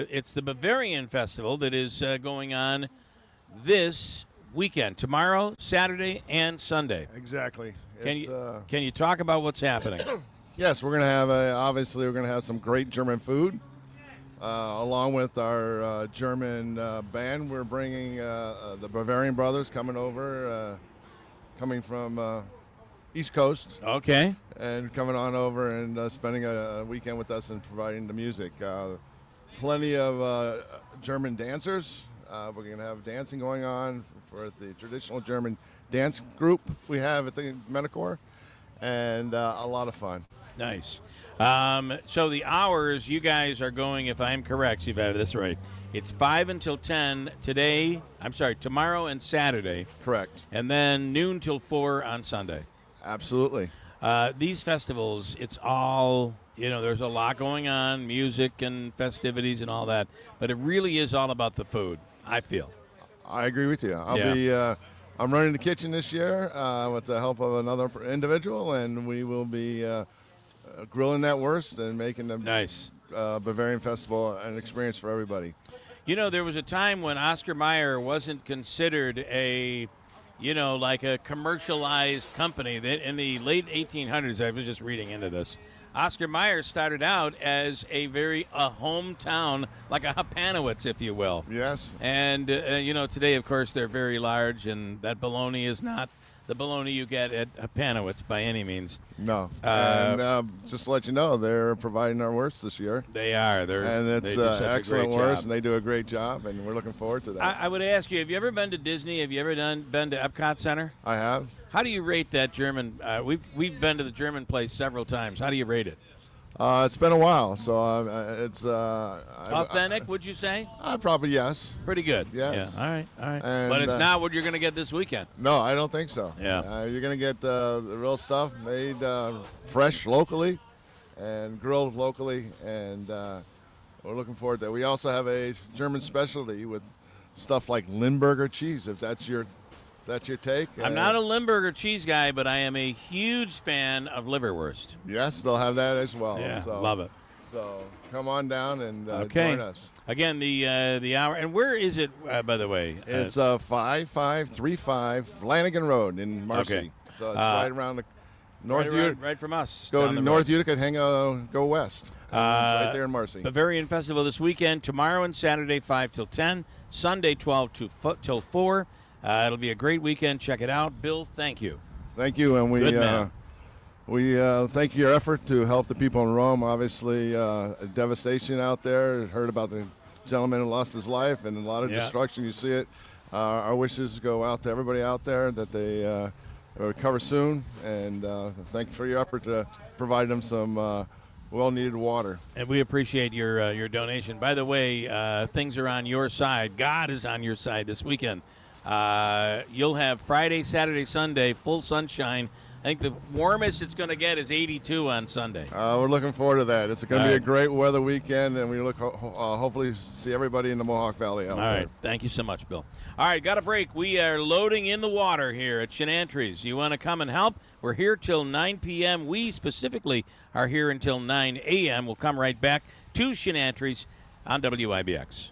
it's the Bavarian Festival that is going on this weekend, tomorrow, Saturday, and Sunday. Exactly. Can you talk about what's happening? Yes, we're going to have obviously we're going to have some great German food, along with our German band. We're bringing the Bavarian Brothers coming from East Coast. Okay. And coming on over and spending a weekend with us and providing the music. Plenty of German dancers. We're going to have dancing going on for the traditional German dance group we have at the Manicore, and a lot of fun. Nice. So the hours you guys are going, if I'm correct, see if I have this right, it's 5 until 10 tomorrow and Saturday. Correct. And then noon till 4 on Sunday. Absolutely. These festivals, it's all, there's a lot going on, music and festivities and all that, but it really is all about the food, I feel. I agree with you. I'm running the kitchen this year with the help of another individual, and we will be grilling that wurst and making the Bavarian Festival an experience for everybody. There was a time when Oscar Mayer wasn't considered a commercialized company. In the late 1800s, I was just reading into this, Oscar Mayer started out as a hometown, like a Hapanowitz, if you will. Yes. And, today, of course, they're very large, and that bologna is not the bologna you get at Hapanowitz by any means. No. And just to let you know, they're providing our wurst this year. They are. And it's excellent wurst, and they do a great job, and we're looking forward to that. I would ask you, have you ever been to Disney? Have you ever been to Epcot Center? I have. How do you rate that German? We've been to the German place several times. How do you rate it? It's been a while, so it's authentic. Would you say? Probably yes. Pretty good. Yes. Yeah. All right. And, but it's not what you're going to get this weekend. No, I don't think so. Yeah. You're going to get the real stuff made fresh locally and grilled locally, and we're looking forward to that. We also have a German specialty with stuff like Limburger cheese, if that's your take. I'm not a Limburger cheese guy, but I am a huge fan of liverwurst. Yes, they'll have that as well. Yeah, so, love it. So come on down and join us. Again, the hour. And where is it, by the way? It's 5535 Flanagan Road in Marcy. Okay. So it's right around the North Utica. Right from us. Go to North Utica, go west. It's right there in Marcy. Bavarian Festival this weekend, tomorrow and Saturday, 5 till 10, Sunday, 12 till 4. It'll be a great weekend. Check it out. Bill, thank you. Thank you, and we thank your effort to help the people in Rome. Obviously, devastation out there. Heard about the gentleman who lost his life and a lot of destruction. You see it. Our wishes go out to everybody out there that they recover soon, and thank you for your effort to provide them some well-needed water. And we appreciate your donation. By the way, things are on your side. God is on your side this weekend. You'll have Friday, Saturday, Sunday, full sunshine. I think the warmest it's going to get is 82 on Sunday. We're looking forward to that. It's going to be a great weather weekend, and we look hopefully see everybody in the Mohawk Valley out there. All right. Thank you so much, Bill. All right, got a break. We are loading in the water here at Chanatry's. You want to come and help? We're here till 9 p.m. We specifically are here until 9 a.m. We'll come right back to Chanatry's on WIBX.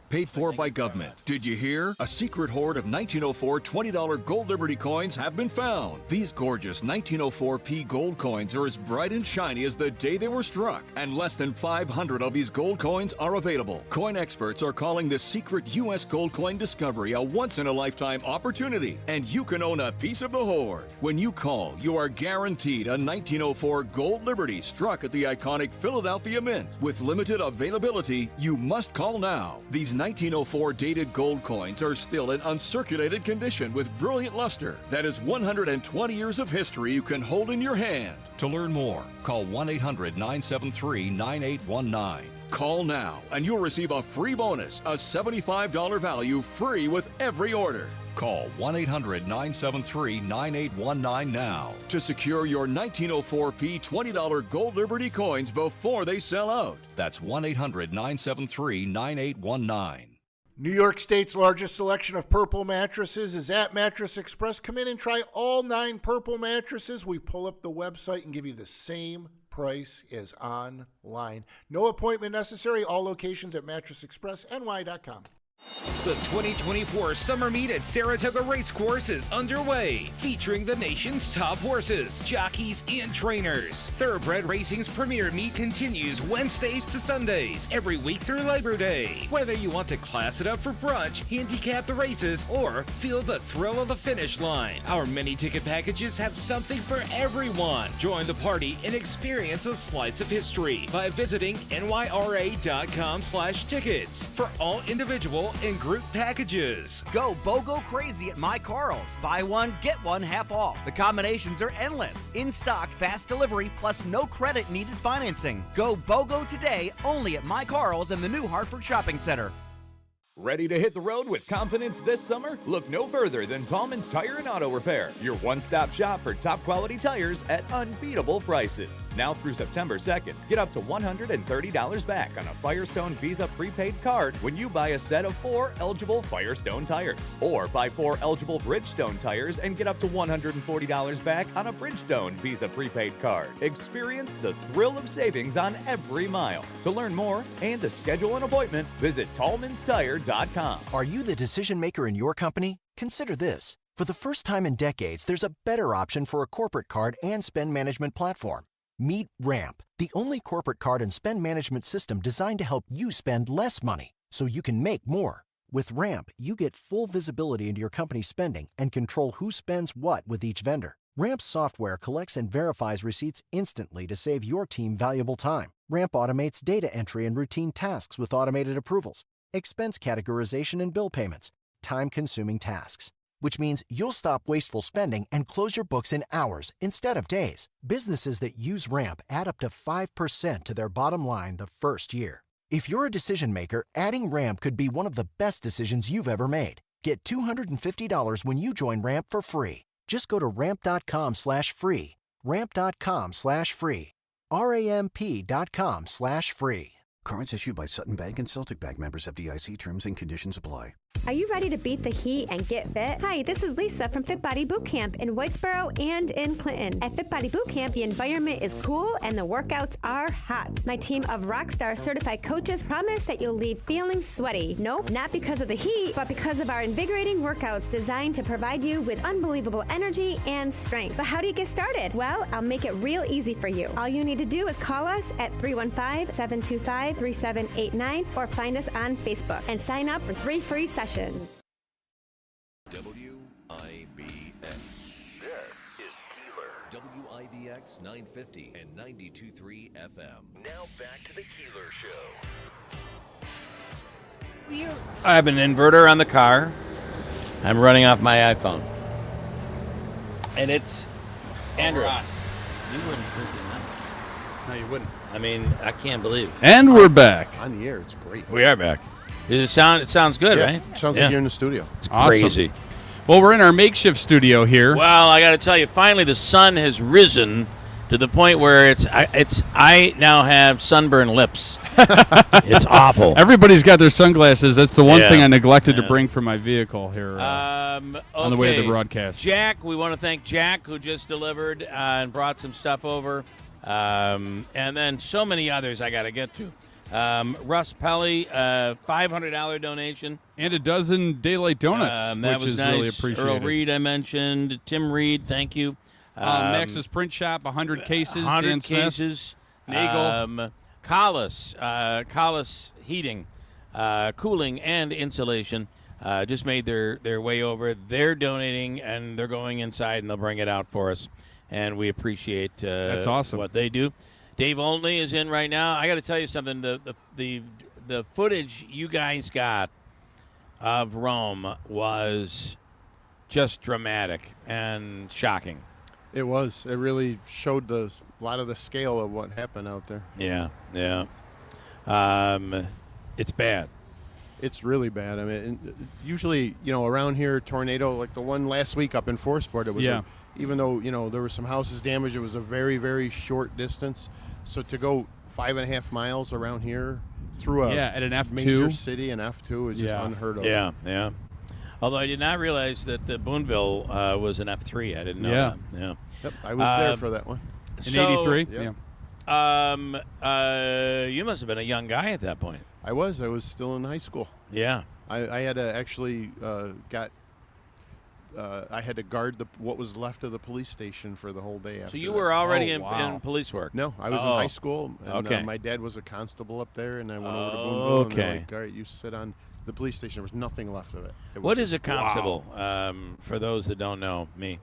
paid for by government. Did you hear? A secret hoard of 1904 $20 gold Liberty coins have been found. These gorgeous 1904p gold coins are as bright and shiny as the day they were struck, and less than 500 of these gold coins are available. Coin experts are calling this secret U.S. gold coin discovery a once-in-a-lifetime opportunity, and you can own a piece of the hoard. When you call, you are guaranteed a 1904 gold Liberty struck at the iconic Philadelphia Mint. With limited availability, you must call now. These 1904 dated gold coins are still in uncirculated condition with brilliant luster. That is 120 years of history you can hold in your hand. To learn more, call 1-800-973-9819. Call now and you'll receive a free bonus, a $75 value free with every order. Call 1-800-973-9819 now to secure your 1904p $20 gold Liberty coins before they sell out. That's 1-800-973-9819. New York State's largest selection of Purple mattresses is at Mattress Express. Come in and try all 9 Purple mattresses. We pull up the website and give you the same price as online. No appointment necessary. All locations at mattressexpressny.com. The 2024 Summer Meet at Saratoga Racecourse is underway, featuring the nation's top horses, jockeys, and trainers. Thoroughbred Racing's premier meet continues Wednesdays to Sundays, every week through Labor Day. Whether you want to class it up for brunch, handicap the races, or feel the thrill of the finish line, our many ticket packages have something for everyone. Join the party and experience a slice of history by visiting nyra.com/tickets for all individual and group packages. Go BOGO crazy at My Carl's. Buy one, get one half off. The combinations are endless. In stock, fast delivery, plus no credit needed financing. Go BOGO today, only at My Carl's and the new Hartford Shopping Center. Ready to hit the road with confidence this summer? Look no further than Tallman's Tire and Auto Repair, your one-stop shop for top quality tires at unbeatable prices. Now through September 2nd, get up to $130 back on a Firestone Visa prepaid card when you buy a set of 4 eligible Firestone tires. Or buy 4 eligible Bridgestone tires and get up to $140 back on a Bridgestone Visa prepaid card. Experience the thrill of savings on every mile. To learn more and to schedule an appointment, visit Tallman'sTire.com. Are you the decision maker in your company? Consider this. For the first time in decades, there's a better option for a corporate card and spend management platform. Meet Ramp, the only corporate card and spend management system designed to help you spend less money so you can make more. With Ramp, you get full visibility into your company's spending and control who spends what with each vendor. Ramp's software collects and verifies receipts instantly to save your team valuable time. Ramp automates data entry and routine tasks with automated approvals, expense categorization and bill payments, time-consuming tasks. Which means you'll stop wasteful spending and close your books in hours instead of days. Businesses that use Ramp add up to 5% to their bottom line the first year. If you're a decision maker, adding Ramp could be one of the best decisions you've ever made. Get $250 when you join Ramp for free. Just go to ramp.com/free. Ramp.com/free. ramp.com/free. Cards issued by Sutton Bank and Celtic Bank, members of FDIC. Terms and conditions apply. Are you ready to beat the heat and get fit? Hi, this is Lisa from Fit Body Boot Camp in Whitesboro and in Clinton. At Fit Body Boot Camp, the environment is cool and the workouts are hot. My team of Rockstar certified coaches promise that you'll leave feeling sweaty. Nope, not because of the heat, but because of our invigorating workouts designed to provide you with unbelievable energy and strength. But how do you get started? Well, I'll make it real easy for you. All you need to do is call us at 315-725-3789 or find us on Facebook and sign up for 3 free sessions. WIBX. This is Keeler. WIBX 950 and 92.3 FM. Now back to the Keeler Show. I have an inverter on the car. I'm running off my iPhone. And it's Android. You wouldn't freaking know. No, you wouldn't. I mean, I can't believe it. And we're back. On the air, it's great. We are back. Does it sound? It sounds good, Yeah, right? sounds like you're in the studio. It's Awesome. crazy. Well, we're in our makeshift studio here. Well, I got to tell you, finally the sun has risen to the point where I now have sunburned lips. It's awful. Everybody's got their sunglasses. That's the one Yeah. thing I neglected to bring from my vehicle here on the way to the broadcast. Jack, we want to thank Jack, who just delivered and brought some stuff over. And then so many others I got to get to. Russ Pelly, $500 donation. And a dozen Daylight Donuts, That which was is nice. really appreciated. Earl Reed, I mentioned. Tim Reed, thank you. Max's Print Shop, 100 cases. 100 Dan Smith. cases. Nagel. Collis Heating, Cooling, and Insulation just made their way over. They're donating, and they're going inside, and they'll bring it out for us. And we appreciate That's awesome. what they do. Dave Olney is in right now. I got to tell you something. The footage you guys got of Rome was just dramatic and shocking. It was. It really showed a lot of the scale of what happened out there. Yeah. It's bad. It's really bad. I mean, usually, around here, tornado, like the one last week up in Forestport, it was, even though, there were some houses damaged, it was a very, very short distance. So to go 5.5 miles around here through at an F2 major city, an F2 is just unheard of. Yeah. Although I did not realize that Boonville was an F3. I didn't know that. Yeah. Yep, I was there for that one. In 83? Yep. You must have been a young guy at that point. I was still in high school. Yeah. I had to actually I had to guard what was left of the police station for the whole day. After so you were already in police work? No, I was in high school. And, my dad was a constable up there, and I went over to Boonville. And they're like, all right, you sit on the police station. There was nothing left of it. What is a constable? For those that don't know, me.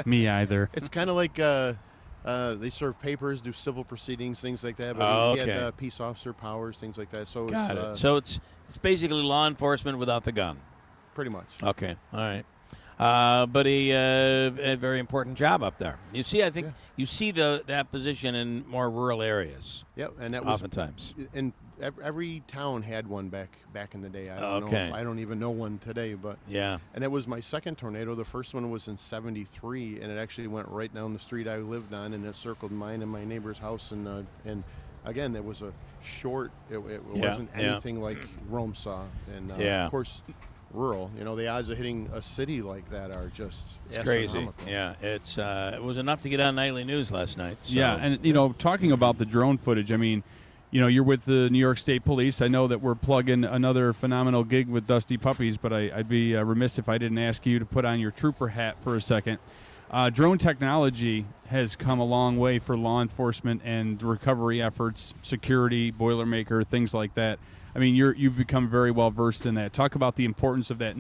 Me either. It's kind of like they serve papers, do civil proceedings, things like that. But he had peace officer powers, things like that. So Got it. So it's basically law enforcement without the gun. Pretty much. Okay. All right. But a very important job up there. You see, I think you see that position in more rural areas. Yep, and that was oftentimes. And every town had one back in the day. I don't know. I don't even know one today, but yeah. And it was my second tornado. The first one was in '73, and it actually went right down the street I lived on, and it circled mine and my neighbor's house. And again, it was a short. It wasn't anything like Rome saw, and of course. Rural, the odds of hitting a city like that are just crazy. Yeah, it was enough to get on nightly news last night. So. Yeah, and talking about the drone footage, I mean, you're with the New York State Police. I know that we're plugging another phenomenal gig with Dusty Puppies, but I'd be remiss if I didn't ask you to put on your trooper hat for a second. Drone technology has come a long way for law enforcement and recovery efforts, security, Boilermaker, things like that. I mean, you've become very well versed in that. Talk about the importance of that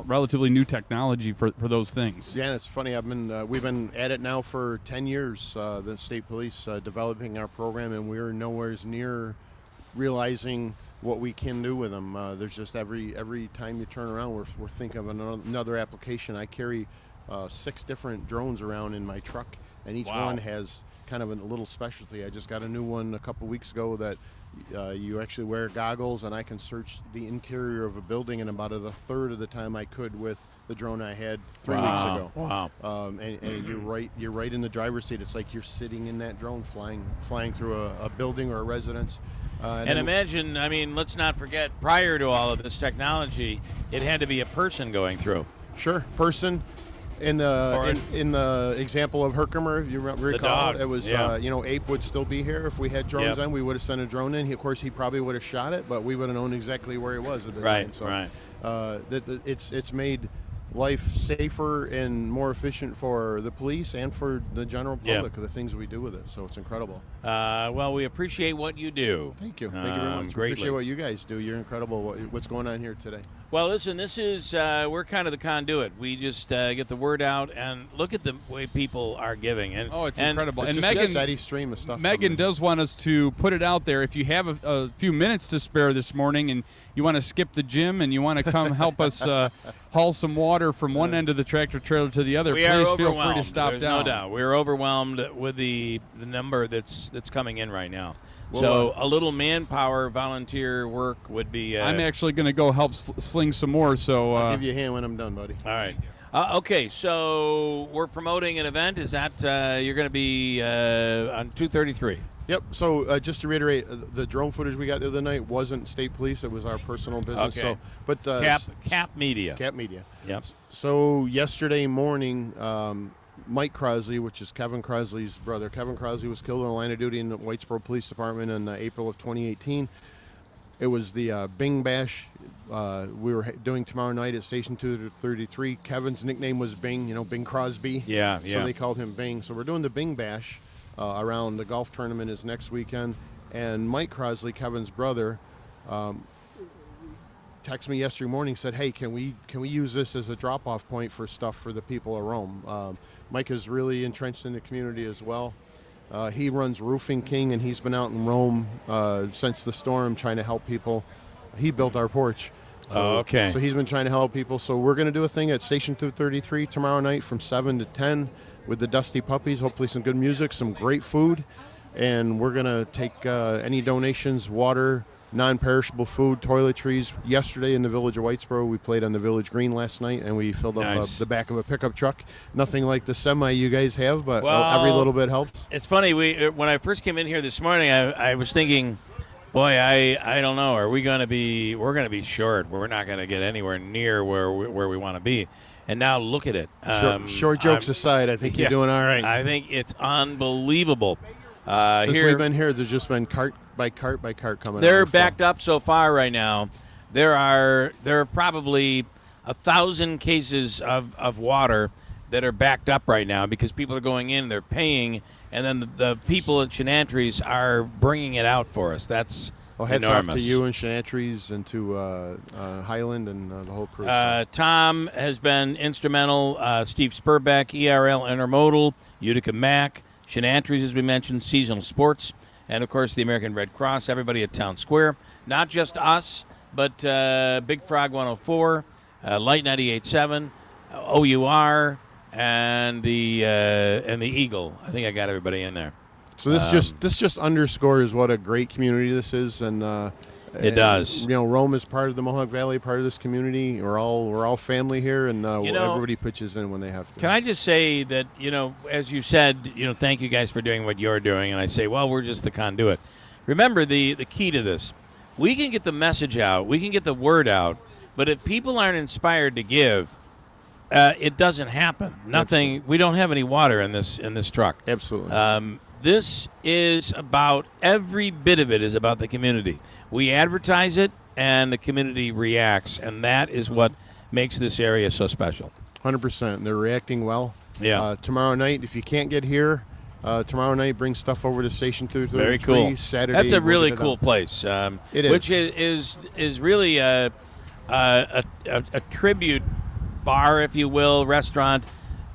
relatively new technology for those things. Yeah, it's funny. We've been at it now for 10 years. The state police developing our program, and we're nowhere near realizing what we can do with them. There's just every time you turn around, we're thinking of another application. I carry 6 different drones around in my truck, and each one has kind of a little specialty. I just got a new one a couple weeks ago that you actually wear goggles, and I can search the interior of a building in about a third of the time I could with the drone I had 3 weeks ago. Wow! And you're right in the driver's seat. It's like you're sitting in that drone, flying through a building or a residence. And imagine, I mean, let's not forget, prior to all of this technology, it had to be a person going through. Sure, person. In the example of Herkimer, you recall, it was Ape would still be here if we had drones on. We would have sent a drone in. Of course, he probably would have shot it, but we would have known exactly where he was at the time. So, it's made life safer and more efficient for the police and for the general public of the things we do with it. So it's incredible. Well, we appreciate what you do. Thank you. Thank you very much. We appreciate what you guys do. You're incredible. What's going on here today? Well, listen, this is, we're kind of the conduit. We just get the word out, and look at the way people are giving. And it's incredible. It's and just Megan, a steady stream of stuff. Megan does want us to put it out there. If you have a few minutes to spare this morning and you want to skip the gym and you want to come help us haul some water from one end of the tractor trailer to the other, please feel free to stop There's down. No doubt. We're overwhelmed with the number that's coming in right now. So a little manpower volunteer work would be... I'm actually going to go help sling some more. So I'll give you a hand when I'm done, buddy. All right. Okay, so we're promoting an event. Is that you're going to be on 233? Yep. So just to reiterate, the drone footage we got the other night wasn't state police. It was our personal business. Okay. So, but Cap Media. Cap Media. Yep. So yesterday morning, Mike Crosley, which is Kevin Crosley's brother. Kevin Crosley was killed in the line of duty in the Whitesboro Police Department in April of 2018. It was the Bing Bash we were doing tomorrow night at Station 233. Kevin's nickname was Bing, Bing Crosby. Yeah. So they called him Bing. So we're doing the Bing Bash around the golf tournament is next weekend. And Mike Crosley, Kevin's brother, texted me yesterday morning, said, hey, can we use this as a drop-off point for stuff for the people of Rome? Mike is really entrenched in the community as well. He runs Roofing King, and he's been out in Rome since the storm trying to help people. He built our porch. So, okay. So he's been trying to help people. So we're going to do a thing at Station 233 tomorrow night from 7 to 10 with the Dusty Puppies, hopefully some good music, some great food. And we're going to take any donations, water, non-perishable food, toiletries. Yesterday in the village of Whitesboro, we played on the village green last night, and we filled up the back of a pickup truck. Nothing like the semi you guys have, but every little bit helps. It's funny. When I first came in here this morning, I was thinking, boy, I don't know. We're going to be short. We're not going to get anywhere near where we want to be. And now look at it. Short jokes aside, I think you're doing all right. I think it's unbelievable. Since we've been here, there's just been cart by cart coming. They're backed up so far right now. There are probably 1,000 cases of water that are backed up right now because people are going in, they're paying, and then the people at Chanatry's are bringing it out for us. That's hats enormous. off to you and Chanatry's and to Highland and the whole crew. Tom has been instrumental. Steve Spurbeck, ERL Intermodal, Utica Mac, Chanatry's, as we mentioned, Seasonal Sports, and, of course, the American Red Cross, everybody at Town Square. Not just us, but Big Frog 104, Light 98.7, OUR, and the Eagle. I think I got everybody in there. So this just underscores what a great community this is, and it does. Rome is part of the Mohawk Valley, part of this community. We're all family here, and everybody pitches in when they have to. Can I just say that as you said, thank you guys for doing what you're doing, and I say, well, we're just the conduit. Remember the key to this: we can get the message out, we can get the word out, but if people aren't inspired to give, it doesn't happen. Nothing. Absolutely. We don't have any water in this truck. Absolutely. This is about, every bit of it is about the community. We advertise it, and the community reacts, and that is what makes this area so special. 100%. They're reacting well. Yeah. Tomorrow night, if you can't get here, tomorrow night, bring stuff over to Station 233. Very cool. Saturday. That's a really cool place. It is. Which is really a tribute bar, if you will, restaurant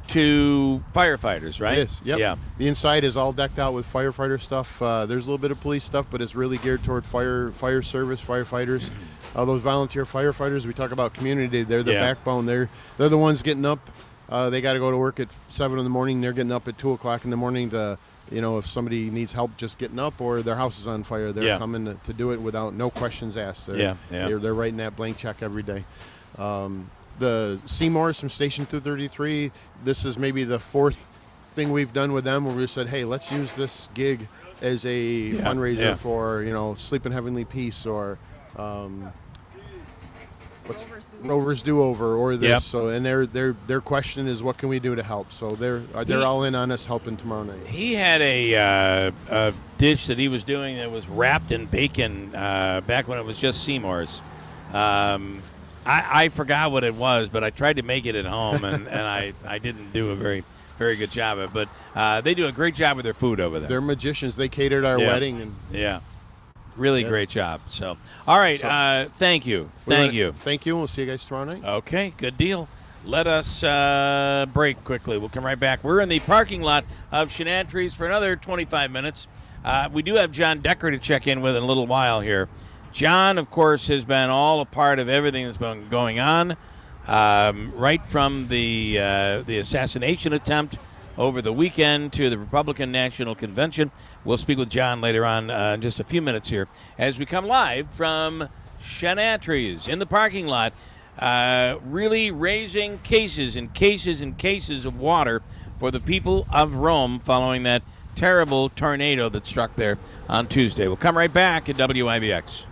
to firefighters, right? It is, yep. Yeah. The inside is all decked out with firefighter stuff. There's a little bit of police stuff, but it's really geared toward fire service, firefighters. Those volunteer firefighters, we talk about community, they're the backbone. They're the ones getting up. They got to go to work at 7 in the morning. They're getting up at 2 o'clock in the morning to, if somebody needs help just getting up or their house is on fire, they're coming to do it without no questions asked. They're writing that blank check every day. The Seymours from Station 233, this is maybe the fourth thing we've done with them where we said, hey, let's use this gig as a fundraiser for, Sleep in Heavenly Peace or Rover's Do-Over or this. Yep. So, and their question is, what can we do to help? So they're all in on us helping tomorrow night. He had a dish that he was doing that was wrapped in bacon back when it was just Seymour's. I forgot what it was, but I tried to make it at home, and I didn't do a very, very good job of it. But they do a great job with their food over there. They're magicians. They catered our wedding. Really great job. So, all right, thank you. Thank you. Thank you, and we'll see you guys tomorrow night. Okay, good deal. Let us break quickly. We'll come right back. We're in the parking lot of Chanatry's for another 25 minutes. We do have John Decker to check in with in a little while here. John, of course, has been all a part of everything that's been going on, right from the assassination attempt over the weekend to the Republican National Convention. We'll speak with John later on in just a few minutes here as we come live from Chanatry's in the parking lot, really raising cases and cases and cases of water for the people of Rome following that terrible tornado that struck there on Tuesday. We'll come right back at WIBX.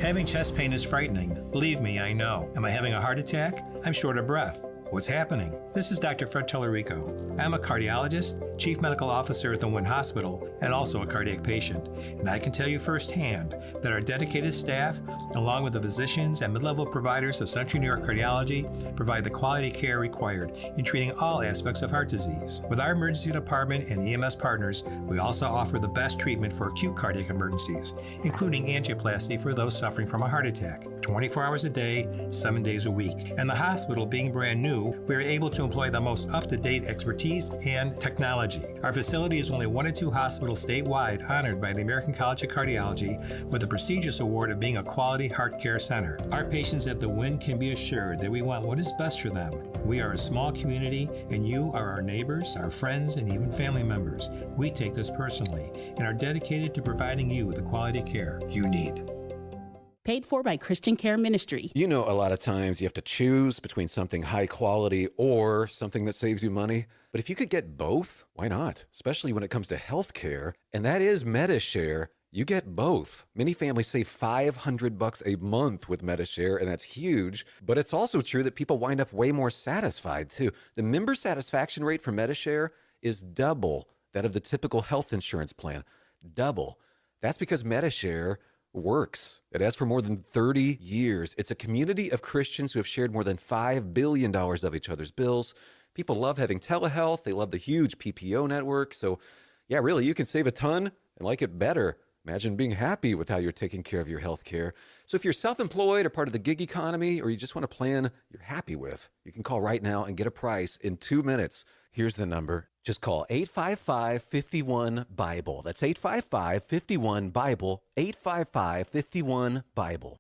Having chest pain is frightening. Believe me, I know. Am I having a heart attack? I'm short of breath. What's happening? This is Dr. Fred Tellerico. I'm a cardiologist, chief medical officer at the Wynn Hospital, and also a cardiac patient. And I can tell you firsthand that our dedicated staff, along with the physicians and mid-level providers of Central New York Cardiology, provide the quality care required in treating all aspects of heart disease. With our emergency department and EMS partners, we also offer the best treatment for acute cardiac emergencies, including angioplasty for those suffering from a heart attack, 24 hours a day, 7 days a week. And the hospital being brand new, we are able to employ the most up-to-date expertise and technology. Our facility is only one of 2 hospitals statewide honored by the American College of Cardiology with the prestigious award of being a quality heart care center. Our patients at the Wynn can be assured that we want what is best for them. We are a small community, and you are our neighbors, our friends, and even family members. We take this personally and are dedicated to providing you the quality care you need. Paid for by Christian Care Ministry. You know, a lot of times you have to choose between something high quality or something that saves you money. But if you could get both, why not? Especially when it comes to health care, and that is MediShare. You get both. Many families save $500 a month with MediShare, and that's huge. But it's also true that people wind up way more satisfied, too. The member satisfaction rate for MediShare is double that of the typical health insurance plan. Double. That's because MediShare works. It has for more than 30 years. It's a community of Christians who have shared more than $5 billion of each other's bills. People love having telehealth. They love the huge PPO network. So, yeah, really, you can save a ton and like it better. Imagine being happy with how you're taking care of your health care. So if you're self-employed or part of the gig economy, or you just want a plan you're happy with, you can call right now and get a price in 2 minutes. Here's the number. Just call 855-51-BIBLE. That's 855-51-BIBLE, 855-51-BIBLE.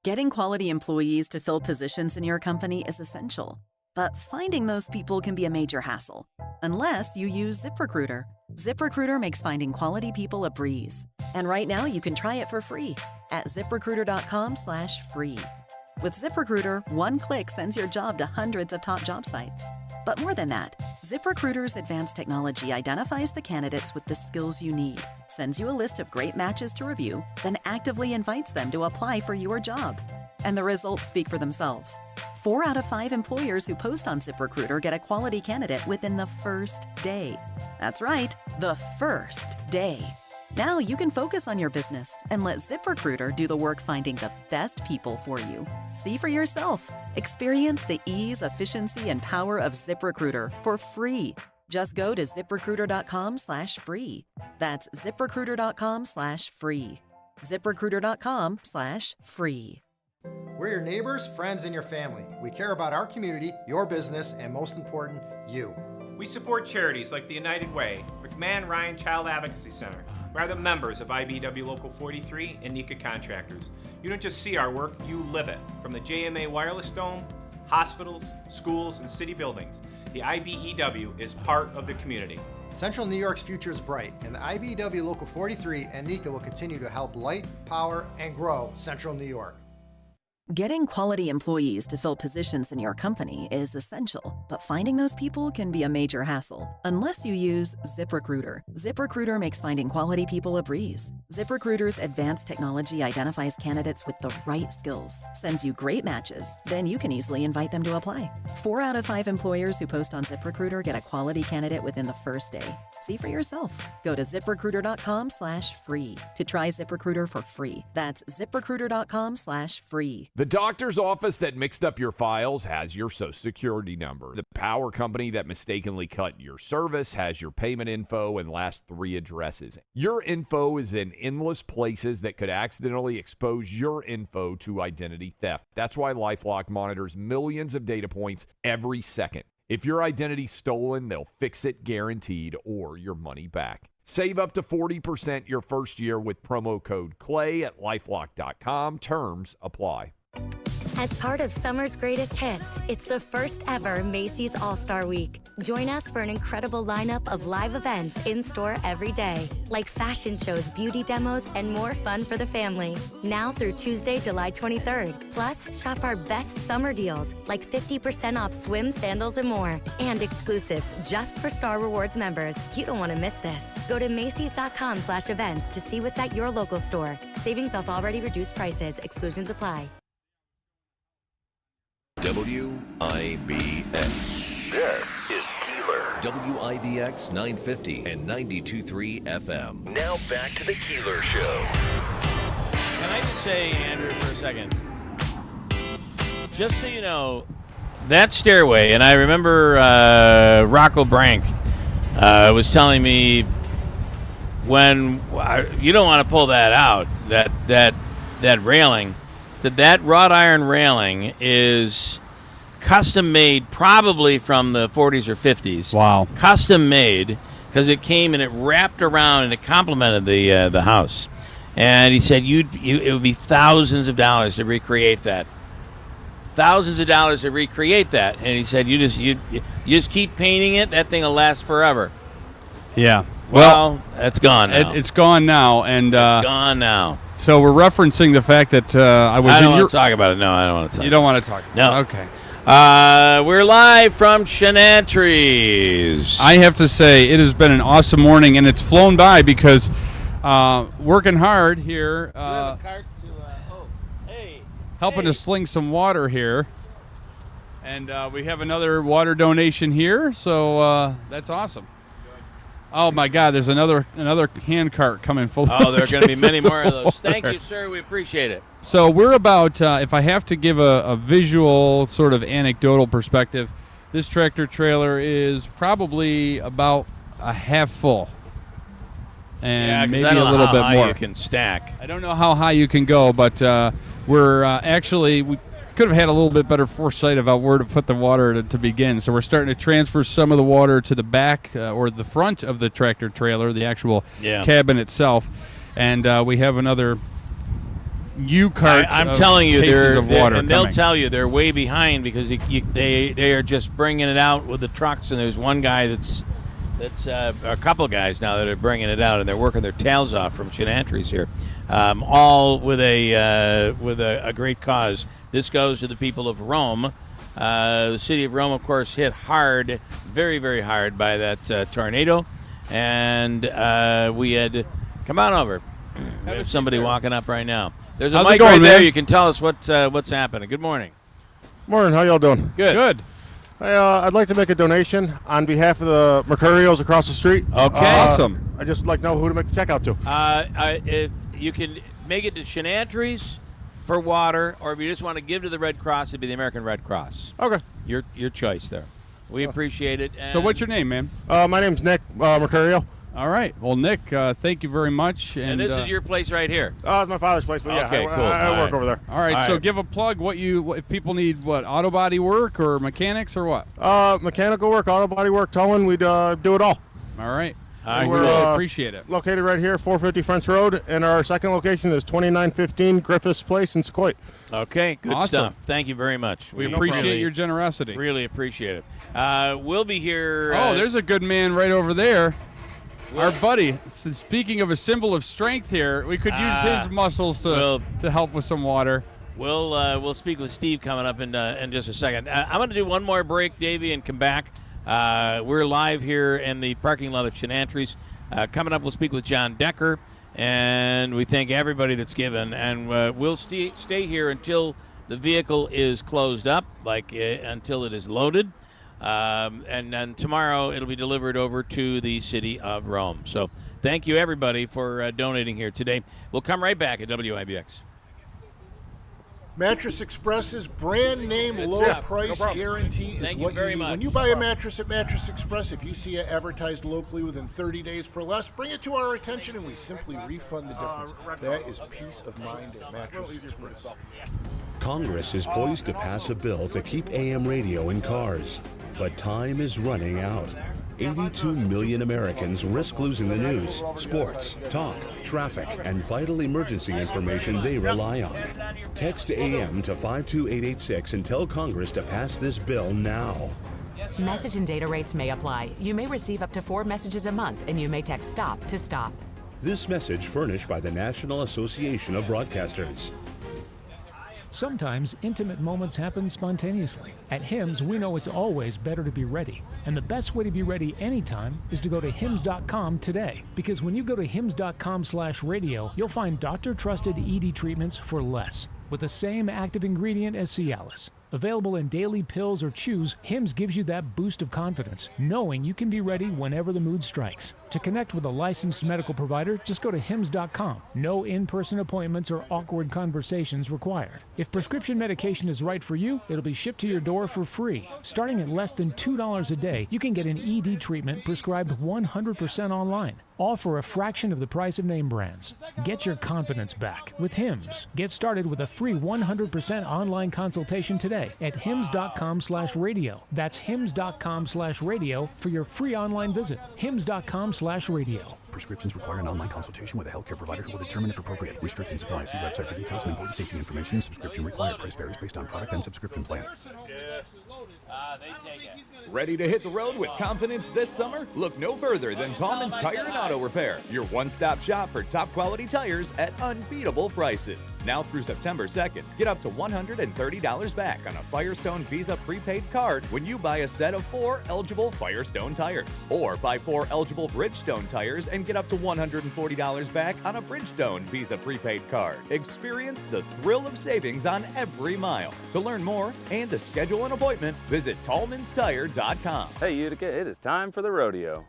Getting quality employees to fill positions in your company is essential, but finding those people can be a major hassle, unless you use ZipRecruiter. ZipRecruiter makes finding quality people a breeze. And right now you can try it for free at ZipRecruiter.com/free. With ZipRecruiter, one click sends your job to hundreds of top job sites. But more than that, ZipRecruiter's advanced technology identifies the candidates with the skills you need, sends you a list of great matches to review, then actively invites them to apply for your job. And the results speak for themselves. 4 out of 5 employers who post on ZipRecruiter get a quality candidate within the first day. That's right, the first day. Now you can focus on your business and let ZipRecruiter do the work finding the best people for you. See for yourself. Experience the ease, efficiency, and power of ZipRecruiter for free. Just go to ZipRecruiter.com/free. That's ZipRecruiter.com/free. ZipRecruiter.com/free. We're your neighbors, friends, and your family. We care about our community, your business, and most important, you. We support charities like the United Way, McMahon Ryan Child Advocacy Center. We are the members of IBEW Local 43 and NECA Contractors. You don't just see our work, you live it. From the JMA Wireless Dome, hospitals, schools, and city buildings, the IBEW is part of the community. Central New York's future is bright, and the IBEW Local 43 and NECA will continue to help light, power, and grow Central New York. Getting quality employees to fill positions in your company is essential, but finding those people can be a major hassle unless you use ZipRecruiter. ZipRecruiter makes finding quality people a breeze. ZipRecruiter's advanced technology identifies candidates with the right skills, sends you great matches, then you can easily invite them to apply. 4 out of 5 employers who post on ZipRecruiter get a quality candidate within the first day. See for yourself. Go to ZipRecruiter.com/free to try ZipRecruiter for free. That's ZipRecruiter.com/free. The doctor's office that mixed up your files has your Social Security number. The power company that mistakenly cut your service has your payment info and last 3 addresses. Your info is in endless places that could accidentally expose your info to identity theft. That's why LifeLock monitors millions of data points every second. If your identity's stolen, they'll fix it guaranteed or your money back. Save up to 40% your first year with promo code CLAY at LifeLock.com. Terms apply. As part of summer's greatest hits, it's the first ever Macy's All-Star Week. Join us for an incredible lineup of live events in-store every day, like fashion shows, beauty demos, and more fun for the family. Now through Tuesday, July 23rd. Plus, shop our best summer deals, like 50% off swim, sandals, and more. And exclusives just for Star Rewards members. You don't want to miss this. Go to Macys.com/events to see what's at your local store. Savings off already reduced prices. Exclusions apply. WIBX. This is Keeler. WIBX 950 and 92.3 FM. Now back to the Keeler Show. Can I just say, Andrew, for a second? Just so you know, that stairway, and I remember Rocco Brank was telling me when you don't want to pull that out, that railing, that wrought iron railing is custom made, probably from the 40s or 50s. Wow. Custom made, because it came and it wrapped around and it complemented the house. And he said it would be thousands of dollars to recreate that. Thousands of dollars to recreate that. And he said you just keep painting it, that thing will last forever. Yeah. Well, that's gone now. It's gone now, and it's gone now. So we're referencing the fact that I don't want to talk about it. No, I don't want to talk. You don't want to talk about it? No. Okay. We're live from Chanatry's. I have to say, it has been an awesome morning, and it's flown by because working hard here, helping to sling some water here. And we have another water donation here, so that's awesome. Oh, my God, there's another hand cart coming full of there are going to be many more of those. water. Thank you, sir. We appreciate it. So we're about, if I have to give a visual sort of anecdotal perspective, this tractor trailer is probably about a half full. And maybe I don't a little know bit how high more. you can stack. I don't know how high you can go, but we're actually, we could have had a little bit better foresight about where to put the water to begin. So we're starting to transfer some of the water to the back or the front of the tractor trailer, the actual cabin itself. And we have another U-cart I'm telling you, cases of water and they'll coming. tell you they're way behind because they are just bringing it out with the trucks. And there's one guy that's a couple of guys now that are bringing it out, and they're working their tails off from Chanatry's here, all with a great cause. This goes to the people of Rome. The city of Rome, of course, hit hard, very, very hard by that tornado, and we had come on over. We have somebody walking up right now. There's a How's it mic going, right there. man? You can tell us what's happening. Good morning. Morning. How y'all doing? Good. Hey, I'd like to make a donation on behalf of the Mercurials across the street. Okay. Awesome. I just like to know who to make the check out to. If you can make it to Chanatry's for water, or if you just want to give to the Red Cross, it'd be the American Red Cross. Okay. Your choice there. We appreciate it. So what's your name, man? My name's Nick Mercurial. All right. Well, Nick, thank you very much. And this is your place right here. It's my father's place, but Okay, cool. I work over there. All right. So give a plug. If people need auto body work or mechanics or what? Mechanical work, auto body work, towing, we'd do it all. All right. And We we're, really appreciate it. Located right here, 450 French Road, and our second location is 2915 Griffiths Place in Sequoia. Okay, good Awesome. stuff. Thank you very much. We appreciate your generosity. Really appreciate it. We'll be here. There's a good man right over there. Our buddy. So speaking of a symbol of strength here, we could use his muscles to help with some water. We'll speak with Steve coming up in just a second. I'm going to do one more break, Davey, and come back. We're live here in the parking lot of Chanatry's. Coming up, we'll speak with John Decker, and we thank everybody that's given. And we'll stay here until the vehicle is closed up, until it is loaded. And then tomorrow it'll be delivered over to the city of Rome. So thank you, everybody, for donating here today. We'll come right back at WIBX. Mattress Express's brand name low price guarantee is what you need. When you buy a mattress at Mattress Express, if you see it advertised locally within 30 days for less, bring it to our attention and we simply refund the difference. That is peace of mind at Mattress Express. Congress is poised to pass a bill to keep AM radio in cars, but time is running out. 82 million Americans risk losing the news, sports, talk, traffic, and vital emergency information they rely on. Text AM to 52886 and tell Congress to pass this bill now. Message and data rates may apply. You may receive up to 4 messages a month, and you may text STOP to STOP. This message furnished by the National Association of Broadcasters. Sometimes intimate moments happen spontaneously. At HIMS, we know it's always better to be ready. And the best way to be ready anytime is to go to hims.com today. Because when you go to hims.com/radio, you'll find doctor-trusted ED treatments for less, with the same active ingredient as Cialis. Available in daily pills or chews, Hims gives you that boost of confidence, knowing you can be ready whenever the mood strikes. To connect with a licensed medical provider, just go to hims.com. No in-person appointments or awkward conversations required. If prescription medication is right for you, it'll be shipped to your door for free. Starting at less than $2 a day, you can get an ED treatment prescribed 100% online, all for a fraction of the price of name brands. Get your confidence back with Hims. Get started with a free 100% online consultation today at hims.com/radio. That's hims.com/radio for your free online visit. hims.com/radio. Prescriptions require an online consultation with a healthcare provider who will determine if appropriate. Restrictions apply. See website for details and important safety information. Subscription required. Price varies based on product and subscription plan. Ready to hit the road with confidence this summer? Look no further than Tallman's Tire and Auto Repair, your one-stop shop for top quality tires at unbeatable prices. Now through September 2nd, get up to $130 back on a Firestone Visa prepaid card when you buy a set of 4 eligible Firestone tires. Or buy 4 eligible Bridgestone tires and get up to $140 back on a Bridgestone Visa prepaid card. Experience the thrill of savings on every mile. To learn more and to schedule an appointment, visit tallmanstire.com. Hey Utica, it is time for the rodeo.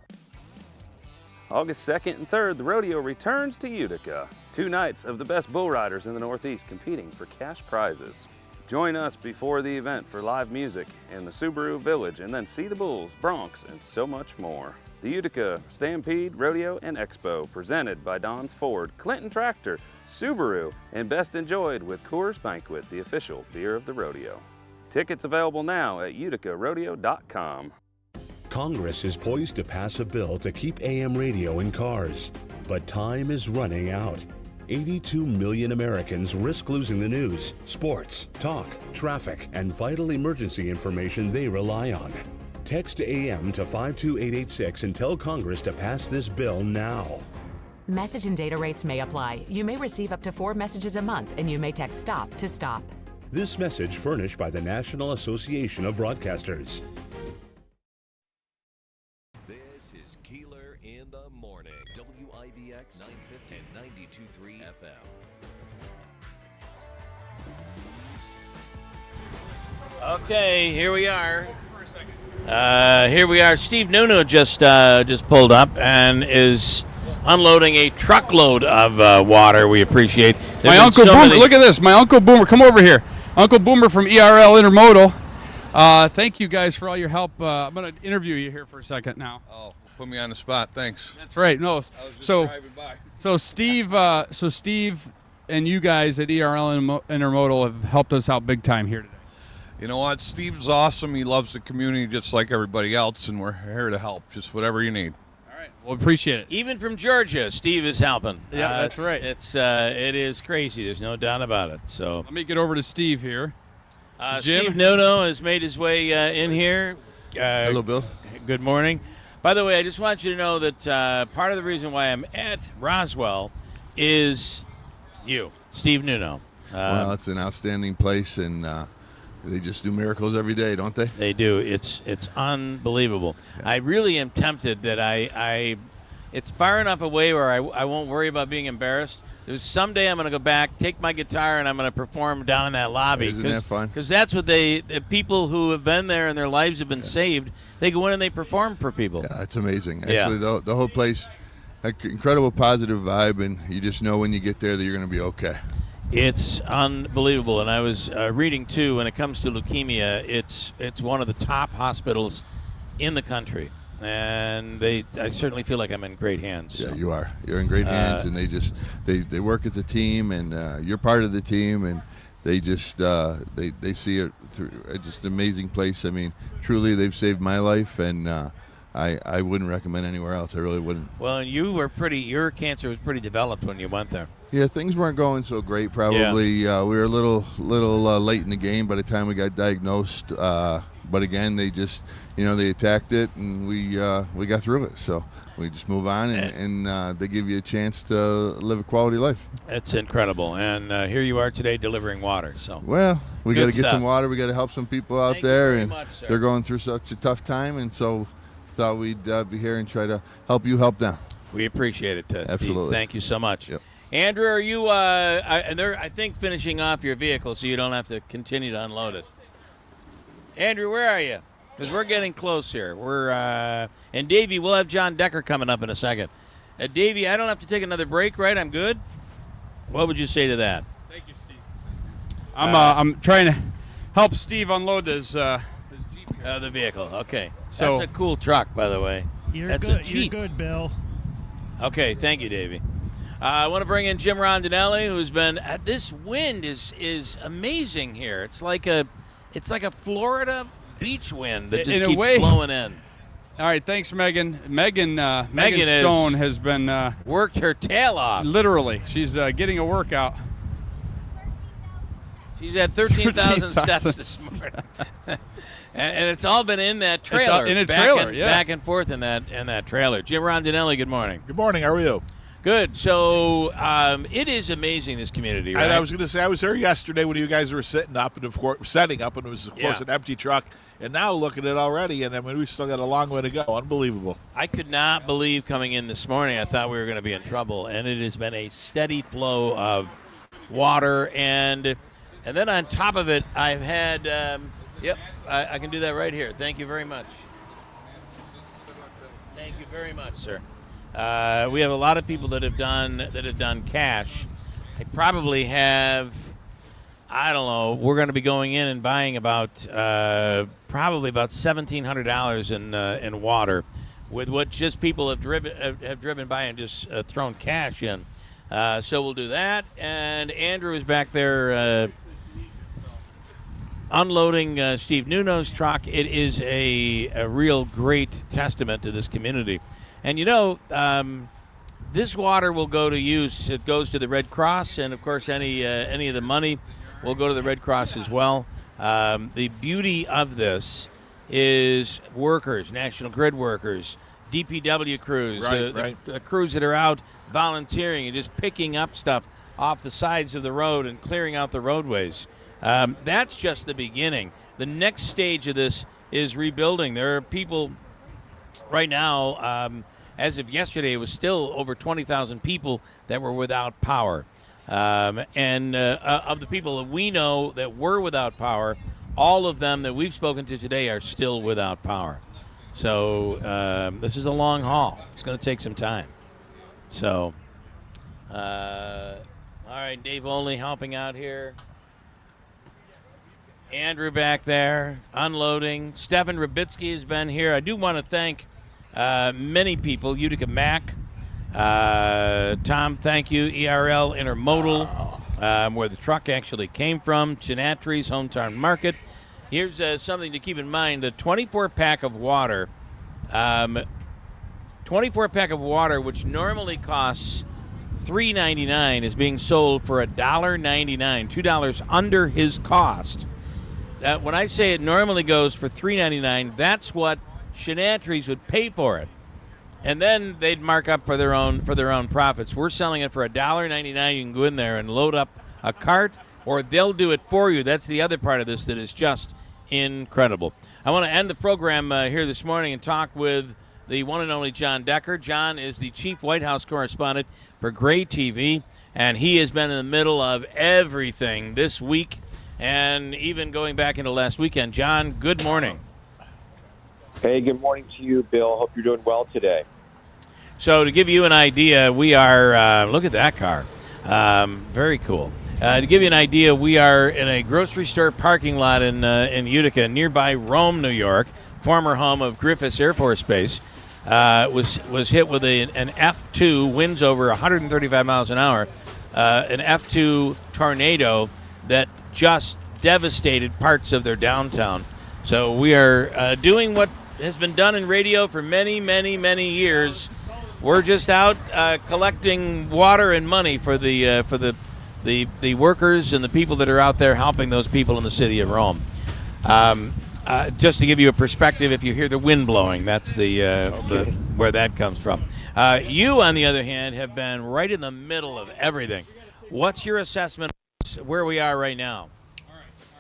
August 2nd and 3rd, the rodeo returns to Utica. 2 nights of the best bull riders in the Northeast competing for cash prizes. Join us before the event for live music in the Subaru Village and then see the bulls, broncs, and so much more. The Utica Stampede, Rodeo, and Expo, presented by Don's Ford, Clinton Tractor, Subaru, and best enjoyed with Coors Banquet, the official beer of the rodeo. Tickets available now at uticarodeo.com. Congress is poised to pass a bill to keep AM radio in cars, but time is running out. 82 million Americans risk losing the news, sports, talk, traffic, and vital emergency information they rely on. Text AM to 52886 and tell Congress to pass this bill now. Message and data rates may apply. You may receive up to 4 messages a month, and you may text STOP to stop. This message furnished by the National Association of Broadcasters. This is Keeler in the Morning. WIBX 950 and 92.3 FM. Okay, here we are. Here we are. Steve Nuno just pulled up and is unloading a truckload of water. We appreciate. My Uncle Boomer, look at this. My Uncle Boomer, come over here. Uncle Boomer from ERL Intermodal. Thank you guys for all your help. I'm going to interview you here for a second now. Oh, put me on the spot. Thanks. That's right. No, I was just driving by. So Steve and you guys at ERL Intermodal have helped us out big time here today. You know what? Steve's awesome. He loves the community just like everybody else, and we're here to help. Just whatever you need. Well, appreciate it. Even from Georgia, Steve is helping. Yeah, that's right. It is crazy. There's no doubt about it. So let me get over to Steve here. Jim? Steve Nuno has made his way in here. Hello, Bill. Good morning. By the way, I just want you to know that part of the reason why I'm at Roswell is you, Steve Nuno. Well, it's an outstanding place, and they just do miracles every day, don't they? They do. It's unbelievable. Yeah. I really am tempted that it's far enough away where I won't worry about being embarrassed. There's someday I'm going to go back, take my guitar, and I'm going to perform down in that lobby. Isn't that fun? Because that's what the people who have been there and their lives have been saved, they go in and they perform for people. Yeah, it's amazing. Actually, the whole place, incredible positive vibe, and you just know when you get there that you're going to be okay. It's unbelievable, and I was reading too. When it comes to leukemia, it's one of the top hospitals in the country, and I certainly feel like I'm in great hands. Yeah, you are. You're in great hands, and they work as a team, and you're part of the team, and they just they see it through. It's just an amazing place. I mean, truly, they've saved my life, and I wouldn't recommend anywhere else. I really wouldn't. Well, your cancer was pretty developed when you went there. Yeah, things weren't going so great. Probably we were a little late in the game by the time we got diagnosed. But again, they just they attacked it, and we got through it. So we just move on, and they give you a chance to live a quality life. It's incredible, and here you are today delivering water. So well, we got to get some water. We got to help some people out there, you very and much, sir. They're going through such a tough time, and so thought we'd be here and try to help them. We appreciate it, Steve. Absolutely. Thank you so much. Yep. Andrew, are you? I think finishing off your vehicle so you don't have to continue to unload it. Andrew, where are you? Because we're getting close here. And Davey, we'll have John Decker coming up in a second. Davey, I don't have to take another break, right? I'm good. What would you say to that? Thank you, Steve. I'm trying to help Steve unload his Jeep here. The vehicle. Okay. So that's a cool truck, by the way. You're good, Bill. Okay, thank you, Davey. I want to bring in Jim Rondinelli, who's been. This wind is amazing here. It's like a Florida beach wind that just keeps blowing in. All right, thanks, Megan. Megan Stone has been worked her tail off. Literally, she's getting a workout. She's at 13,000 steps this morning, and it's all been in that trailer. Back and forth in that trailer. Jim Rondinelli, good morning. Good morning. How are you? Good. So it is amazing, this community, right? I was going to say, I was there yesterday when you guys were setting up, and of course it was, of course, an empty truck. And now look at it already, and I mean, we've still got a long way to go. Unbelievable. I could not believe coming in this morning, I thought we were going to be in trouble, and it has been a steady flow of water. And then on top of it, I've had, I can do that right here. Thank you very much. Thank you very much, sir. We have a lot of people that have done cash. I probably have, I don't know, we're going to be going in and buying about probably about $1,700 in water, with what just people have driven by and just thrown cash in. So we'll do that. And Andrew is back there unloading Steve Nuno's truck. It is a real great testament to this community. And, this water will go to use. It goes to the Red Cross, and, of course, any of the money will go to the Red Cross as well. The beauty of this is workers, National Grid workers, DPW crews, the crews that are out volunteering and just picking up stuff off the sides of the road and clearing out the roadways. That's just the beginning. The next stage of this is rebuilding. There are people right now, as of yesterday, it was still over 20,000 people that were without power. And of the people that we know that were without power, all of them that we've spoken to today are still without power. So this is a long haul. It's going to take some time. So, all right, Dave Olney helping out here. Andrew back there, unloading. Stefan Rabitsky has been here. I do want to thank many people. Utica Mac, Tom, thank you. ERL Intermodal, where the truck actually came from. Chanatry's Hometown Market. Here's something to keep in mind. A 24-pack of water, 24-pack of water, which normally costs $3.99, is being sold for $1.99, $2 under his cost. When I say it normally goes for $3.99, that's what Chanatry's would pay for it, and then they'd mark up for their own profits. We're selling it for $1.99. You can go in there and load up a cart, or they'll do it for you. That's the other part of this that is just incredible. I want to end the program here this morning and talk with the one and only John Decker. John is the chief White House correspondent for Gray TV, and he has been in the middle of everything this week, and even going back into last weekend. John, good morning. Hey, good morning to you, Bill. Hope you're doing well today. So to give you an idea, we are, look at that car. Very cool. To give you an idea, we are in a grocery store parking lot in Utica, nearby Rome, New York, former home of Griffiths Air Force Base. Was hit with an F2, winds over 135 miles an hour, an F2 tornado that just devastated parts of their downtown. So we are doing what has been done in radio for many, many, many years. We're just out collecting water and money for the workers and the people that are out there helping those people in the city of Rome. Just to give you a perspective, if you hear the wind blowing, that's where that comes from. You, on the other hand, have been right in the middle of everything. What's your assessment of where we are right now?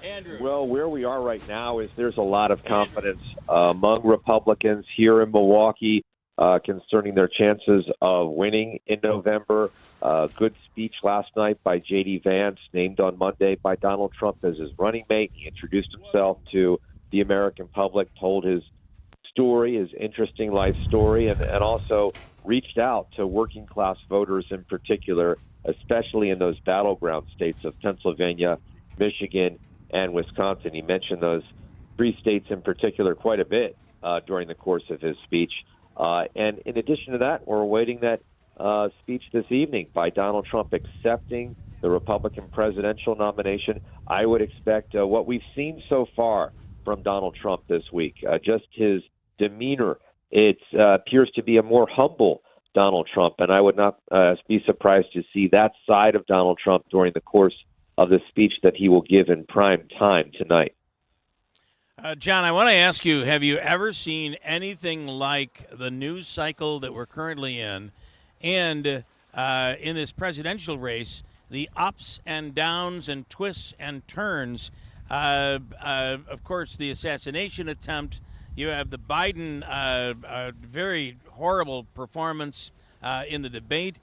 Andrew. Well, where we are right now is there's a lot of confidence among Republicans here in Milwaukee concerning their chances of winning in November. Good speech last night by J.D. Vance, named on Monday by Donald Trump as his running mate. He introduced himself to the American public, told his story, his interesting life story, and also reached out to working class voters in particular, especially in those battleground states of Pennsylvania, Michigan, and Wisconsin. He mentioned those three states in particular quite a bit during the course of his speech. And in addition to that, we're awaiting that speech this evening by Donald Trump accepting the Republican presidential nomination. I would expect what we've seen so far from Donald Trump this week, just his demeanor. It appears to be a more humble Donald Trump, and I would not be surprised to see that side of Donald Trump during the course of the speech that he will give in prime time tonight. John, I want to ask you, have you ever seen anything like the news cycle that we're currently in, and in this presidential race, the ups and downs and twists and turns? Of course, the assassination attempt. You have the Biden very horrible performance in the debate.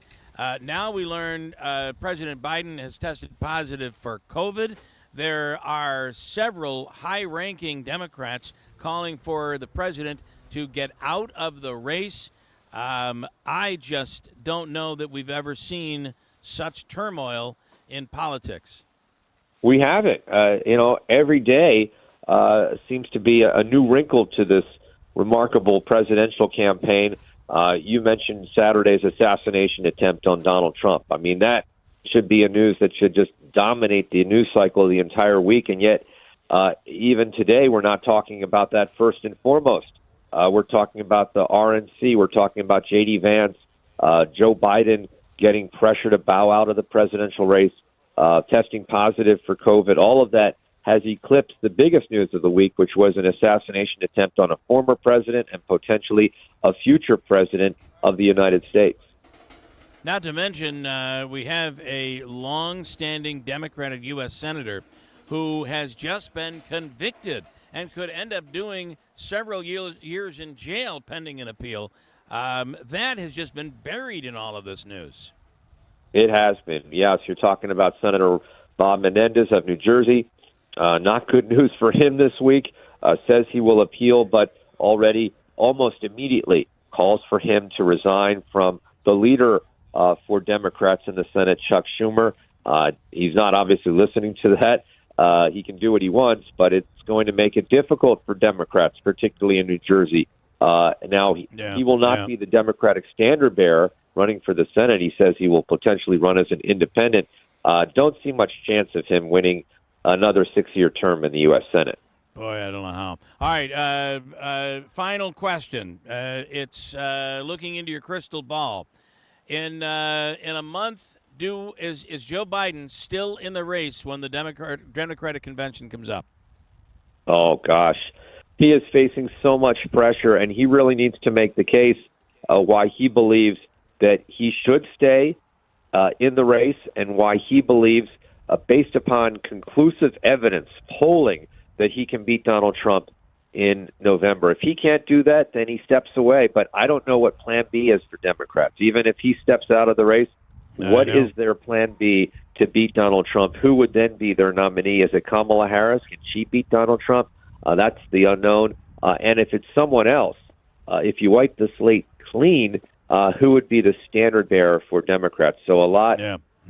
Now we learn President Biden has tested positive for COVID. There are several high-ranking Democrats calling for the president to get out of the race. I just don't know that we've ever seen such turmoil in politics. We haven't. Every day seems to be a new wrinkle to this remarkable presidential campaign. You mentioned Saturday's assassination attempt on Donald Trump. I mean, that should be a news that should just dominate the news cycle the entire week. And yet, even today, we're not talking about that first and foremost. We're talking about the RNC. We're talking about J.D. Vance, Joe Biden getting pressure to bow out of the presidential race, testing positive for COVID. All of that has eclipsed the biggest news of the week, which was an assassination attempt on a former president and potentially a future president of the United States. Not to mention, we have a long-standing Democratic U.S. Senator who has just been convicted and could end up doing several years in jail pending an appeal. That has just been buried in all of this news. It has been. Yes, you're talking about Senator Bob Menendez of New Jersey. Not good news for him this week. Says he will appeal, but already almost immediately calls for him to resign from the leader for Democrats in the Senate, Chuck Schumer. He's not obviously listening to that. He can do what he wants, but it's going to make it difficult for Democrats, particularly in New Jersey. Now, he will not be the Democratic standard bearer running for the Senate. He says he will potentially run as an independent. Don't see much chance of him winning another 6-year term in the U.S. Senate. Boy, I don't know how. All right, final question. It's looking into your crystal ball. In a month, is Joe Biden still in the race when the Democratic convention comes up? Oh, gosh. He is facing so much pressure, and he really needs to make the case why he believes that he should stay in the race and why he believes, based upon conclusive evidence, polling, that he can beat Donald Trump in November. If he can't do that, then he steps away. But I don't know what Plan B is for Democrats. Even if he steps out of the race, what is their Plan B to beat Donald Trump? Who would then be their nominee? Is it Kamala Harris? Can she beat Donald Trump? That's the unknown. And if it's someone else, if you wipe the slate clean, who would be the standard bearer for Democrats? So a lot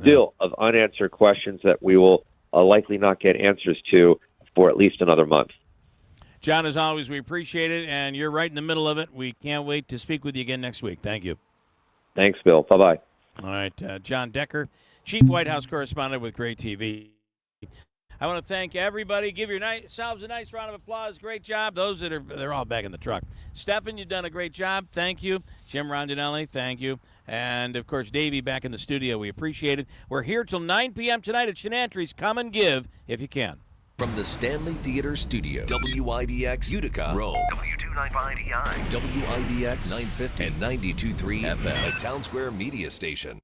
still of unanswered questions that we will likely not get answers to for at least another month. John, as always, we appreciate it, and you're right in the middle of it. We can't wait to speak with you again next week. Thank you. Thanks, Bill. Bye-bye. All right, John Decker, Chief White House Correspondent with Great TV. I want to thank everybody. Give yourselves a nice round of applause. Great job. Those they're all back in the truck. Stefan, you've done a great job. Thank you. Jim Rondinelli, thank you. And, of course, Davey back in the studio. We appreciate it. We're here till 9 p.m. tonight at Chanatry's. Come and give if you can. From the Stanley Theater Studio, WIBX Utica, Rome, W295EI, WIBX 950 and 92.3 FM, a Town Square media station.